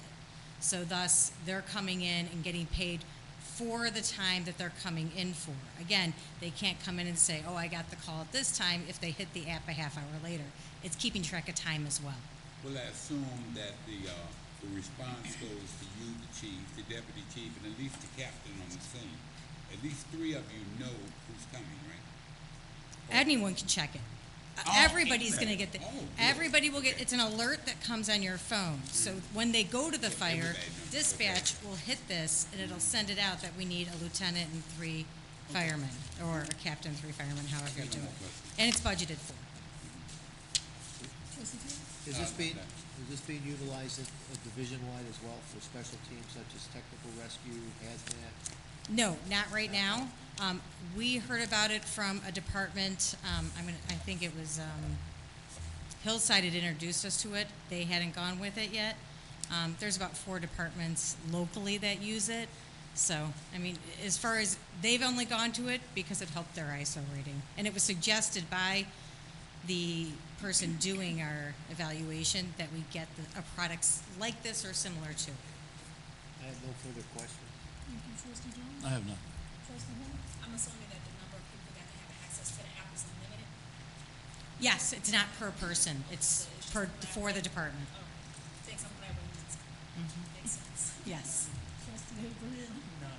So thus, they're coming in and getting paid for the time that they're coming in for. Again, they can't come in and say, oh, I got the call at this time if they hit the app a half hour later. It's keeping track of time as well. Well, I assume that the response goes to you, the chief, the deputy chief, and at least the captain on the scene. At least 3 of you know who's coming, right? Anyone can check it. Everybody's going to get the, everybody will get, it's an alert that comes on your phone. So when they go to the fire, dispatch will hit this and it'll send it out that we need a lieutenant and 3 firemen, or a captain, 3 firemen, however you do it. And it's budgeted for. Is this being utilized division-wide as well for special teams such as technical rescue, hazmat? No, not right now. We heard about it from a department, I think it was, Hillside had introduced us to it. They hadn't gone with it yet. There's about 4 departments locally that use it. So, I mean, as far as, they've only gone to it because it helped their ISO rating. And it was suggested by the person doing our evaluation that we get a products like this or similar to. I have no further questions. Thank you, trustee Jones. I have none. Trustee Hunter? I'm assuming that the number of people that can have access to the app is unlimited? Yes, it's not per person. It's for the department. Take some whatever needs. Makes sense. Yes. Trustee Abraham? None.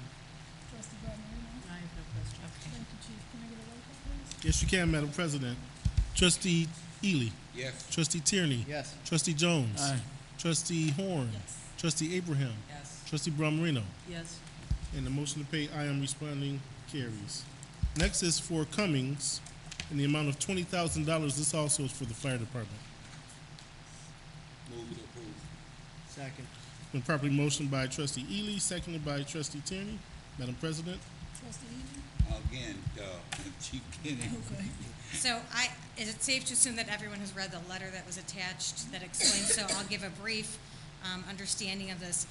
Trustee Barberino? I have no question. Thank you, chief. Can I get a roll call, please? Yes, you can, Madam President. Trustee Ely. Yes. Trustee Tierney. Yes. Trustee Jones. Aye. Trustee Horn. Yes. Trustee Abraham. Yes. Trustee Brummerino. Yes. And the motion to pay I Am Responding carries. Next is for Cummings in the amount of $20,000. This also is for the fire department. Move to approve. Second. Been properly motioned by trustee Ely, seconded by trustee Tierney. Madam President? Trustee Ely? Again, Chief Kenny. Okay. So is it safe to assume that everyone has read the letter that was attached that explains, so I'll give a brief understanding of this.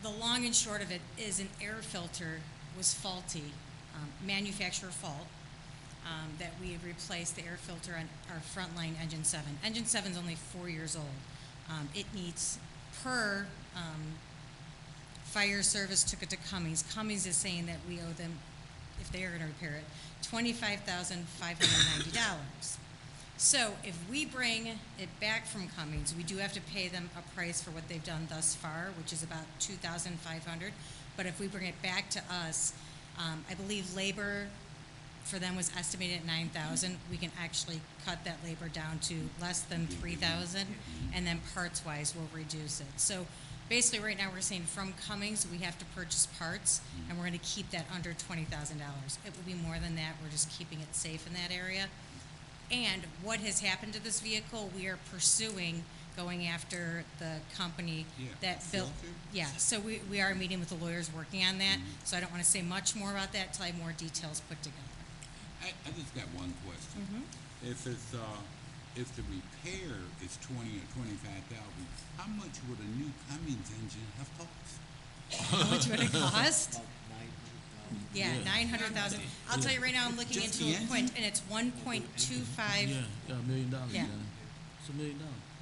The long and short of it is an air filter was faulty, manufacturer fault, that we had replaced the air filter on our frontline Engine 7. Engine 7 is only 4 years old. It needs, per fire service took it to Cummings. Cummings is saying that we owe them, if they are going to repair it, $25,590. So if we bring it back from Cummings, we do have to pay them a price for what they've done thus far, which is about $2,500. But if we bring it back to us, I believe labor for them was estimated at $9,000. We can actually cut that labor down to less than $3,000, and then parts-wise, we'll reduce it. So basically, right now, we're saying from Cummings, we have to purchase parts, and we're going to keep that under $20,000. It will be more than that. We're just keeping it safe in that area. And what has happened to this vehicle, we are pursuing, going after the company that built. Filter? Yeah, so we are meeting with the lawyers working on that, so I don't want to say much more about that till I have more details put together. I just got one question. Mm-hmm. If it's, if the repair is 20 or 25,000, how much would a new Cummins engine have cost? How much would it cost? About 900,000. Yeah, 900,000. I'll tell you right now, I'm looking Just into the a point, and it's 1.25. Yeah, $1 million. Yeah. It's $1 million.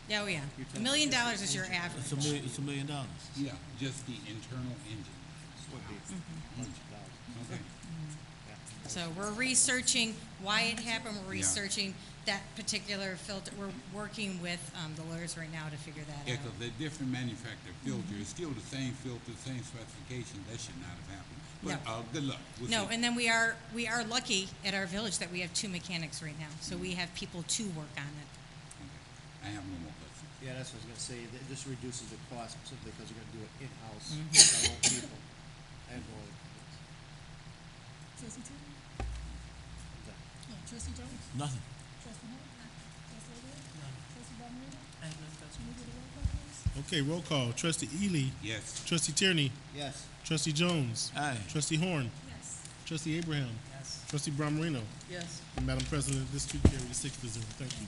Yeah, oh yeah. $1 million is your average. It's $1 million. Yeah, just the internal engine. Would be a bunch of dollars. Okay. Yeah. So we're researching why it happened, we're Yeah. researching that particular filter. We're working with the lawyers right now to figure that Yeah, out. because they're different manufacturer filter. It's still the same filter, same specification. That should not have happened. But good luck. We'll No, see. and then we are lucky at our village that we have 2 mechanics right now, so we have people to work on it. Okay. I have no more questions. Yeah, that's what I was gonna say. This reduces the cost simply because you're gonna do it in-house Mhm. with our own people. I have no other comments. Trustee Turner? What's that? No, trustee Jones? Nothing. Trustee Hunt? Trustee O'Brien? Trustee Barberina? I have no questions. Can we get a roll call, please? Okay, roll call. Trustee Ely. Yes. Trustee Tierney. Yes. Trustee Jones. Aye. Trustee Horn. Yes. Trustee Abraham. Yes. Trustee Bramarino. Yes. And Madam President, this too carries 6-0. Thank you.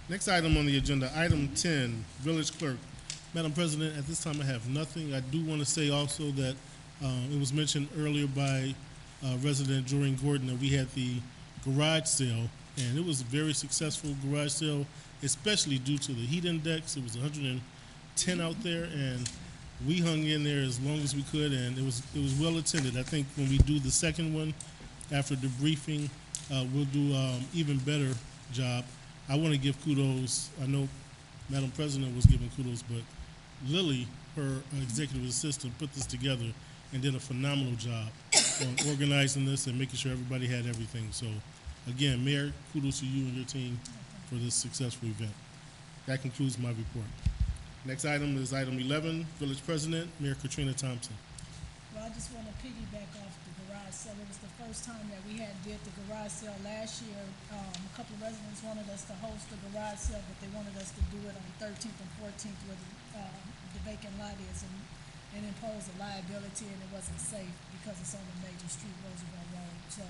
Next item on the agenda, item 10, Village Clerk. Madam President, at this time I have nothing. I do want to say also that it was mentioned earlier by resident Jordan Gordon that we had the garage sale, and it was a very successful garage sale, especially due to the heat index. It was 110 out there, and we hung in there as long as we could, and it was well attended. I think when we do the second one after the briefing, we'll do even better job. I want to give kudos. I know Madam President was giving kudos, but Lily, her executive assistant, put this together and did a phenomenal job on organizing this and making sure everybody had everything. So, again, Mayor, kudos to you and your team for this successful event. That concludes my report. Next item is item 11, Village President, Mayor Katrina Thompson. Well, I just want to piggyback off the garage sale. It was the first time that we had did the garage sale last year. A couple of residents wanted us to host the garage sale, but they wanted us to do it on 13th and 14th where the vacant lot is, and impose a liability, and it wasn't safe because it's on a major street, Roosevelt Road. So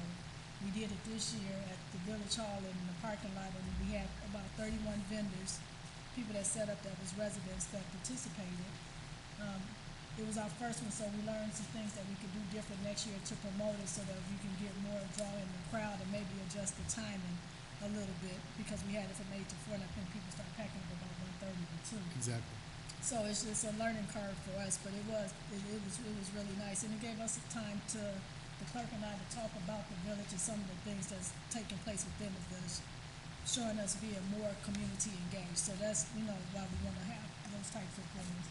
we did it this year at the Village Hall in the parking lot, and we had about 31 vendors, people that set up that was residents that participated. It was our first one, so we learned some things that we could do different next year to promote it so that we can get more draw in the crowd and maybe adjust the timing a little bit because we had it from 8 to 4 and I think people started packing up about 1:30 to 2. Exactly. So it's just a learning curve for us, but it was really nice, and it gave us time to, the clerk and I, to talk about the village and some of the things that's taking place within the village, showing us being more community engaged. So that's, why we want to have those types of things.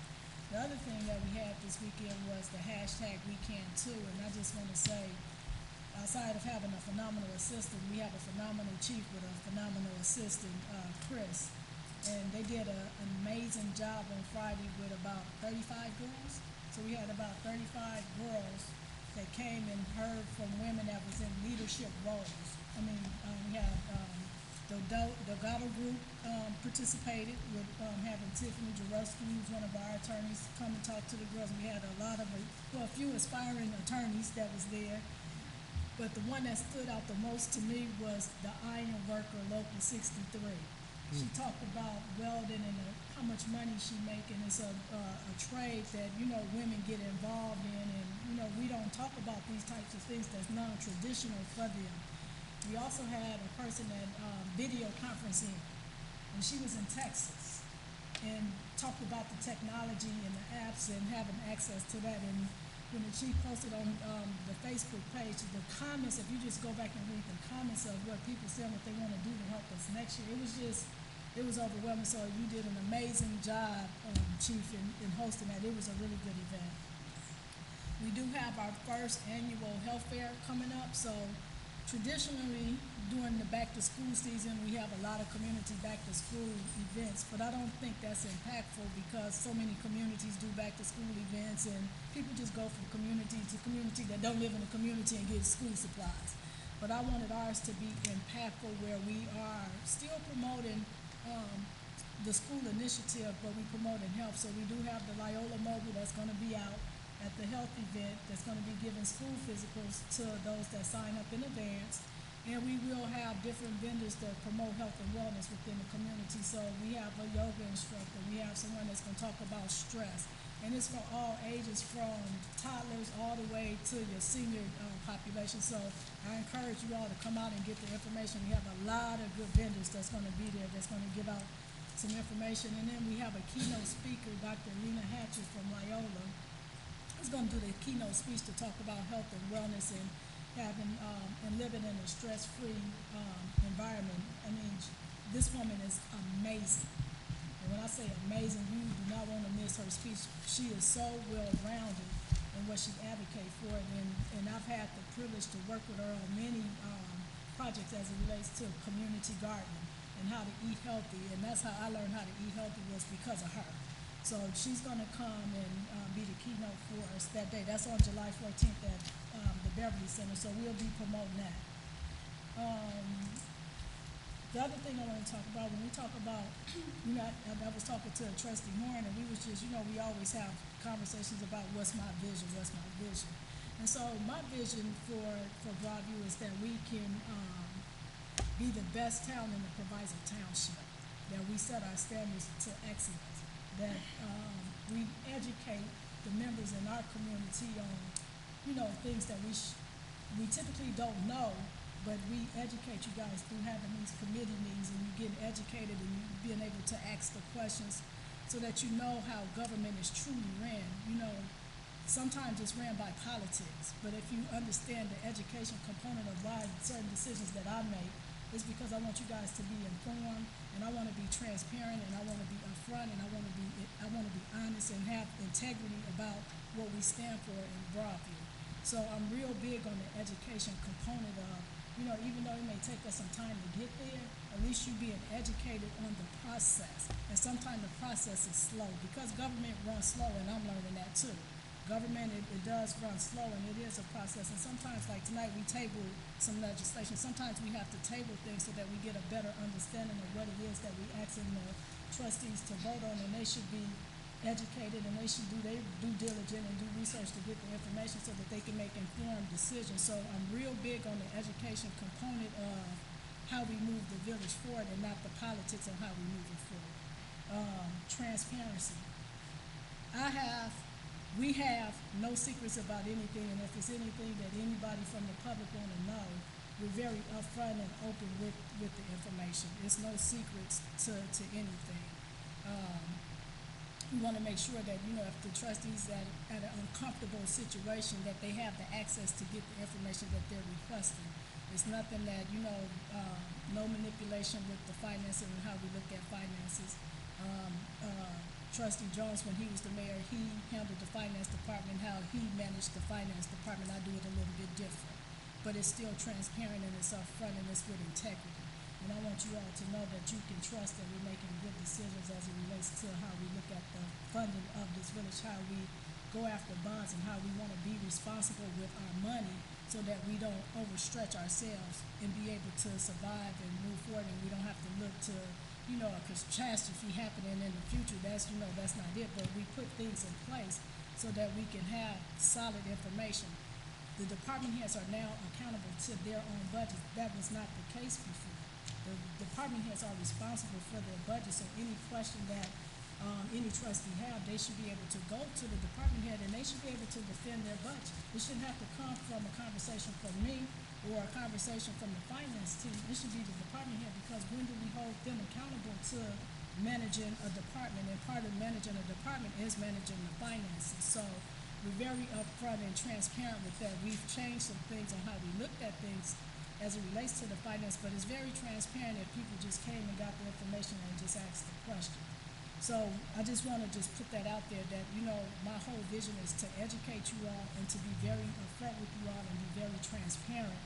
The other thing that we had this weekend was the hashtag weekend too, and I just want to say, outside of having a phenomenal assistant, we have a phenomenal chief with a phenomenal assistant, Chris. And they did an amazing job on Friday with about 35 girls. So we had about 35 girls that came and heard from women that was in leadership roles. I mean, we had the Delgado group participated with having Tiffany Jaruski, who's one of our attorneys, come and talk to the girls. We had a few aspiring attorneys that was there. But the one that stood out the most to me was the iron worker, Local 63. She talked about welding and how much money she making. It's a trade that, women get involved in, and, we don't talk about these types of things that's non-traditional for them. We also had a person that video conferencing, and she was in Texas, and talked about the technology and the apps and having access to that. And when the chief posted on the Facebook page, the comments, if you just go back and read the comments of what people said, what they want to do to help us next year, it was overwhelming. So you did an amazing job, Chief, in hosting that. It was a really good event. We do have our first annual health fair coming up. So traditionally, during the back-to-school season, we have a lot of community back-to-school events, but I don't think that's impactful because so many communities do back-to-school events, and people just go from community to community that don't live in the community and get school supplies. But I wanted ours to be impactful where we are still promoting, the school initiative, but we promoting health. So we do have the Loyola Mobile that's gonna be out at the health event, that's gonna be giving school physicals to those that sign up in advance. And we will have different vendors that promote health and wellness within the community. So we have a yoga instructor, we have someone that's gonna talk about stress. And it's for all ages, from toddlers all the way to your senior population. So I encourage you all to come out and get the information. We have a lot of good vendors that's gonna be there, that's gonna give out some information. And then we have a keynote speaker, Dr. Lena Hatcher from Loyola, who's gonna do the keynote speech to talk about health and wellness and having, and living in a stress-free, environment. I mean, this woman is amazing. And when I say amazing, you do not want to miss her speech. She is so well-rounded in what she advocates for. And I've had the privilege to work with her on many, projects as it relates to community gardening and how to eat healthy. And that's how I learned how to eat healthy, was because of her. So she's gonna come and, be the keynote for us that day. That's on July 14th at, the Beverly Center, so we'll be promoting that. The other thing I want to talk about, when we talk about, I was talking to Trustee Horn, and we was just, we always have conversations about what's my vision. And so my vision for Broadview is that we can, be the best town in the Proviso Township, that we set our standards to excellence, that, we educate the members in our community on, things that we typically don't know, but we educate you guys through having these committee meetings, and you getting educated and you being able to ask the questions so that you know how government is truly ran. Sometimes it's ran by politics, but if you understand the education component of why certain decisions that I make, it's because I want you guys to be informed, and I want to be transparent, and I want to be upfront, and I want to be honest and have integrity about what we stand for in Broadview. So I'm real big on the education component of, even though it may take us some time to get there, at least you being educated on the process. And sometimes the process is slow, because government runs slow, and I'm learning that too. Government, it does run slow, and it is a process. And sometimes, like tonight, we tabled some legislation. Sometimes we have to table things so that we get a better understanding of what it is that we asking the trustees to vote on, and they should be educated, and they should do their due diligence and do research to get the information so that they can make informed decisions. So I'm real big on the education component of how we move the village forward, and not the politics of how we move it forward. Transparency. We have no secrets about anything, and if it's anything that anybody from the public want to know, we're very upfront and open with the information. It's no secrets to anything. We want to make sure that, if the trustees at an uncomfortable situation, that they have the access to get the information that they're requesting. It's nothing that, no manipulation with the finances and how we look at finances. Trustee Jones, when he was the mayor, he handled the finance department, how he managed the finance department. I do it a little bit different, but it's still transparent, and it's upfront, and it's with integrity. And I want you all to know that you can trust that we're making good decisions as it relates to how we look at the funding of this village, how we go after bonds, and how we want to be responsible with our money so that we don't overstretch ourselves and be able to survive and move forward, and we don't have to look to, a catastrophe happening in the future. That's not it, but we put things in place so that we can have solid information. The department heads are now accountable to their own budget. That was not the case before. The department heads are responsible for their budget, so any question that any trustee have, they should be able to go to the department head, and they should be able to defend their budget. It shouldn't have to come from a conversation from me or a conversation from the finance team. It should be the department head, because when do we hold them accountable to managing a department? And part of managing a department is managing the finances. So we're very upfront and transparent with that. We've changed some things on how we looked at things as it relates to the finance, but it's very transparent if people just came and got the information and just asked the question. So I just want to put that out there that, my whole vision is to educate you all and to be very upfront with you all and be very transparent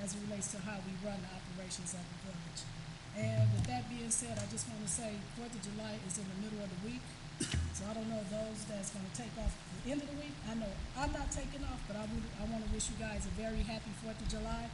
as it relates to how we run the operations of the village. And with that being said, I just want to say 4th of July is in the middle of the week. So I don't know those that's gonna take off at the end of the week. I know I'm not taking off, but I wanna wish you guys a very happy 4th of July.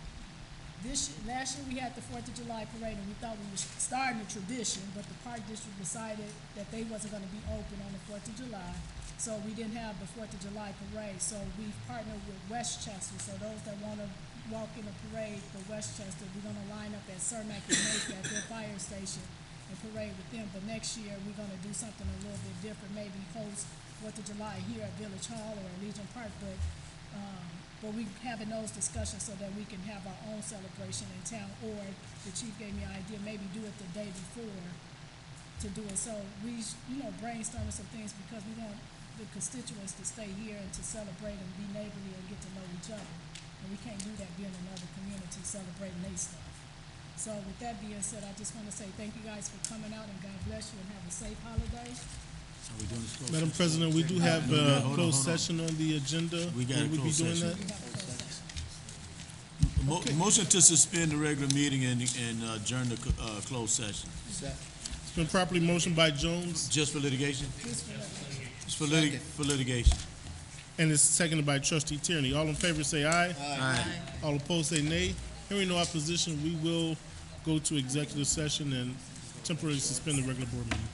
Last year we had the 4th of July parade and we thought we were starting a tradition, but the park district decided that they wasn't gonna be open on the 4th of July. So we didn't have the 4th of July parade. So we've partnered with Westchester. So those that wanna walk in the parade for Westchester, we're gonna line up at Cermak and Macon at their fire station and parade with them. But next year, we're gonna do something a little bit different, maybe host 4th of July here at Village Hall or at Legion Park, but we having those discussions so that we can have our own celebration in town, or the chief gave me an idea, maybe do it the day before to do it. So we, brainstorming some things because we want the constituents to stay here and to celebrate and be neighborly and get to know each other. And we can't do that being in another community celebrating their stuff. So with that being said, I just want to say thank you guys for coming out and God bless you and have a safe holiday. Are we doing this closed Madam session? President, we do have No, a hold on, closed hold on. session on the agenda. We got a Will we be closed doing session. that? Motion to suspend the regular meeting and adjourn the closed session. It's been properly motioned by Jones Just for litigation? It's for litigation. and it's seconded by Trustee Tierney. All in favor say aye. Aye. All opposed say nay. Hearing no opposition, we will go to executive session and temporarily suspend the regular board meeting.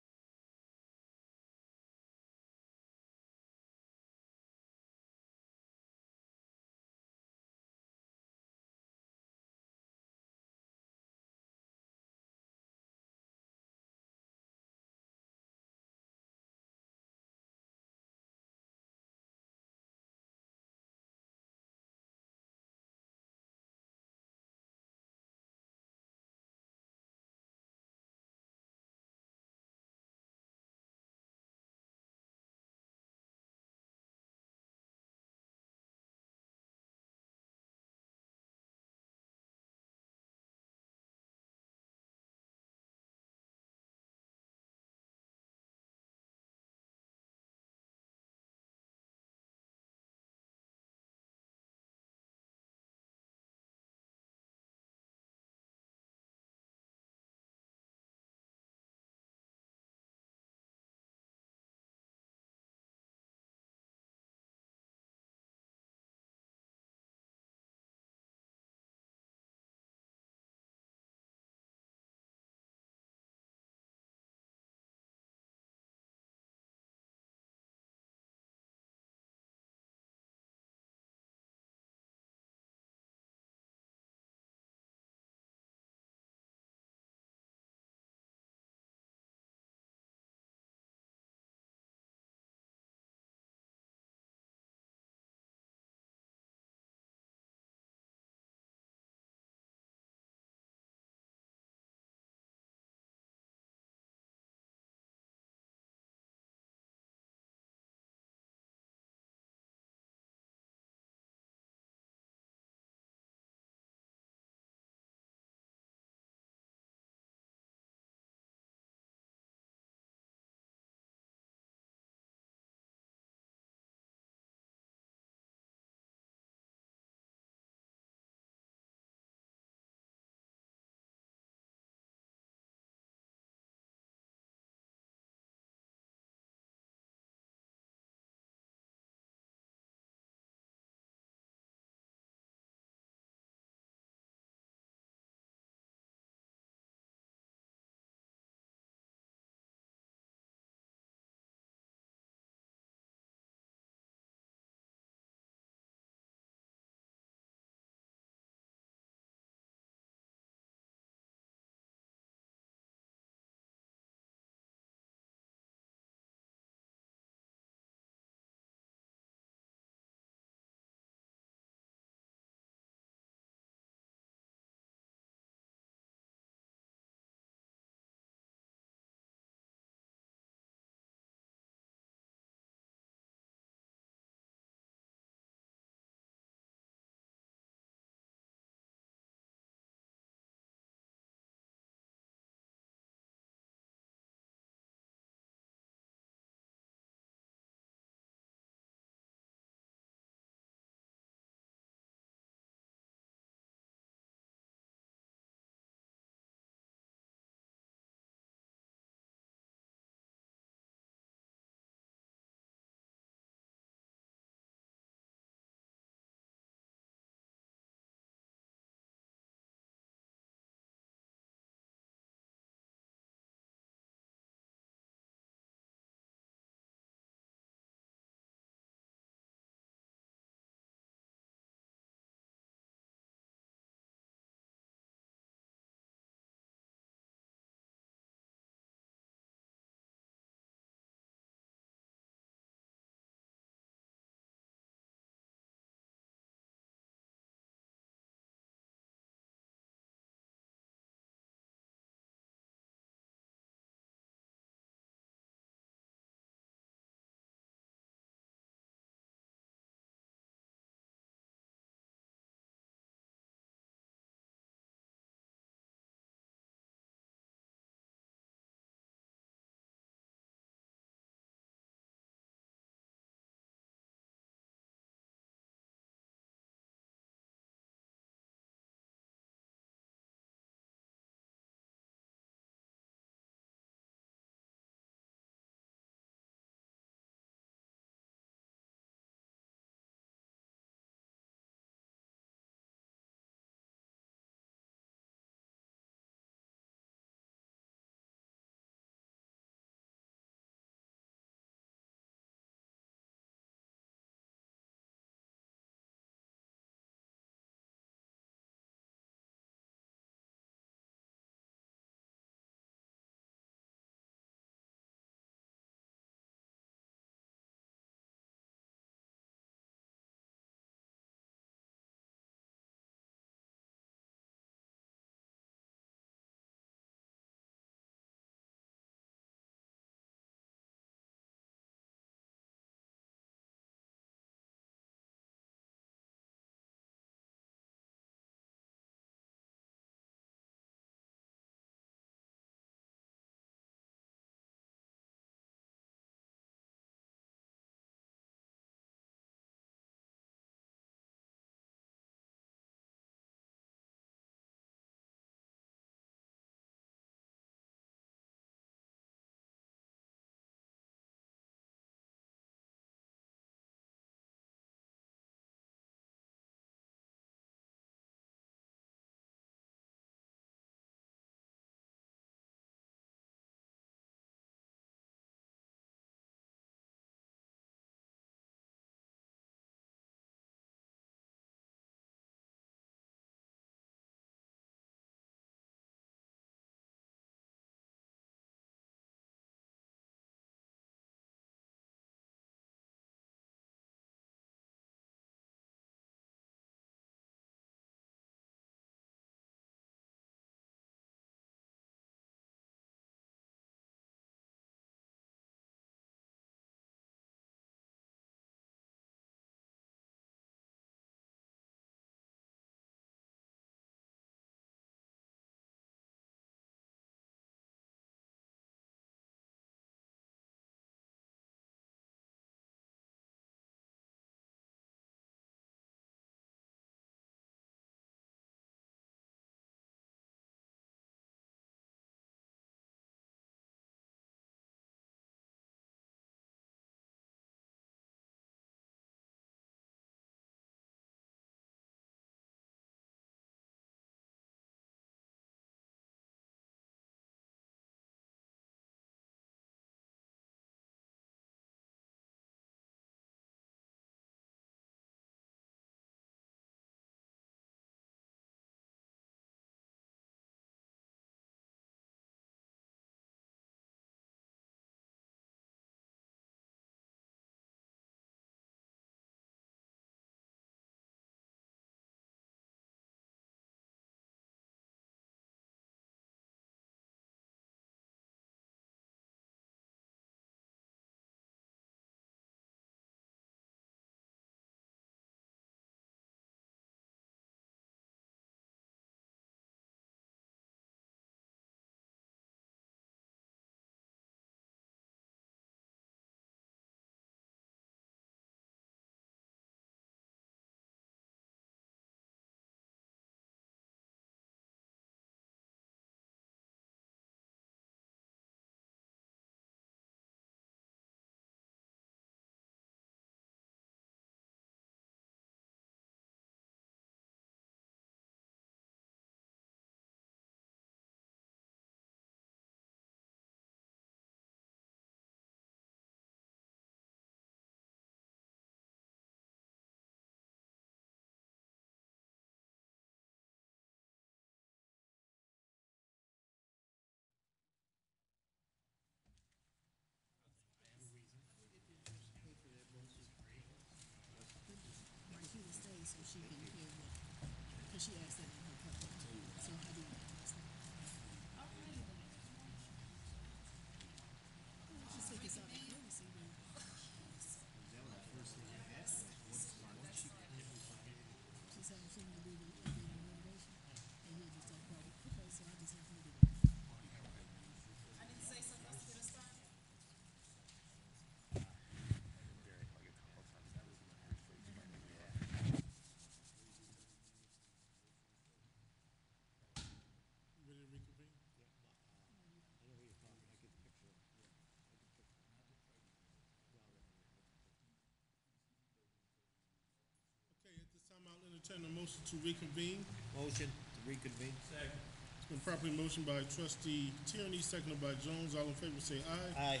entertain a motion to reconvene. Motion to reconvene. Second. It's been properly motioned by trustee Tierney, seconded by Jones. All in favor say aye. Aye.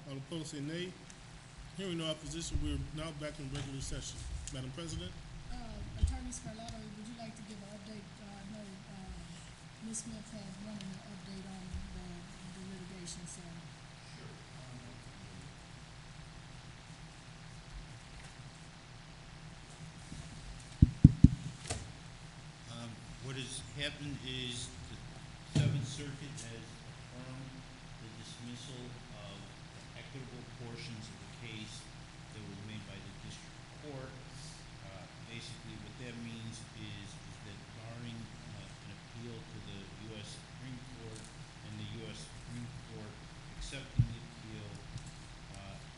All opposed say nay. Hearing no opposition, we're now back in regular session. Madam President? Attorney Scarlato, would you like to give an update? I know, Ms. Smith had wanted an update on the litigation, so. What has happened is the Seventh Circuit has affirmed the dismissal of the equitable portions of the case that was made by the district court. Basically, what that means is that barring an appeal to the U.S. Supreme Court and the U.S. Supreme Court accepting the appeal,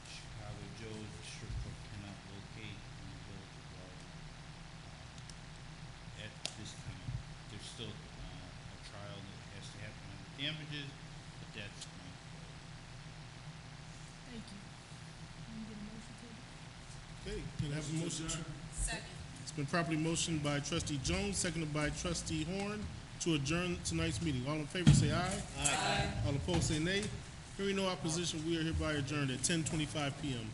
Chicago Joe's district court cannot locate in the village of Broadview. At this time, there's still a trial that has to happen on the damages, but that's going forward. Thank you. Can we get a motion to it? Okay, can I have a motion? Second. It's been properly motioned by trustee Jones, seconded by trustee Horn to adjourn tonight's meeting. All in favor say aye. Aye. All opposed say nay. Hearing no opposition, we are hereby adjourned at 10:25 p.m.